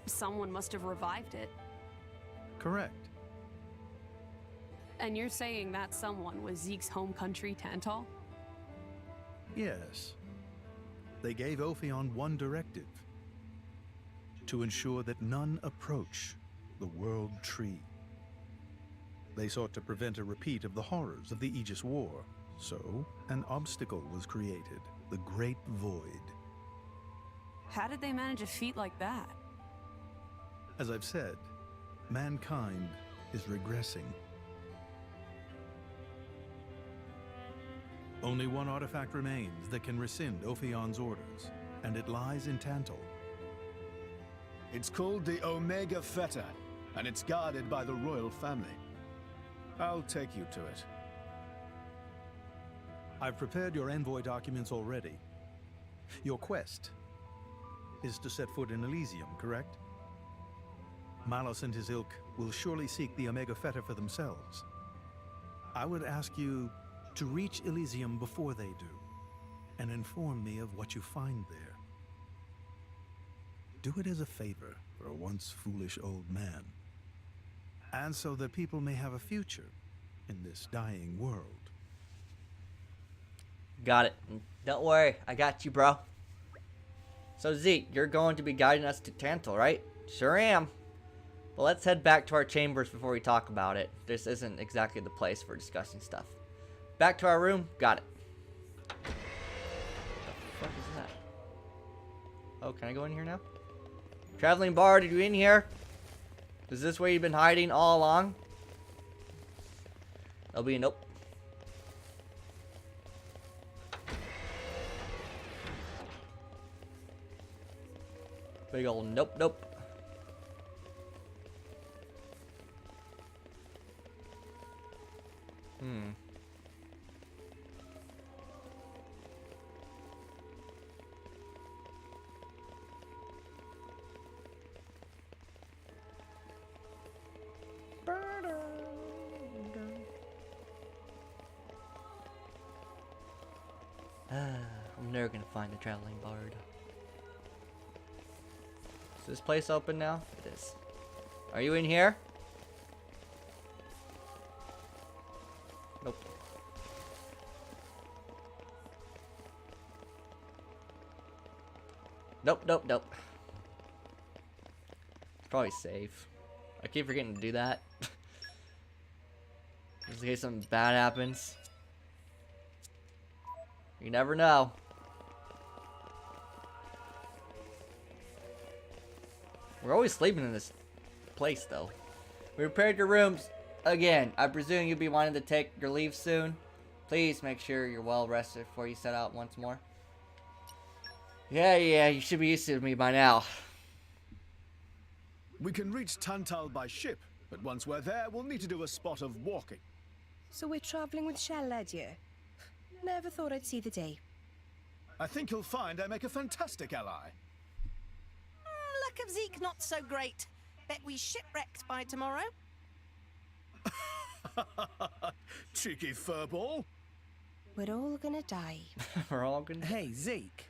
someone must have revived it. Correct. And you're saying that someone was Zeke's home country, Tantal? Yes. They gave Ophion one directive: to ensure that none approach the World Tree. They sought to prevent a repeat of the horrors of the Aegis War, so an obstacle was created the Great Void. How did they manage a feat like that? As I've said, mankind is regressing. Only one artifact remains that can rescind Ophion's orders, and it lies in Tantal. It's called the Omega Fetter, and it's guarded by the royal family. I'll take you to it. I've prepared your envoy documents already. Your quest is to set foot in Elysium, correct? Malus and his ilk will surely seek the Omega Fetter for themselves. I would ask you to reach Elysium before they do, and inform me of what you find there. Do it as a favor for a once foolish old man, and so that people may have a future in this dying world. Got it. Don't worry, I got you, bro. So Zeke, you're going to be guiding us to Tantal, right? Sure am. But let's head back to our chambers before we talk about it. This isn't exactly the place for discussing stuff. Back to our room. Got it. What the fuck is that? Oh, can I go in here now? Traveling Bard, are you in here? Is this where you've been hiding all along? That'll be a nope. Big ol' nope, nope. I'm never gonna find the Traveling Bard. Is this place open now? It is. Are you in here? Nope. Nope, nope, nope. It's probably safe. I keep forgetting to do that. Just in case something bad happens. You never know. We're always sleeping in this place, though. We repaired your rooms again. I presume you'll be wanting to take your leave soon. Please make sure you're well rested before you set out once more. Yeah, you should be used to me by now. We can reach Tantal by ship, but once we're there, we'll need to do a spot of walking. So we're traveling with Shell, dear. Never thought I'd see the day. I think you'll find I make a fantastic ally. Luck of Zeke not so great. Bet we shipwrecked by tomorrow. Cheeky furball. We're all gonna die. We're all gonna die. Hey, Zeke.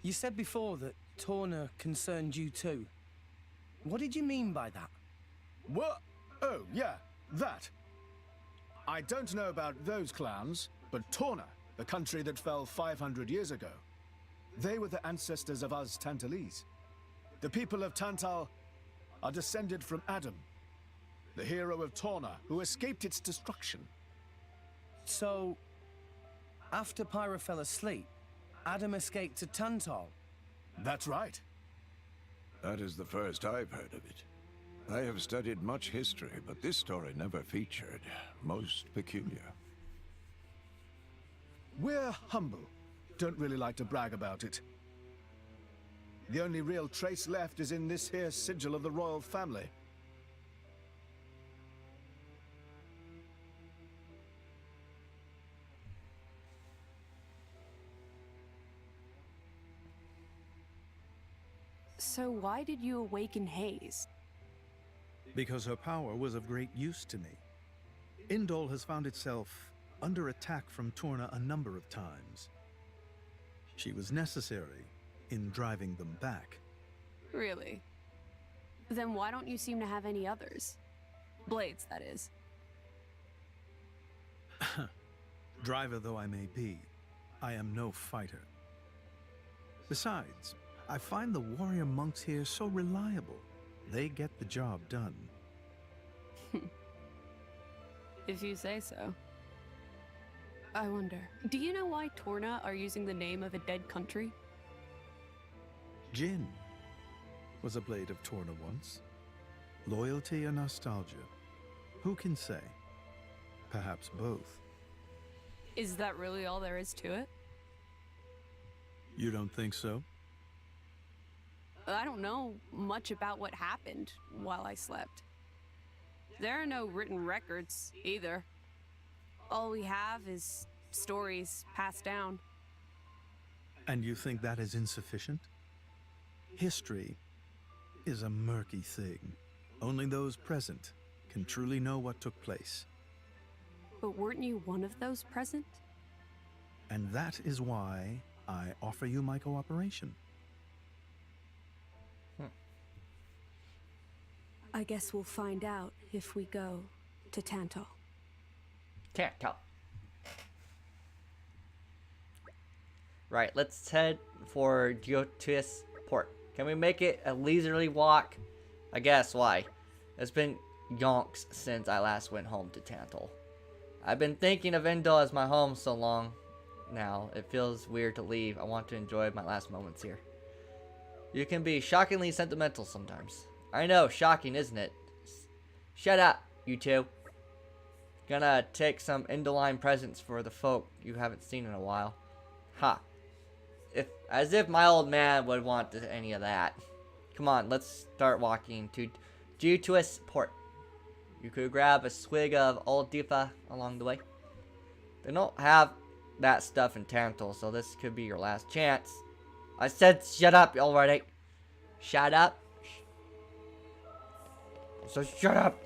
You said before that Torna concerned you too. What did you mean by that? What? Oh, yeah, that. I don't know about those clowns, but Torna, the country that fell 500 years ago, they were the ancestors of us Tantalese. The people of Tantal are descended from Adam, the hero of Torna, who escaped its destruction. So, after Pyra fell asleep, Adam escaped to Tantal? That's right. That is the first I've heard of it. I have studied much history, but this story never featured. Most peculiar. We're humble. Don't really like to brag about it. The only real trace left is in this here sigil of the royal family. So why did you awaken Hayes? Because her power was of great use to me. Indol has found itself under attack from Torna a number of times. She was necessary in driving them back. Really? Then why don't you seem to have any others? Blades, that is. Driver though I may be, I am no fighter. Besides, I find the warrior monks here so reliable. They get the job done. If you say so. I wonder, do you know why Torna are using the name of a dead country? Jin was a blade of Torna once. Loyalty or nostalgia? Who can say? Perhaps both. Is that really all there is to it? You don't think so? I don't know much about what happened while I slept. There are no written records, either. All we have is stories passed down. And you think that is insufficient? History is a murky thing. Only those present can truly know what took place. But weren't you one of those present? And that is why I offer you my cooperation. I guess we'll find out if we go to Tantal. Tantal. Right, let's head for Diotis Port. Can we make it a leisurely walk? I guess. Why? It's been yonks since I last went home to Tantal. I've been thinking of Indol as my home so long now. It feels weird to leave. I want to enjoy my last moments here. You can be shockingly sentimental sometimes. I know, shocking, isn't it? Shut up, you two. Gonna take some Indoline presents for the folk you haven't seen in a while. Ha. As if my old man would want any of that. Come on, let's start walking to Diotis Port. You could grab a swig of Old Difa along the way. They don't have that stuff in Tantal, so this could be your last chance. I said shut up already. Shut up. So shut up.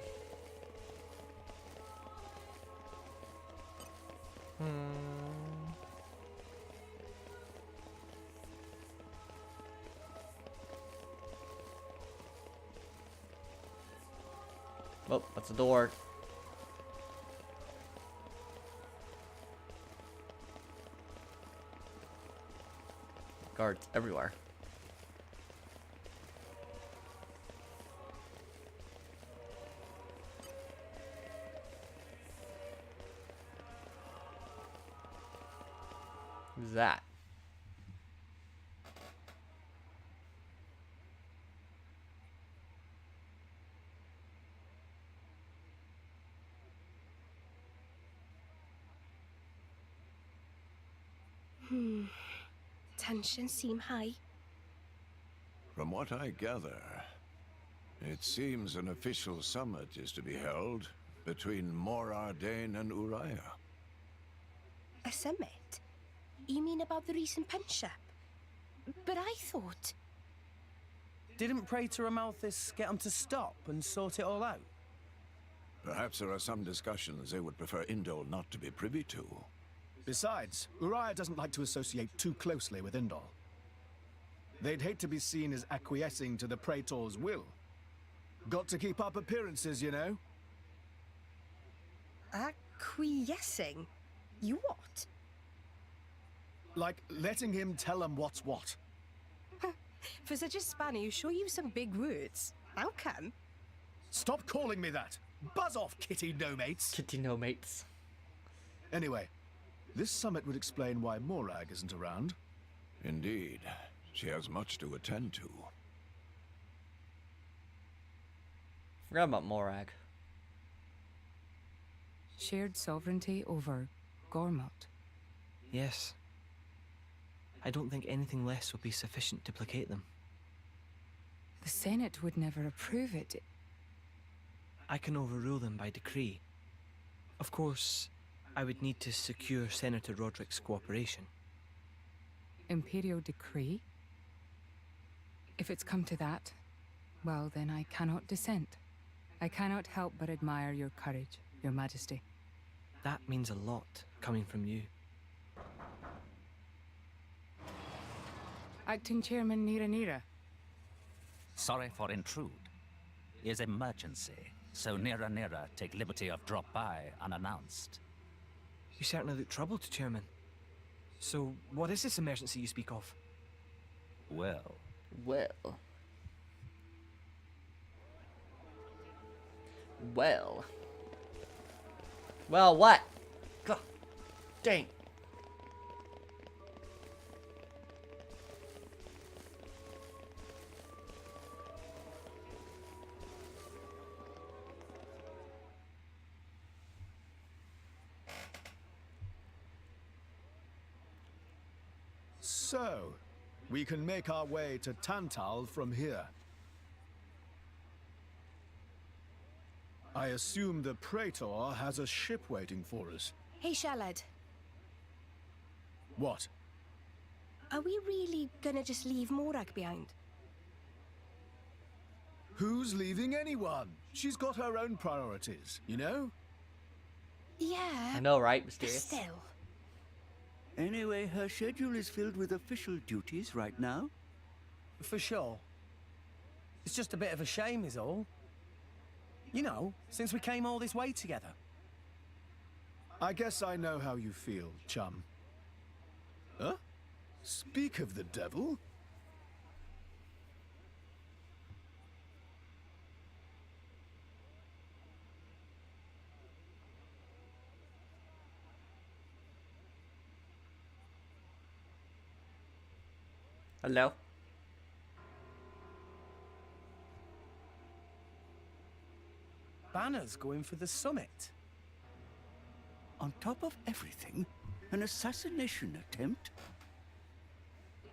Oh, that's the door. Guards everywhere. Who's that? Tensions seem high. From what I gather, it seems an official summit is to be held between Morardain and Uriah. A summit? You mean about the recent punch-up? But I thought... Didn't Praetor Amalthus get them to stop and sort it all out? Perhaps there are some discussions they would prefer Indol not to be privy to. Besides, Uriah doesn't like to associate too closely with Indol. They'd hate to be seen as acquiescing to the Praetor's will. Got to keep up appearances, you know. Acquiescing? You what? Like letting him tell them what's what. For such a spanner, you sure use some big words. How come? Stop calling me that! Buzz off, kitty no-mates! Kitty no-mates. Anyway, this summit would explain why Morag isn't around. Indeed. She has much to attend to. Forgot about Morag. Shared sovereignty over Gormott. Yes. I don't think anything less would be sufficient to placate them. The Senate would never approve it. I can overrule them by decree. Of course, I would need to secure Senator Roderick's cooperation. Imperial decree? If it's come to that, well then I cannot dissent. I cannot help but admire your courage, Your Majesty. That means a lot, coming from you. Acting Chairman Nira. Sorry for intrude. Is emergency, so Nira take liberty of drop by unannounced. You certainly look troubled, Chairman. So, what is this emergency you speak of? Well. Well, what? God Dang. So, we can make our way to Tantal from here. I assume the Praetor has a ship waiting for us. Hey, Shalad. What? Are we really gonna just leave Morag behind? Who's leaving anyone? She's got her own priorities, you know? Yeah. I know, right, Mysterious? Still. Anyway, her schedule is filled with official duties right now. For sure. It's just a bit of a shame is all. You know, since we came all this way together. I guess I know how you feel, chum. Huh? Speak of the devil. Hello? Banner's going for the summit. On top of everything, an assassination attempt?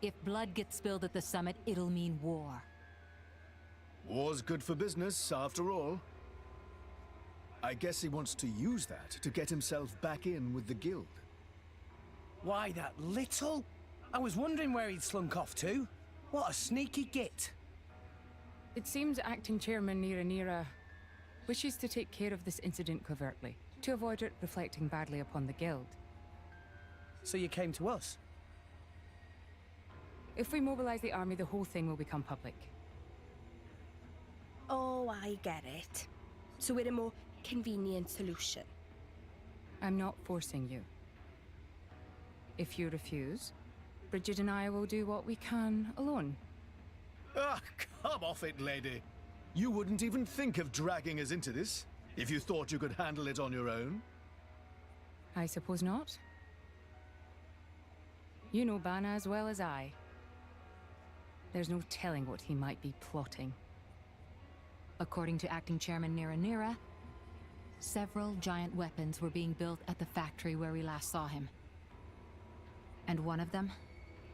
If blood gets spilled at the summit, it'll mean war. War's good for business, after all. I guess he wants to use that to get himself back in with the guild. Why, that little? I was wondering where he'd slunk off to. What a sneaky git. It seems acting chairman Nira wishes to take care of this incident covertly, to avoid it reflecting badly upon the guild. So you came to us? If we mobilize the army, the whole thing will become public. Oh, I get it. So we're a more convenient solution. I'm not forcing you. If you refuse, Bridget and I will do what we can alone. Ah, come off it, lady. You wouldn't even think of dragging us into this, if you thought you could handle it on your own. I suppose not. You know Bana as well as I. There's no telling what he might be plotting. According to acting chairman Nira, several giant weapons were being built at the factory where we last saw him. And one of them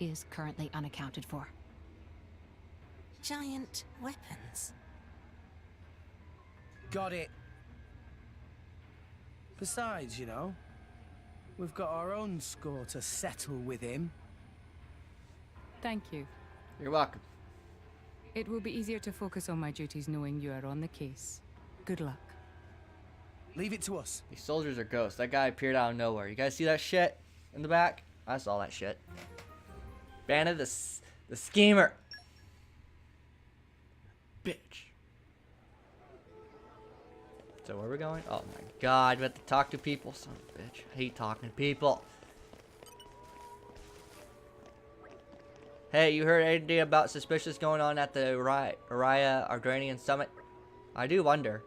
is currently unaccounted for. Giant weapons. Got it. Besides, you know, we've got our own score to settle with him. Thank you. You're welcome. It will be easier to focus on my duties knowing you are on the case. Good luck. Leave it to us. These soldiers are ghosts. That guy appeared out of nowhere. You guys see that shit in the back? I saw that shit. Banner the schemer. Bitch. So where are we going? Oh my god, we have to talk to people. Son of a bitch. I hate talking to people. Hey, you heard anything about suspicious going on at the Uriah Ardranian summit? I do wonder.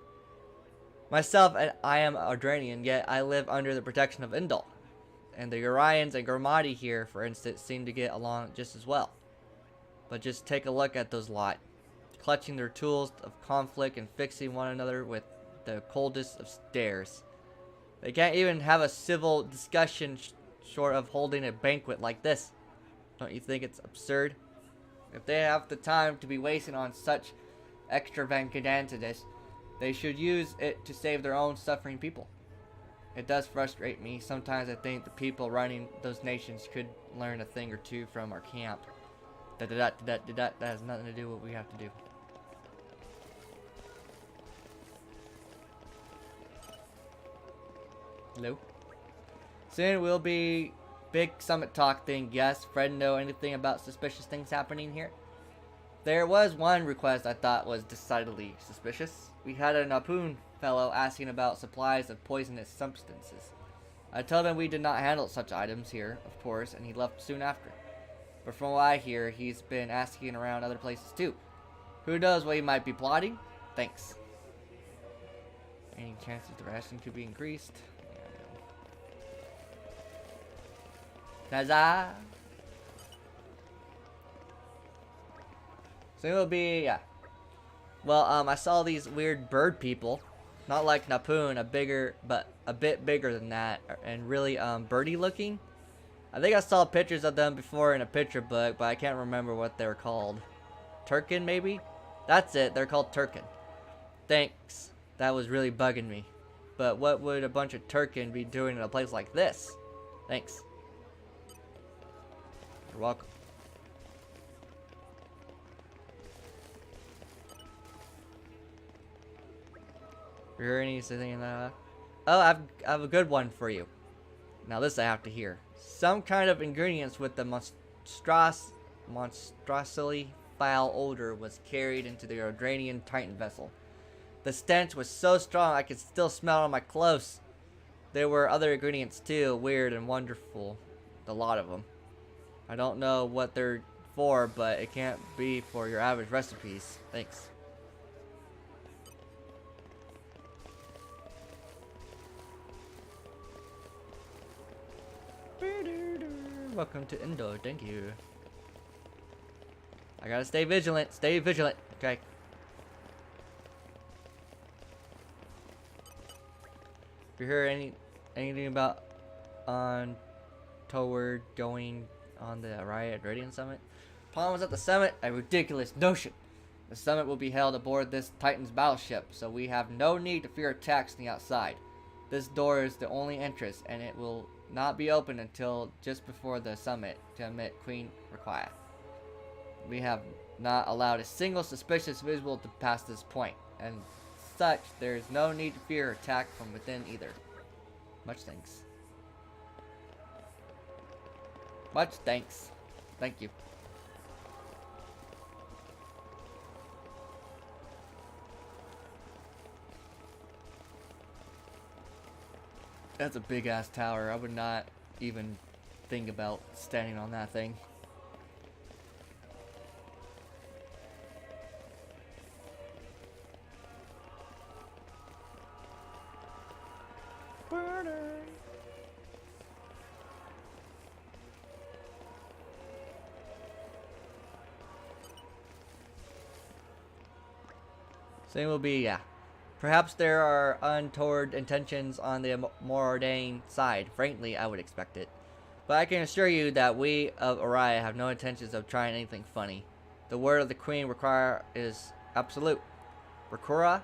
Myself, I am Ardranian, yet I live under the protection of Indal. And the Urians and Gormati here, for instance, seem to get along just as well. But just take a look at those lot. Clutching their tools of conflict and fixing one another with the coldest of stares. They can't even have a civil discussion short of holding a banquet like this. Don't you think it's absurd? If they have the time to be wasting on such extravagances, they should use it to save their own suffering people. It does frustrate me. Sometimes I think the people running those nations could learn a thing or two from our camp. That has nothing to do with what we have to do. Hello? Soon will be big summit talk thing. Yes, Fred know anything about suspicious things happening here? There was one request I thought was decidedly suspicious. We had a Napoon fellow asking about supplies of poisonous substances. I told him we did not handle such items here, of course, and he left soon after. But from what I hear, he's been asking around other places too. Who knows what he might be plotting? Thanks. Any chances the ration could be increased? Huzzah! So it'll be, yeah. Well, I saw these weird bird people. Not like Napoon, but a bit bigger than that. And really, birdie looking. I think I saw pictures of them before in a picture book, but I can't remember what they were called. Turkin, maybe? That's it, they're called Turkin. Thanks. That was really bugging me. But what would a bunch of Turkin be doing in a place like this? Thanks. You're welcome. You hear anything? Oh, I have a good one for you. Now this I have to hear. Some kind of ingredients with the monstrously foul odor was carried into the Eldranian Titan vessel. The stench was so strong I could still smell it on my clothes. There were other ingredients too, weird and wonderful. A lot of them. I don't know what they're for, but it can't be for your average recipes. Thanks. Welcome to Indo, thank you. I gotta stay vigilant, okay. If you hear anything about toward going on the Riot Radiant Summit? Problems at the summit? A ridiculous notion. The summit will be held aboard this Titan's battleship, so we have no need to fear attacks from the outside. This door is the only entrance, and it will not be open until just before the summit to admit Queen Requia. We have not allowed a single suspicious visual to pass this point, and such there is no need to fear attack from within either. Much thanks. Much thanks. Thank you. That's a big ass tower. I would not even think about standing on that thing. Same will be, yeah. Perhaps there are untoward intentions on the more ordained side. Frankly, I would expect it. But I can assure you that we of Oriah have no intentions of trying anything funny. The word of the Queen Requia is absolute. Requia,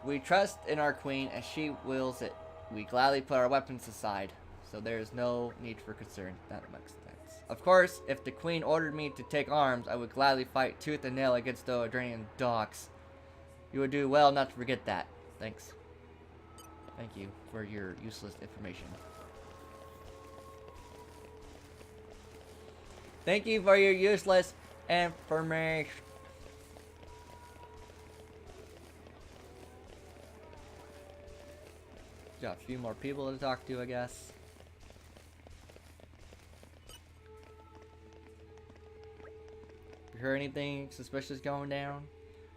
we trust in our Queen as she wills it. We gladly put our weapons aside, so there is no need for concern. That makes sense. Of course, if the Queen ordered me to take arms, I would gladly fight tooth and nail against the Eldranian dogs. You would do well not to forget that. Thanks. Thank you for your useless information. Thank you for your useless information. Got a few more people to talk to, I guess. You heard anything suspicious going down?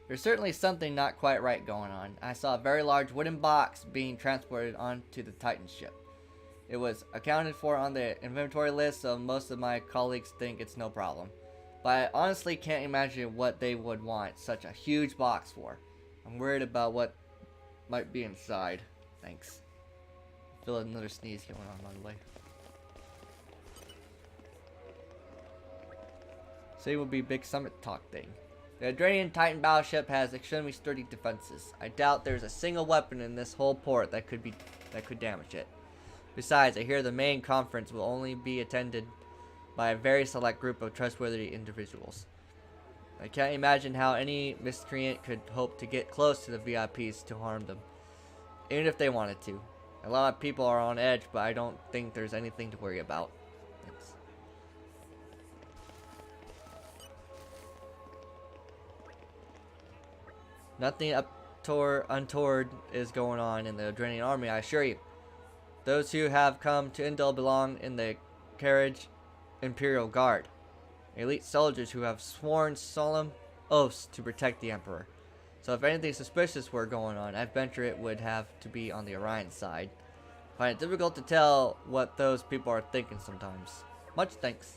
There's certainly something not quite right going on. I saw a very large wooden box being transported onto the Titan ship. It was accounted for on the inventory list, so most of my colleagues think it's no problem. But I honestly can't imagine what they would want such a huge box for. I'm worried about what might be inside. Thanks. I feel another sneeze going on, by the way. So it will be big summit talk thing. The Eldranian Titan battleship has extremely sturdy defenses. I doubt there's a single weapon in this whole port that could damage it. Besides, I hear the main conference will only be attended by a very select group of trustworthy individuals. I can't imagine how any miscreant could hope to get close to the VIPs to harm them, even if they wanted to. A lot of people are on edge, but I don't think there's anything to worry about. Thanks. Nothing untoward is going on in the Eldranian army, I assure you. Those who have come to Indul belong in the Carriage Imperial Guard, elite soldiers who have sworn solemn oaths to protect the Emperor. So if anything suspicious were going on, I venture it would have to be on the Orion side. I find it difficult to tell what those people are thinking sometimes. Much thanks.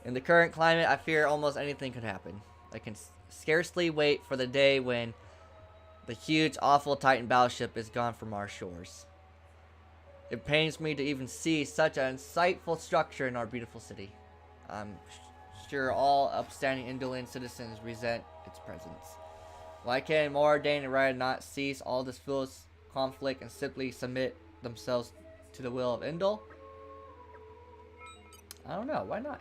In the current climate, I fear almost anything could happen. I can scarcely wait for the day when the huge, awful Titan battleship is gone from our shores. It pains me to even see such an insightful structure in our beautiful city. I'm sure all upstanding Indolent citizens resent its presence. Why can't Moradane and Raya not cease all this foolish conflict and simply submit themselves to the will of Indol? I don't know. Why not?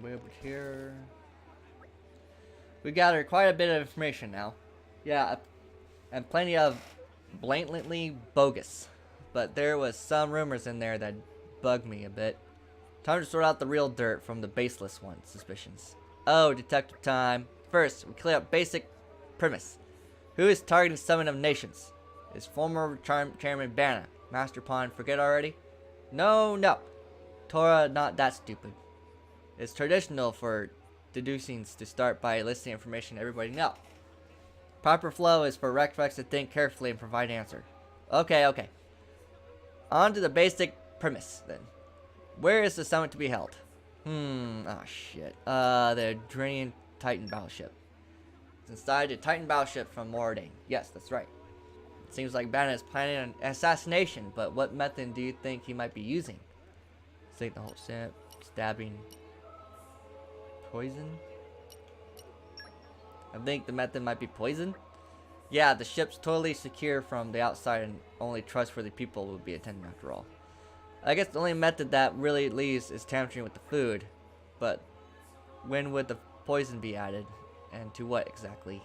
Way over here. We gathered quite a bit of information now. Yeah, and plenty of blatantly bogus. But there was some rumors in there that bugged me a bit. Time to sort out the real dirt from the baseless ones' suspicions. Oh, detective time. First, we clear up basic premise. Who is targeting Summon of Nations? Is former Chairman Banna. Master Pawn forget already? No. Tora not that stupid. It's traditional for deducings to start by listing information everybody know. Proper flow is for Recflex to think carefully and provide an answer. Okay. On to the basic premise, then. Where is the summit to be held? Oh shit. The Adrenian Titan battleship. It's inside the Titan battleship from Moradane. Yes, that's right. It seems like Banna is planning an assassination, but what method do you think he might be using? Sink the whole ship, stabbing... Poison? I think the method might be poison. Yeah, the ship's totally secure from the outside and only trustworthy people will be attending after all. I guess the only method that really leaves is tampering with the food. But when would the poison be added? And to what exactly?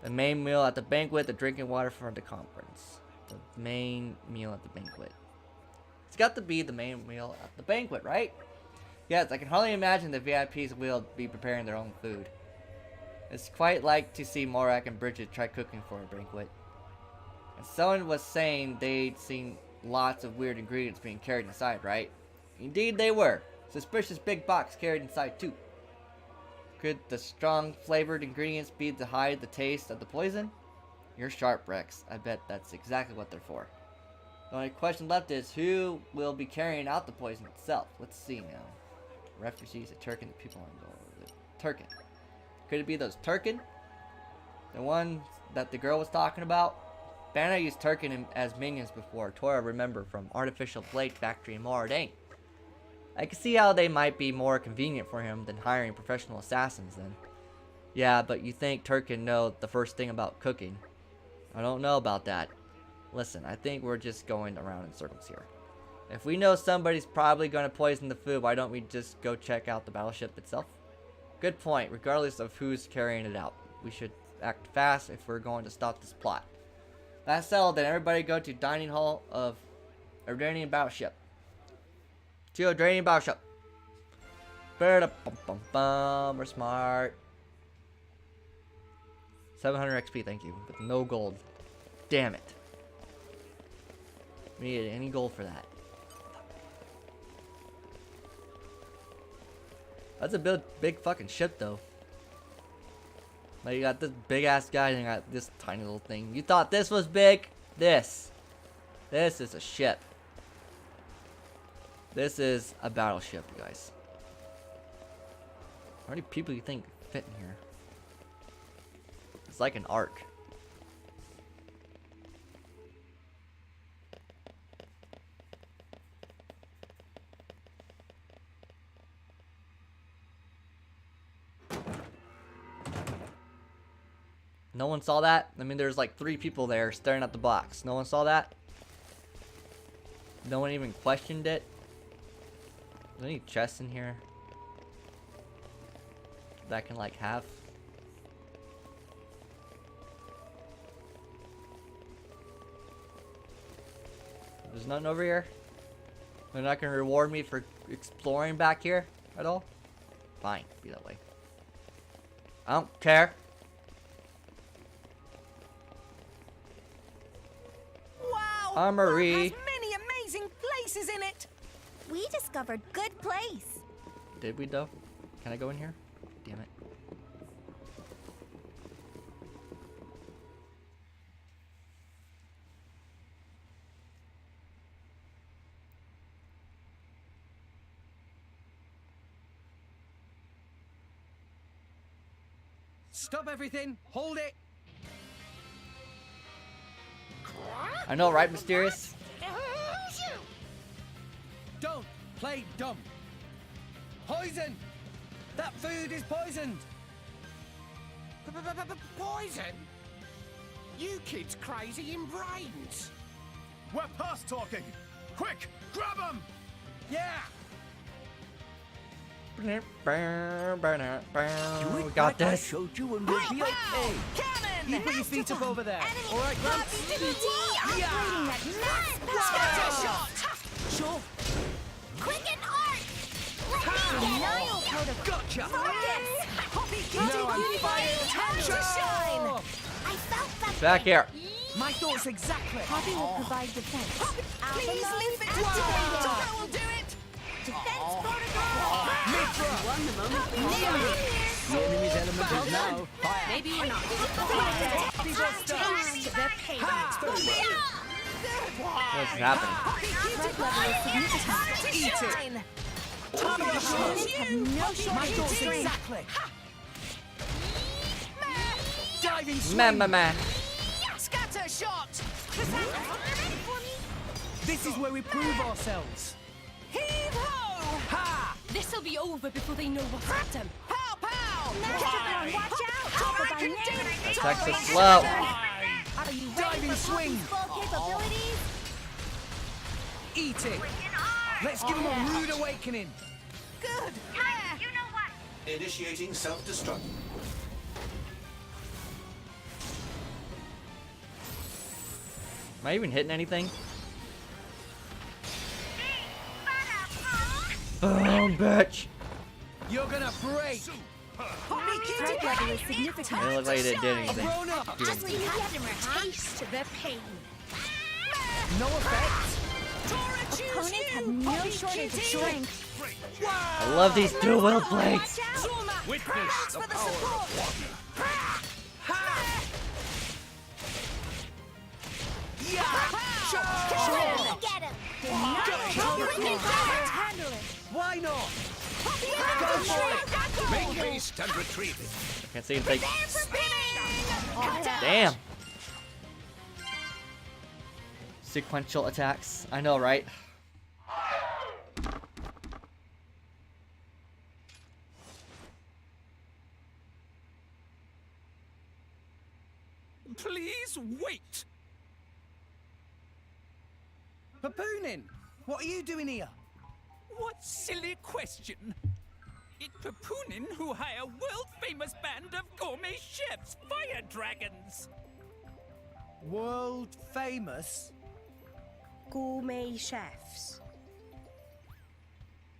The main meal at the banquet, the drinking water for the conference. The main meal at the banquet. It's got to be the main meal at the banquet, right? Yes, I can hardly imagine the VIPs will be preparing their own food. It's quite like to see Morak and Bridget try cooking for a banquet. And someone was saying they'd seen lots of weird ingredients being carried inside, right? Indeed they were. Suspicious big box carried inside too. Could the strong flavored ingredients be to hide the taste of the poison? You're sharp, Rex. I bet that's exactly what they're for. The only question left is who will be carrying out the poison itself. Let's see now. Refugees, a Turkin, the people on the Turkin. Could it be those Turkin? The ones that the girl was talking about? Banna used Turkin as minions before. Tora remember from Artificial Blade Factory in Moradane. I can see how they might be more convenient for him than hiring professional assassins then. Yeah, but you think Turkin know the first thing about cooking. I don't know about that. Listen, I think we're just going around in circles here. If we know somebody's probably going to poison the food, why don't we just go check out the battleship itself? Good point. Regardless of who's carrying it out, we should act fast if we're going to stop this plot. That's settled, then everybody go to dining hall of Adrenian battleship. To Adrenian battleship. We're smart. 700 XP, thank you. With no gold. Damn it. We needed any gold for that. That's a big fucking ship, though. Like, you got this big ass guy and you got this tiny little thing. You thought this was big? This is a ship. This is a battleship, you guys. How many people do you think fit in here? It's like an ark. No one saw that? I mean, there's like 3 people there staring at the box. No one saw that? No one even questioned it? Is there any chests in here that I can like have? There's nothing over here? They're not gonna reward me for exploring back here at all? Fine, be that way. I don't care. Armory. Has many amazing places in it. We discovered good place. Did we though? Can I go in here? Damn it. Stop everything. Hold it. I know, right, Mysterious? Don't play dumb. Poison! That food is poisoned! Poison? You kids crazy in brains. We're past talking. Quick, grab them! Yeah! We got this. I showed you and we'll be okay. Cannon! You put your feet up over there. All right, Gramps? Scatter shot! Sure. Quick and hard! Gotcha! Poppy, No, I'm fired. Time to shine! I felt that. Back here. My thoughts exactly. Poppy will provide defense. Please leave it to me! Tora will do it! Defense protocol. Mitra! The enemy's element is now fire. Maybe we're not. Taste the pain. What's happening? Eat it! Tommy, have no My thoughts exactly. Diving swing. Man. Scatter shot! This is where we prove ourselves. Heave ho! Ha! This'll be over before they know what's hit them. Pow pow! Watch out! Tora can do it! Attacks are slow. Are you ready Diving for swing. Poppy's full capabilities? Eat it. Let's give them a rude awakening. Good! You know what? Initiating self-destruct. Am I even hitting anything? Boom, bitch. You're gonna break. Threat level is significant. It looked like it did anything. Grown up. Taste the pain. No effect. Tora, choose Opponents have you! no Poppy shortage of kitty. strength. I love these dual-wield blades. Zulma, thanks for the support! Sure. Get him. Handle it! Why not? Go for it! Make haste and retrieve it. I can't see anything. Spinning! Damn. Sequential attacks. I know, right? Please wait. Papoonin, what are you doing here? What silly question. It's Papoonin who hire world-famous band of gourmet chefs, fire dragons. World famous? Gourmet chefs.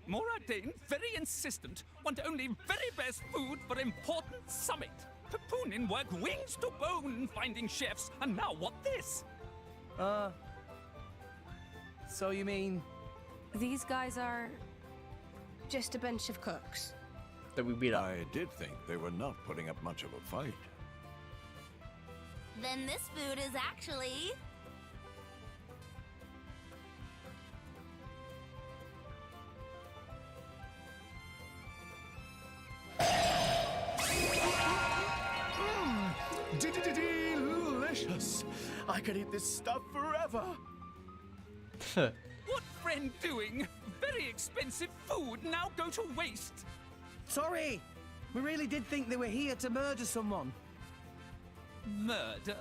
Moradane, very insistent, want only very best food for important summit. Papoonin work wings to bone finding chefs, and now what this? So you mean... These guys are just a bunch of cooks. That we beat up. I did think they were not putting up much of a fight. Then this food is actually... Delicious. I could eat this stuff forever. What friend doing? Very expensive food now go to waste. Sorry, we really did think they were here to murder someone. Murder?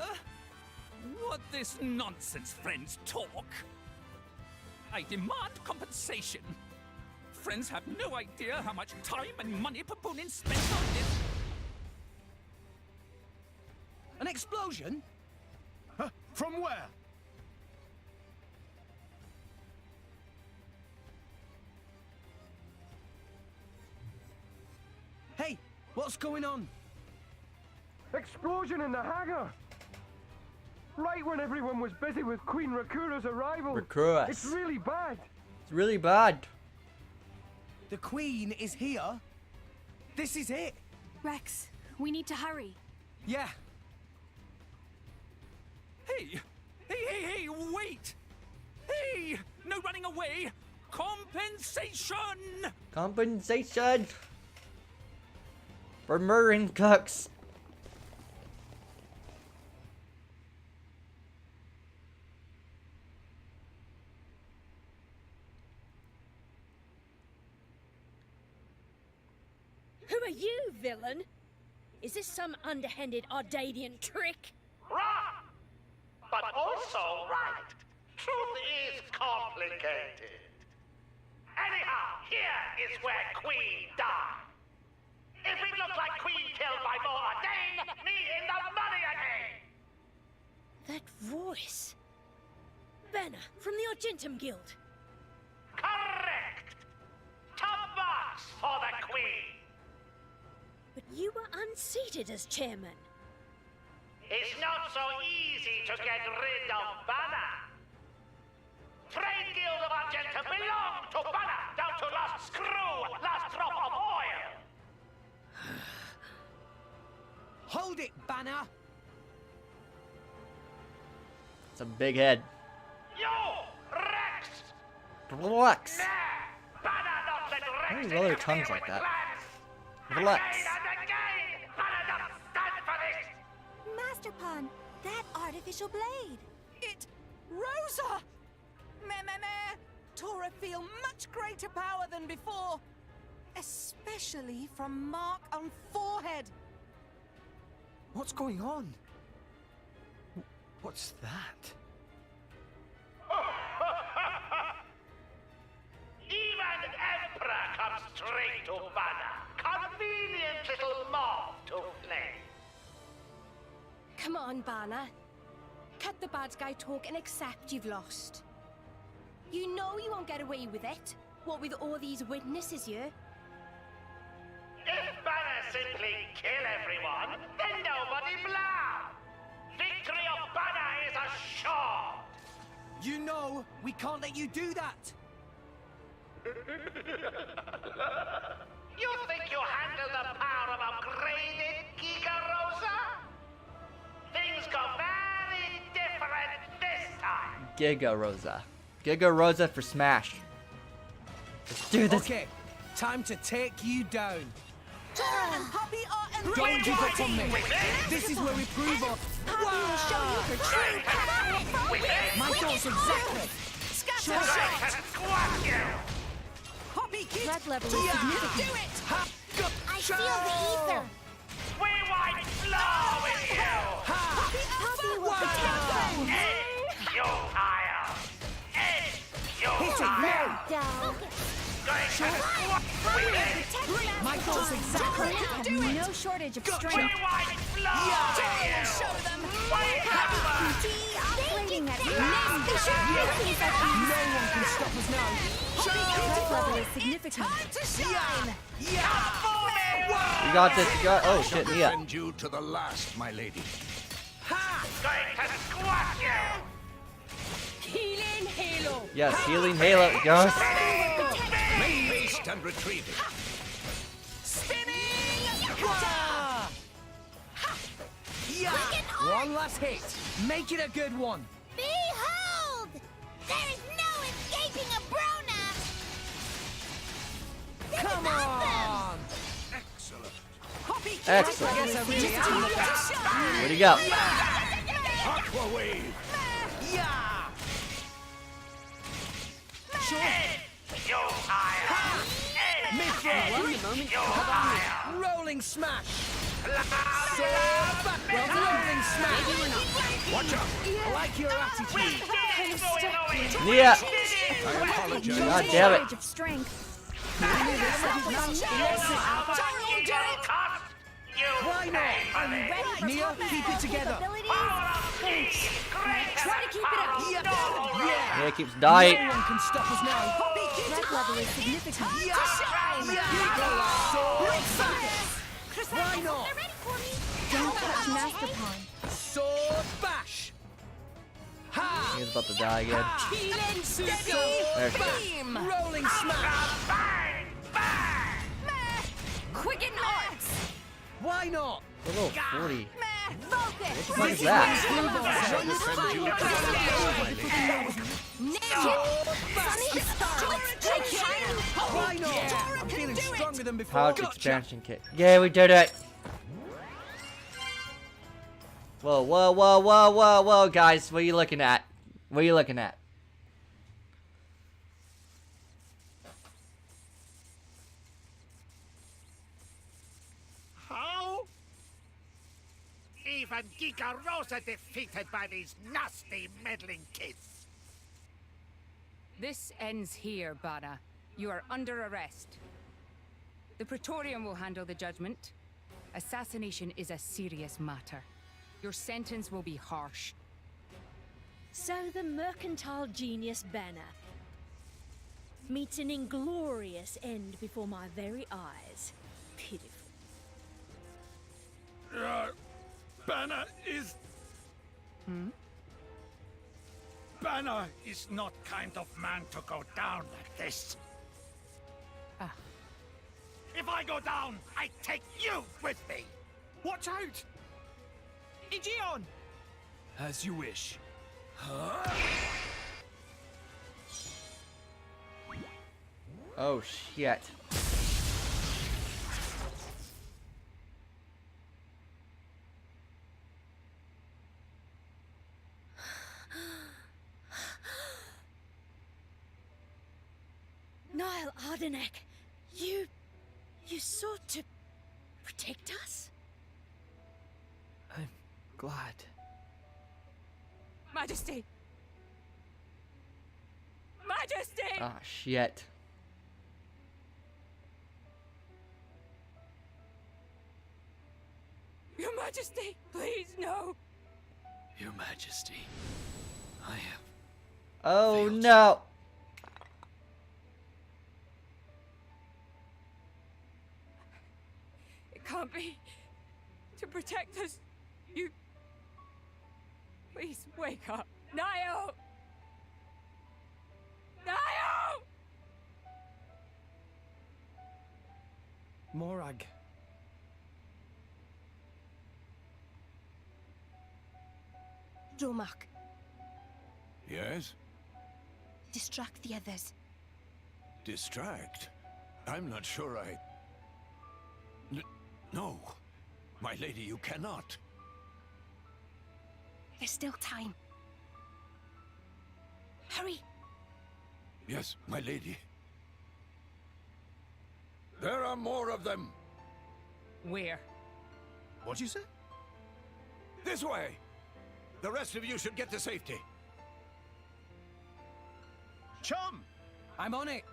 What this nonsense friends talk? I demand compensation. Friends have no idea how much time and money Papoonin spent on this. An explosion? From where? Hey, what's going on? Explosion in the hangar! Right when everyone was busy with Queen Rakura's arrival. Rakura. It's really bad. It's really bad. The Queen is here? This is it? Rex, we need to hurry. Yeah. Hey! Hey, wait! Hey! No running away! Compensation! Compensation for murdering cooks. Who are you, villain? Is this some underhanded Ardadian trick? Wrong! But also right. Truth is complicated. Anyhow, here is where Queen died. If it looks like Queen killed by Mora Dane, me in the money again! That voice. Banner from the Argentum Guild. Correct! Top marks for the Queen! But you were unseated as chairman. It's not so easy to get rid of Banner. Trade Guild of Argentum belong to Banner, down to last screw, last drop of oil. Hold it, Banner! It's a big head. You, Rex! Relax. Nah, Banner not let Why do Rex you roll your interfere tongues like with that? plans. Relax. Again and again, Banner don't stand for this. Master Pawn, that artificial blade. It... Rosa! Meh. Tora feel much greater power than before. Especially from mark on forehead. What's going on? What's that? Even Emperor comes straight to Banner. Convenient little mob to play. Come on, Banner. Cut the bad guy talk and accept you've lost. You know you won't get away with it. What with all these witnesses here? If Banner simply kill everyone, then nobody blow. Victory of Banner is assured. You know we can't let you do that. You think you handle the power of upgraded Giga Rosa? Things go very different this time. Giga Rosa. Giga Rosa for Smash. Let's do this. Okay, time to take you down. Tora and Poppy are Don't give up on me. This is where we prove our... Poppy will show you her true power. My thoughts exactly. Scatter shot. Poppy, kid. Threat level is Tora, significant. do it. I feel the ether. We might flow with you. Poppy will protect them. Futile. Hit it now. Down. My thoughts exactly. Have no shortage of strength. We might flow with you. Show them. Operating at No one can stop us now. Threat level is significant. Time to shine. You got this. You got. Oh shit, Nia. Defend you to the last, my lady. Going to squash you. Healing Halo. Yes, healing Halo. Yes. Make haste and retrieve it. One last hit. Make it a good one. Behold! There is no escaping a Brona! Come on! Excellent. Excellent. Guess I really am the best. Where'd he go? Aqua wave. Yeah! Rolling smash! Rolling smash! Watch out. I like your attitude. Nia. I apologize. God damn it. Of strength. Why not? Nia, keep it together. Try to keep it up. Yeah! Nia keeps dying. No one can stop us now. Threat level is significant. Why not? Don't touch Master Pawn. Sword bash! He's about to die again. Keelan There. Beam! Rolling smash! Bang! Bang! Quicken arts! Why not? Level 40. What the fuck is that? Why not? I'm feeling stronger than before. Pouch expansion kit. Yeah, we did it. Whoa, whoa, whoa, whoa, whoa, whoa, guys. What are you looking at? What are you looking at? How? Even Giga Rosa defeated by these nasty meddling kids. This ends here, Bana. You are under arrest. The Praetorium will handle the judgment. Assassination is a serious matter. Your sentence will be harsh. So the mercantile genius Banner meets an inglorious end before my very eyes. Pitiful. Banner is... Banner is not kind of man to go down like this. If I go down, I take you with me. Watch out! Aegeon! As you wish. Oh, shit. Niall Ardenek, you sought to protect us? I'm glad. Majesty! Majesty! Ah, shit. Your Majesty, please, no! Your Majesty, I am. Oh, no. It can't be. To protect us, you... Please, wake up. Niall! Niall! Morag. Dromark, Yes? distract the others. Distract? I'm not sure I... No. My lady, you cannot. There's still time. Hurry! Yes, my lady. There are more of them. Where? What'd you say? This way! The rest of you should get to safety. Chum! I'm on it.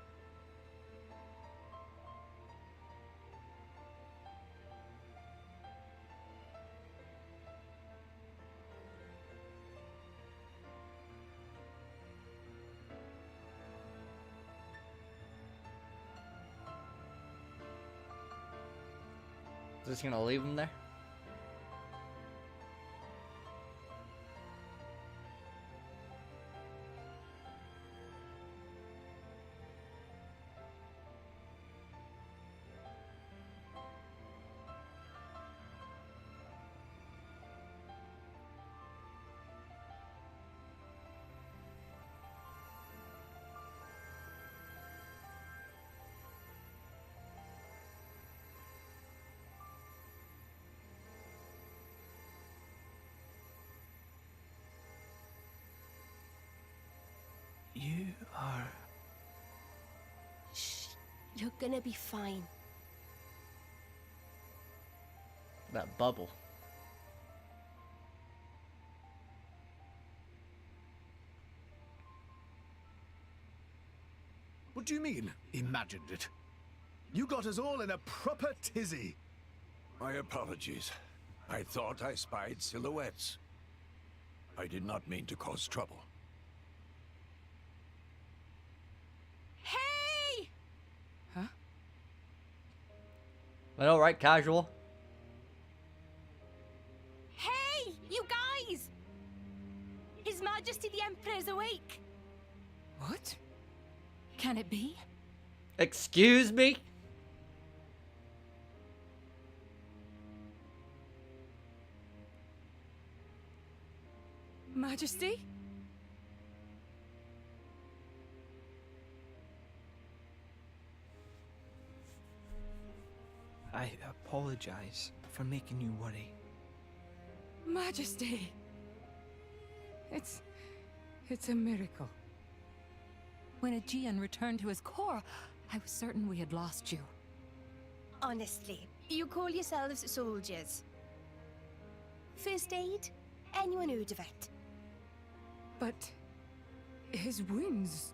Just gonna leave him there? You are... Shh. You're gonna be fine. That bubble. What do you mean, imagined it? You got us all in a proper tizzy. My apologies. I thought I spied silhouettes. I did not mean to cause trouble. Hey! I know, right? Casual. Hey, you guys! His Majesty the Emperor's awake! What? Can it be? Excuse me? Majesty? I apologize for making you worry. Majesty! It's a miracle. When Aegean returned to his core, I was certain we had lost you. Honestly, you call yourselves soldiers. First aid? Anyone heard of it? But his wounds...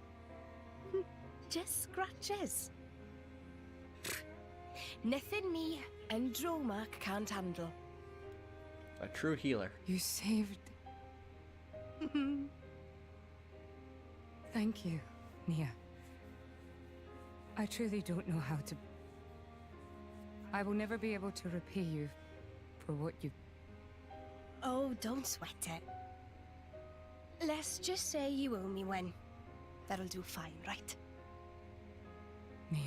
Just scratches. Nothing me and Dromark can't handle. A true healer. You saved... Thank you, Nia. I truly don't know how to... I will never be able to repay you for what you... Oh, don't sweat it. Let's just say you owe me one. That'll do fine, right? Nia.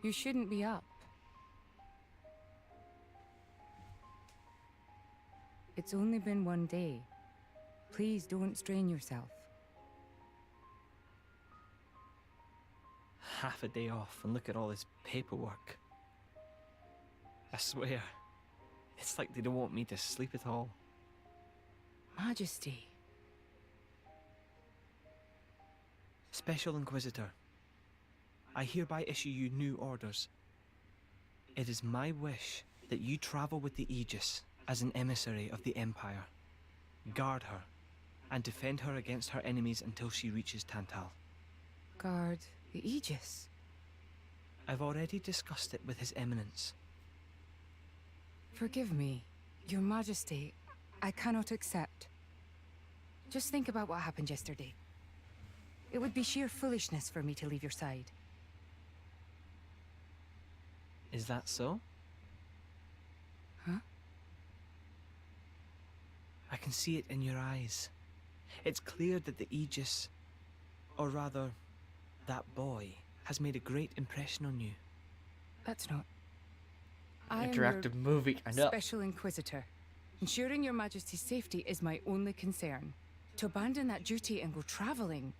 You shouldn't be up. It's only been one day. Please don't strain yourself. Half a day off and look at all this paperwork. I swear, it's like they don't want me to sleep at all. Majesty. Special Inquisitor, I hereby issue you new orders. It is my wish that you travel with the Aegis as an emissary of the Empire. Guard her, and defend her against her enemies until she reaches Tantal. Guard the Aegis? I've already discussed it with His Eminence. Forgive me, Your Majesty. I cannot accept. Just think about what happened yesterday. It would be sheer foolishness for me to leave your side. Is that so? Huh? I can see it in your eyes. It's clear that the Aegis, or rather, that boy, has made a great impression on you. That's not. I am Interactive your movie. I know. Special Inquisitor. Ensuring Your Majesty's safety is my only concern. To abandon that duty and go traveling.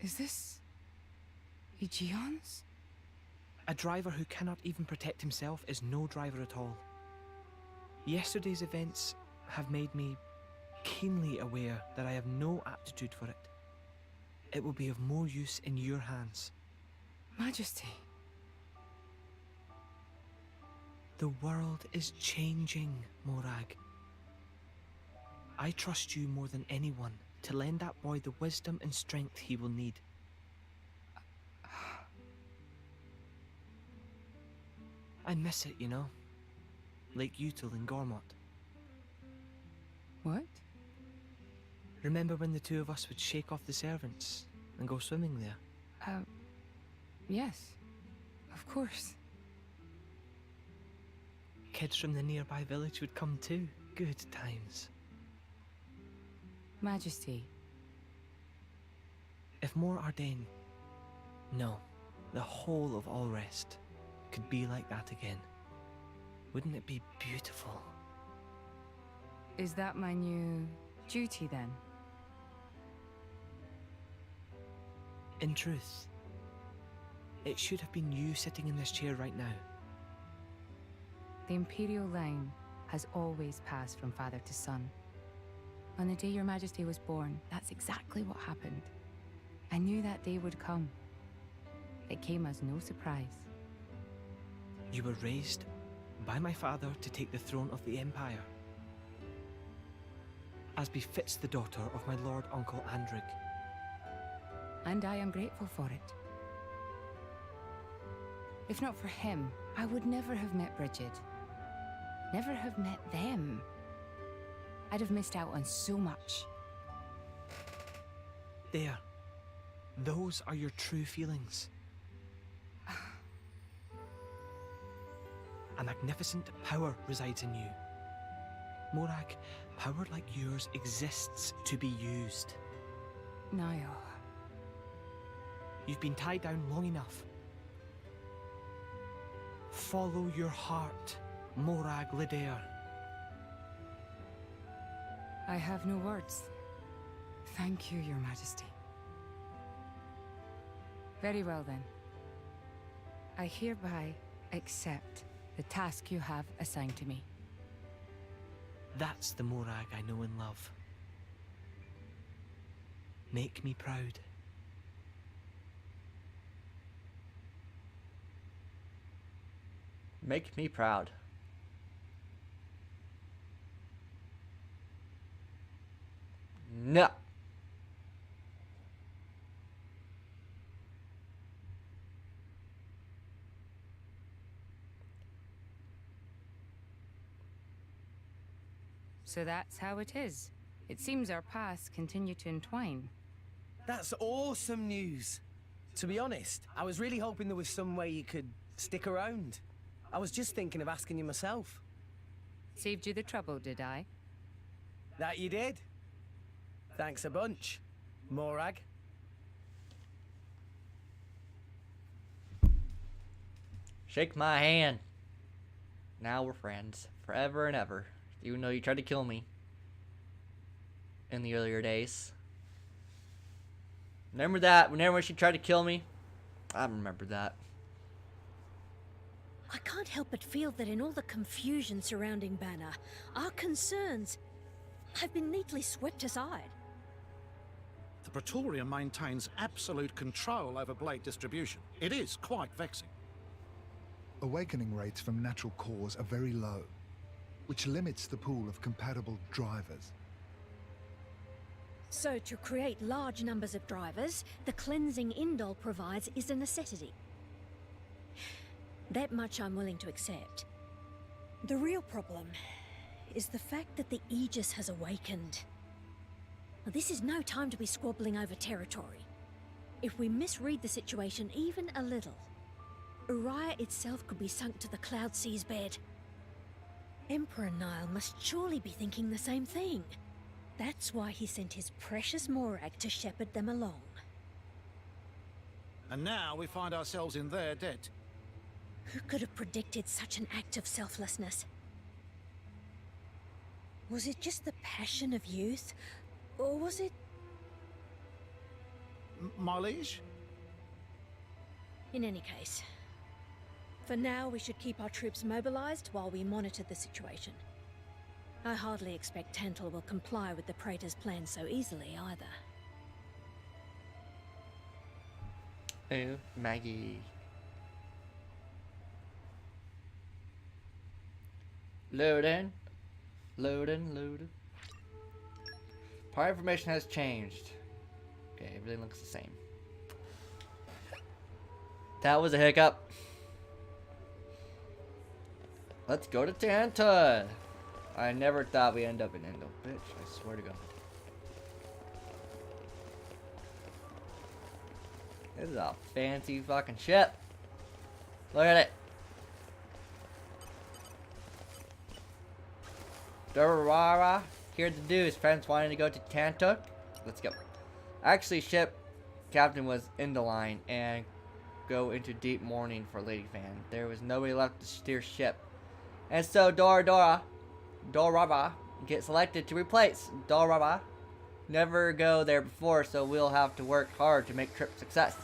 Is this Aegeon's? A driver who cannot even protect himself is no driver at all. Yesterday's events have made me keenly aware that I have no aptitude for it. It will be of more use in your hands. Majesty. The world is changing, Morag. I trust you more than anyone to lend that boy the wisdom and strength he will need. I miss it, you know. Lake Util in Gormott. What? Remember when the two of us would shake off the servants and go swimming there? Yes. Of course. Kids from the nearby village would come too. Good times. Majesty. If more Ardain, no, the whole of Allrest, could be like that again, wouldn't it be beautiful? Is that my new duty then? In truth, it should have been you sitting in this chair right now. The Imperial line has always passed from father to son. On the day Your Majesty was born, that's exactly what happened. I knew that day would come. It came as no surprise. You were raised by my father to take the throne of the Empire, as befits the daughter of my Lord Uncle Andrig. And I am grateful for it. If not for him, I would never have met Bridget. Never have met them. I'd have missed out on so much. There. Those are your true feelings. A magnificent power resides in you. Morag, power like yours exists to be used. Niall. You've been tied down long enough. Follow your heart, Morag Lidair. I have no words. Thank you, Your Majesty. Very well then. I hereby accept the task you have assigned to me. That's the Morag I know and love. Make me proud. Make me proud. No. So that's how it is. It seems our paths continue to entwine. That's awesome news. To be honest, I was really hoping there was some way you could stick around. I was just thinking of asking you myself. Saved you the trouble, did I? That you did. Thanks a bunch, Morag. Shake my hand. Now we're friends. Forever and ever. Even though you tried to kill me. In the earlier days. Remember that? Remember when she tried to kill me? I remember that. I can't help but feel that in all the confusion surrounding Banner, our concerns have been neatly swept aside. The Praetorium maintains absolute control over blade distribution. It is quite vexing. Awakening rates from natural cores are very low, which limits the pool of compatible drivers. So to create large numbers of drivers, the cleansing Indol provides is a necessity. That much I'm willing to accept. The real problem is the fact that the Aegis has awakened. Now, this is no time to be squabbling over territory. If we misread the situation even a little, Uriah itself could be sunk to the Cloud Sea's bed. Emperor Niall must surely be thinking the same thing. That's why he sent his precious Morag to shepherd them along. And now we find ourselves in their debt. Who could have predicted such an act of selflessness? Was it just the passion of youth? Or was it... My liege? In any case, for now we should keep our troops mobilized while we monitor the situation. I hardly expect Tantal will comply with the Praetor's plan so easily either. Oh, Maggie. Loading. Loading. Part information has changed. Okay, everything looks the same. That was a hiccup. Let's go to Tanta. I never thought we'd end up in Endo. Bitch, I swear to God. This is a fancy fucking ship. Look at it. Dorara. Here to do his friends wanting to go to Tantuk. Let's go. Actually, ship captain was in the line and go into deep mourning for Lady Fan. There was nobody left to steer ship. And so Dorara get selected to replace Dorara. Never go there before, so we'll have to work hard to make trip success.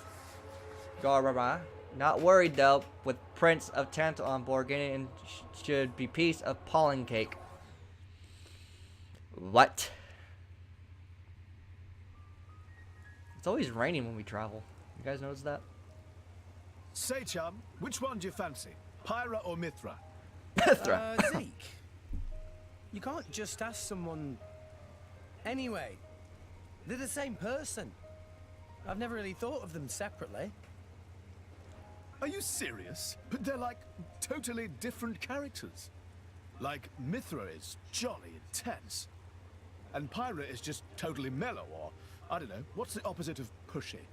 Dorara, not worried though, with Prince of Tantal on board, getting in should be piece of pollen cake. What? It's always raining when we travel. You guys notice that? Say, chum, which one do you fancy? Pyra or Mithra? Zeke, you can't just ask someone. Anyway, they're the same person. I've never really thought of them separately. Are you serious? But they're like totally different characters. Like Mithra is jolly intense, and Pyra is just totally mellow, or I don't know, what's the opposite of pushy?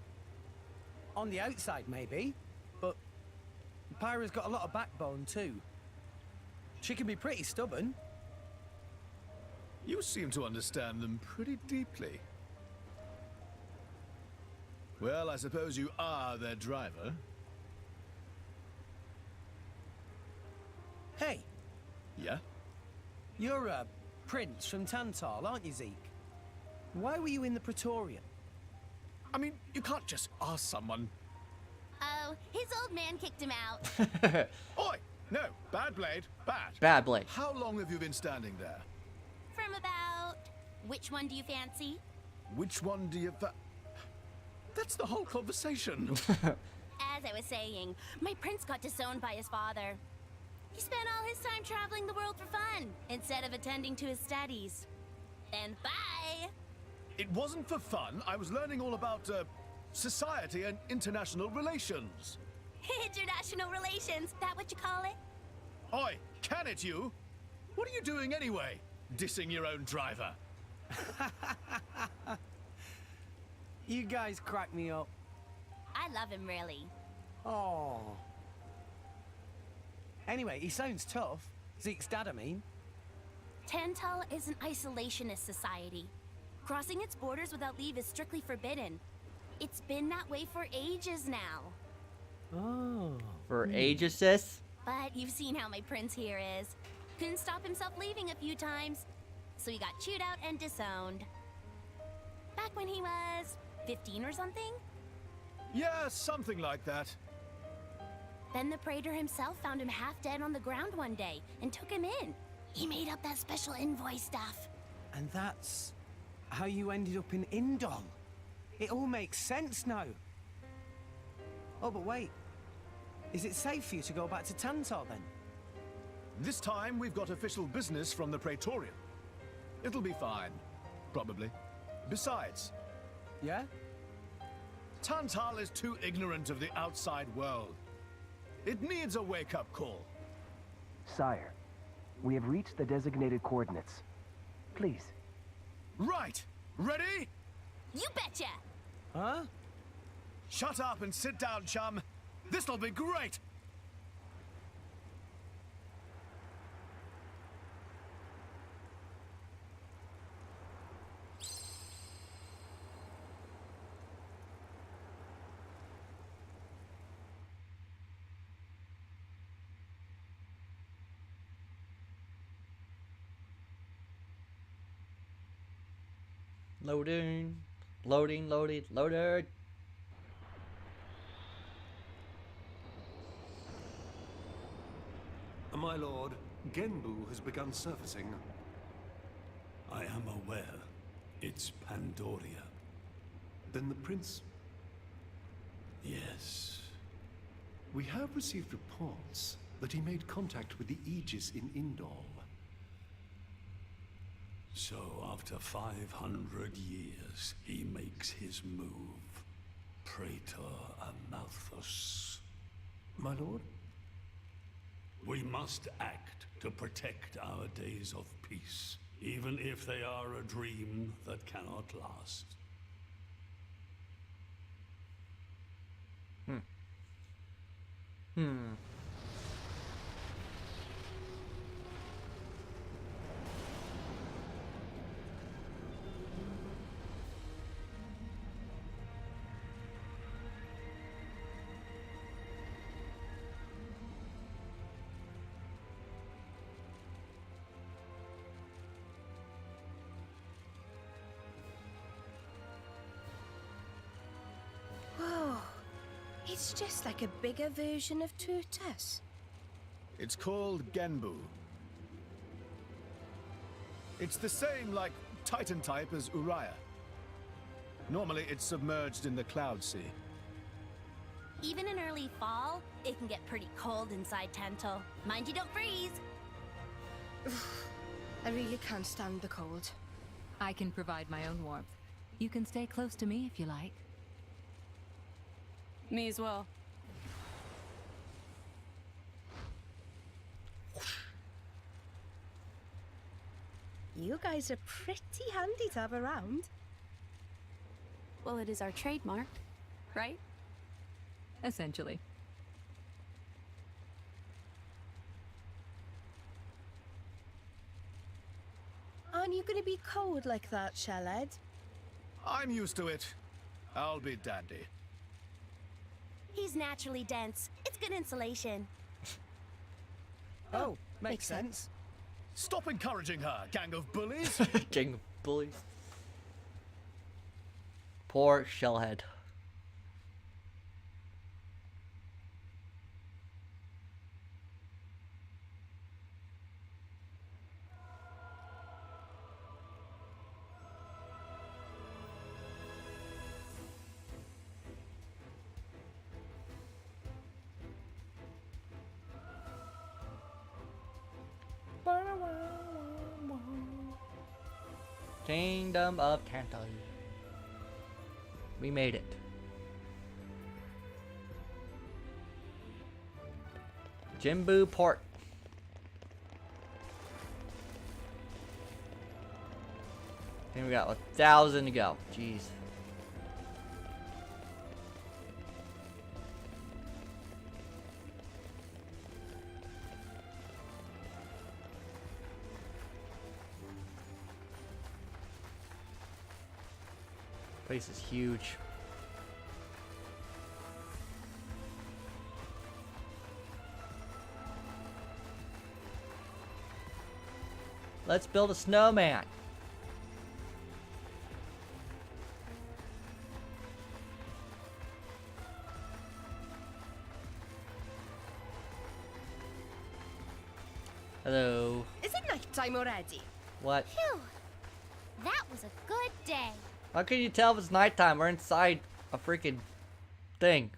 On the outside, maybe, but Pyra's got a lot of backbone too. She can be pretty stubborn. You seem to understand them pretty deeply. Well, I suppose you are their driver. Hey! Yeah? You're a prince from Tantal, aren't you, Zeke? Why were you in the Praetorium? I mean, you can't just ask someone. Oh, his old man kicked him out. Oi! No, bad blade, bad. Bad blade. How long have you been standing there? From about... Which one do you fancy? Which one do you That's the whole conversation. As I was saying, my prince got disowned by his father. He spent all his time traveling the world for fun, instead of attending to his studies. And bye! It wasn't for fun. I was learning all about, society and international relations. International relations, that what you call it? Oi, can it you? What are you doing anyway? Dissing your own driver. You guys crack me up. I love him, really. Oh. Anyway, he sounds tough. Zeke's dad, I mean. Tantal is an isolationist society. Crossing its borders without leave is strictly forbidden. It's been that way for ages now. Oh. For ages, sis? But you've seen how my prince here is. Couldn't stop himself leaving a few times, so he got chewed out and disowned. Back when he was 15 or something? Yeah, something like that. Then the Praetor himself found him half dead on the ground one day and took him in. He made up that special envoy stuff. And that's how you ended up in Indol. It all makes sense now. Oh, but wait. Is it safe for you to go back to Tantal then? This time we've got official business from the Praetorium. It'll be fine. Probably. Besides... Yeah? Tantal is too ignorant of the outside world. It needs a wake-up call. Sire, we have reached the designated coordinates. Please. Right! Ready? You betcha! Huh? Shut up and sit down, chum. This'll be great! Loading. Loading, loaded, loaded. My lord, Genbu has begun surfacing. I am aware. It's Pandoria. Then the prince... Yes. We have received reports that he made contact with the Aegis in Indol. So after 500 years, he makes his move. Praetor Amalthus. My lord? We must act to protect our days of peace, even if they are a dream that cannot last. Whoa. It's just like a bigger version of Turtus. It's called Genbu. It's the same, like, Titan type as Uriah. Normally, it's submerged in the Cloud Sea. Even in early fall, it can get pretty cold inside Tantal. Mind you don't freeze. I really can't stand the cold. I can provide my own warmth. You can stay close to me if you like. Me as well. You guys are pretty handy to have around. Well, it is our trademark, right? Essentially. Aren't you going to be cold like that, Shellhead? I'm used to it. I'll be dandy. He's naturally dense. It's good insulation. Oh, makes sense. Stop encouraging her, gang of bullies. Gang of bullies. Poor Shellhead. Kingdom of Tantal. We made it. Jimbu Port. And we got 1,000 to go. Jeez. Place is huge. Let's build a snowman. Hello. Is it nighttime already? What? Phew. That was a good day. How can you tell if it's nighttime? We're inside a freaking thing.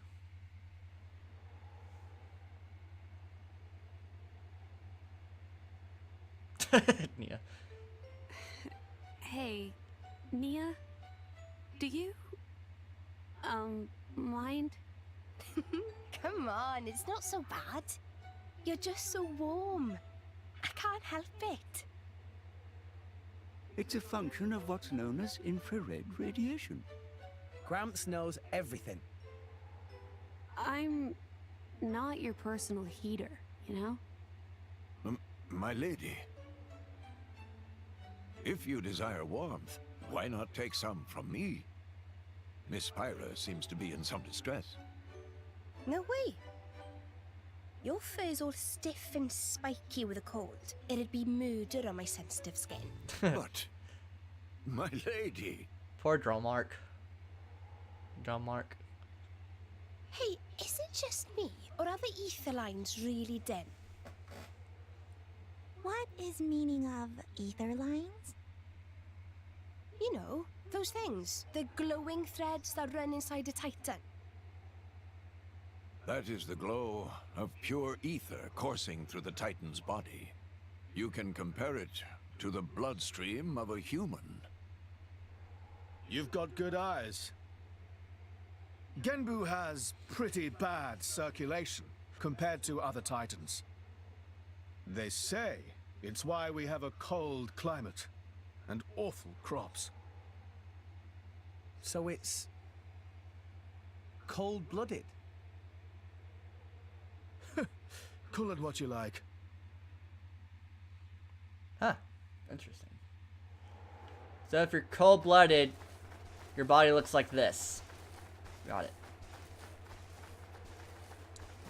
Nia. Hey, Nia, do you, mind? Come on, it's not so bad. You're just so warm. I can't help it. It's a function of what's known as infrared radiation. Gramps knows everything. I'm not your personal heater, you know? My lady. If you desire warmth, why not take some from me? Miss Pyra seems to be in some distress. No way. Your fur's all stiff and spiky with a cold. It'd be murder on my sensitive skin. But, my lady. Poor Drummark. Drummark. Hey, is it just me, or are the ether lines really dim? What is meaning of ether lines? You know, those things. The glowing threads that run inside a titan. That is the glow of pure ether coursing through the Titan's body. You can compare it to the bloodstream of a human. You've got good eyes. Genbu has pretty bad circulation compared to other Titans. They say it's why we have a cold climate and awful crops. So it's cold-blooded. Call it what you like. Huh. Interesting. So if you're cold-blooded, your body looks like this. Got it.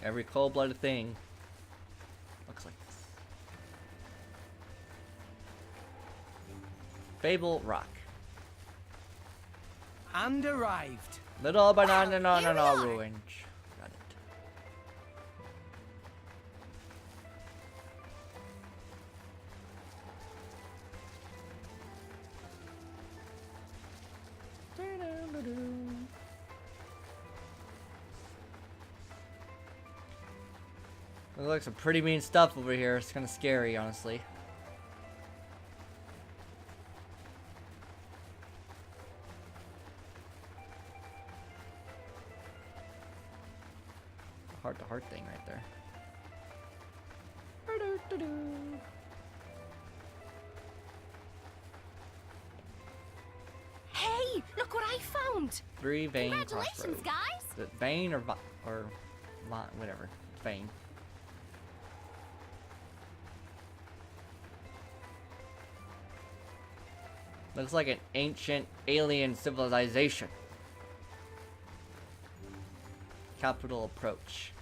Every cold-blooded thing looks like this. Fable Rock. And arrived. Little banana no ruined. Got it. Looks like some pretty mean stuff over here. It's kind of scary, honestly. heart-to-heart thing right there. Hey, look what I found! 3 vein Congratulations, crossroads. guys! Is it vein or whatever? Vein. Looks like an ancient alien civilization. Capital approach.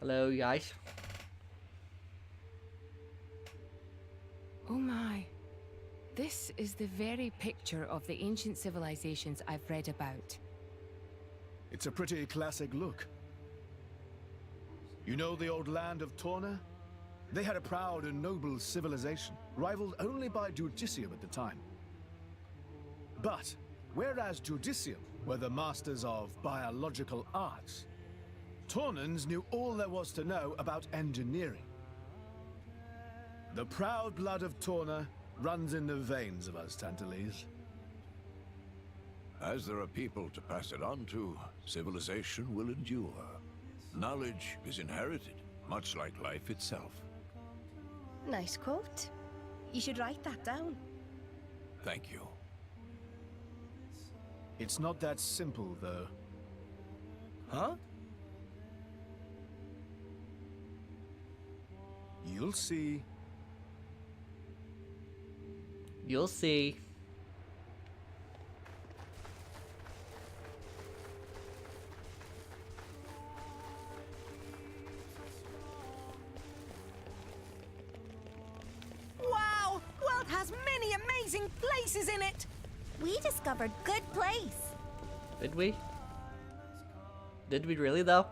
Hello, guys. Oh my. This is the very picture of the ancient civilizations I've read about. It's a pretty classic look. You know the old land of Torna? They had a proud and noble civilization, rivaled only by Judicium at the time. But, whereas Judicium were the masters of biological arts, Tornans knew all there was to know about engineering. The proud blood of Torna runs in the veins of us Tantalese. As there are people to pass it on to, civilization will endure. Knowledge is inherited, much like life itself. Nice quote. You should write that down. Thank you. It's not that simple, though. Huh? You'll see. You'll see. Wow! World has many amazing places in it! We discovered good place. Did we? Did we really, though?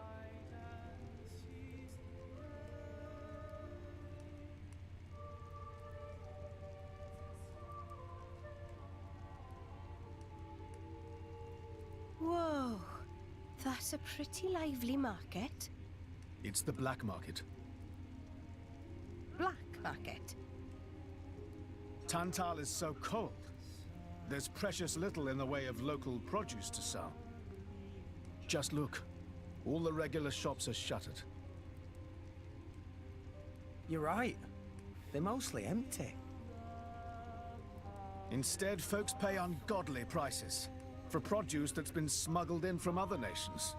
Whoa. That's a pretty lively market. It's the black market. Black market? Tantal is so cold. There's precious little in the way of local produce to sell. Just look. All the regular shops are shuttered. You're right. They're mostly empty. Instead, folks pay ungodly prices for produce that's been smuggled in from other nations.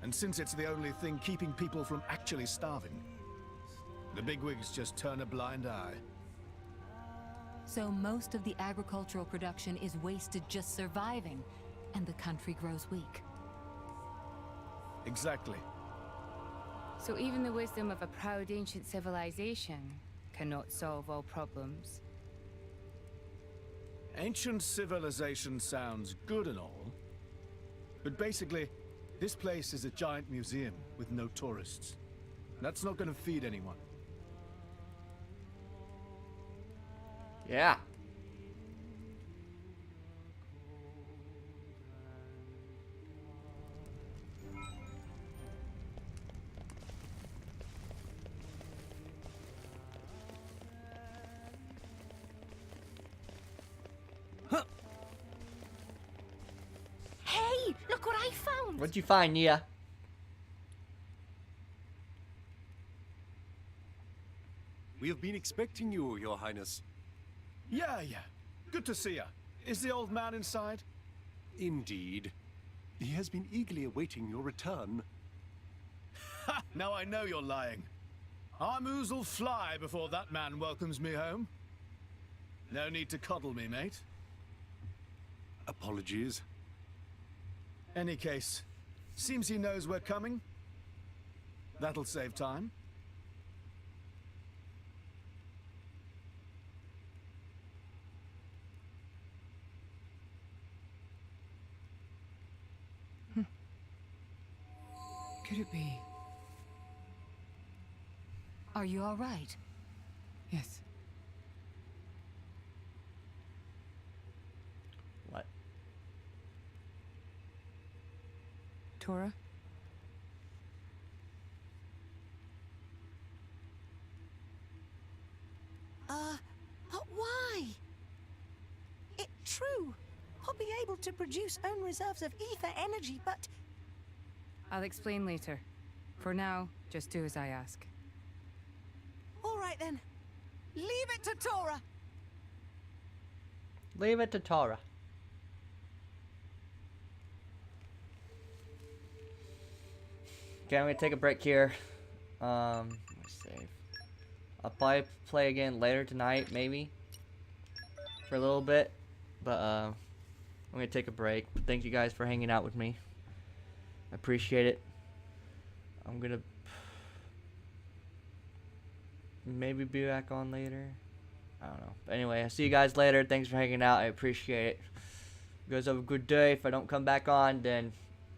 And since it's the only thing keeping people from actually starving, the bigwigs just turn a blind eye. So most of the agricultural production is wasted just surviving, and the country grows weak. Exactly. So even the wisdom of a proud ancient civilization cannot solve all problems. Ancient civilization sounds good and all, but basically, this place is a giant museum with no tourists. That's not going to feed anyone. Yeah. Hey, look what I found! What'd you find, Nia? We have been expecting you, Your Highness. Yeah. Good to see ya. Is the old man inside? Indeed. He has been eagerly awaiting your return. Ha! Now I know you're lying. Our moos'll fly before that man welcomes me home. No need to coddle me, mate. Apologies. Any case, seems he knows we're coming. That'll save time. Could it be? Are you all right? Yes. What? Tora? But why? true. I'll be able to produce own reserves of ether energy, but... I'll explain later. For now, just do as I ask. All right then. Leave it to Tora. Leave it to Tara. Okay, I'm gonna take a break here. Let's save. I'll probably play again later tonight, maybe. For a little bit. But I'm gonna take a break. But thank you guys for hanging out with me. I appreciate it. I'm gonna maybe be back on later. I don't know. But anyway, I'll see you guys later. Thanks for hanging out. I appreciate it. You guys have a good day. If I don't come back on, then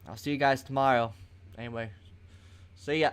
I'll see you guys tomorrow. Anyway, see ya.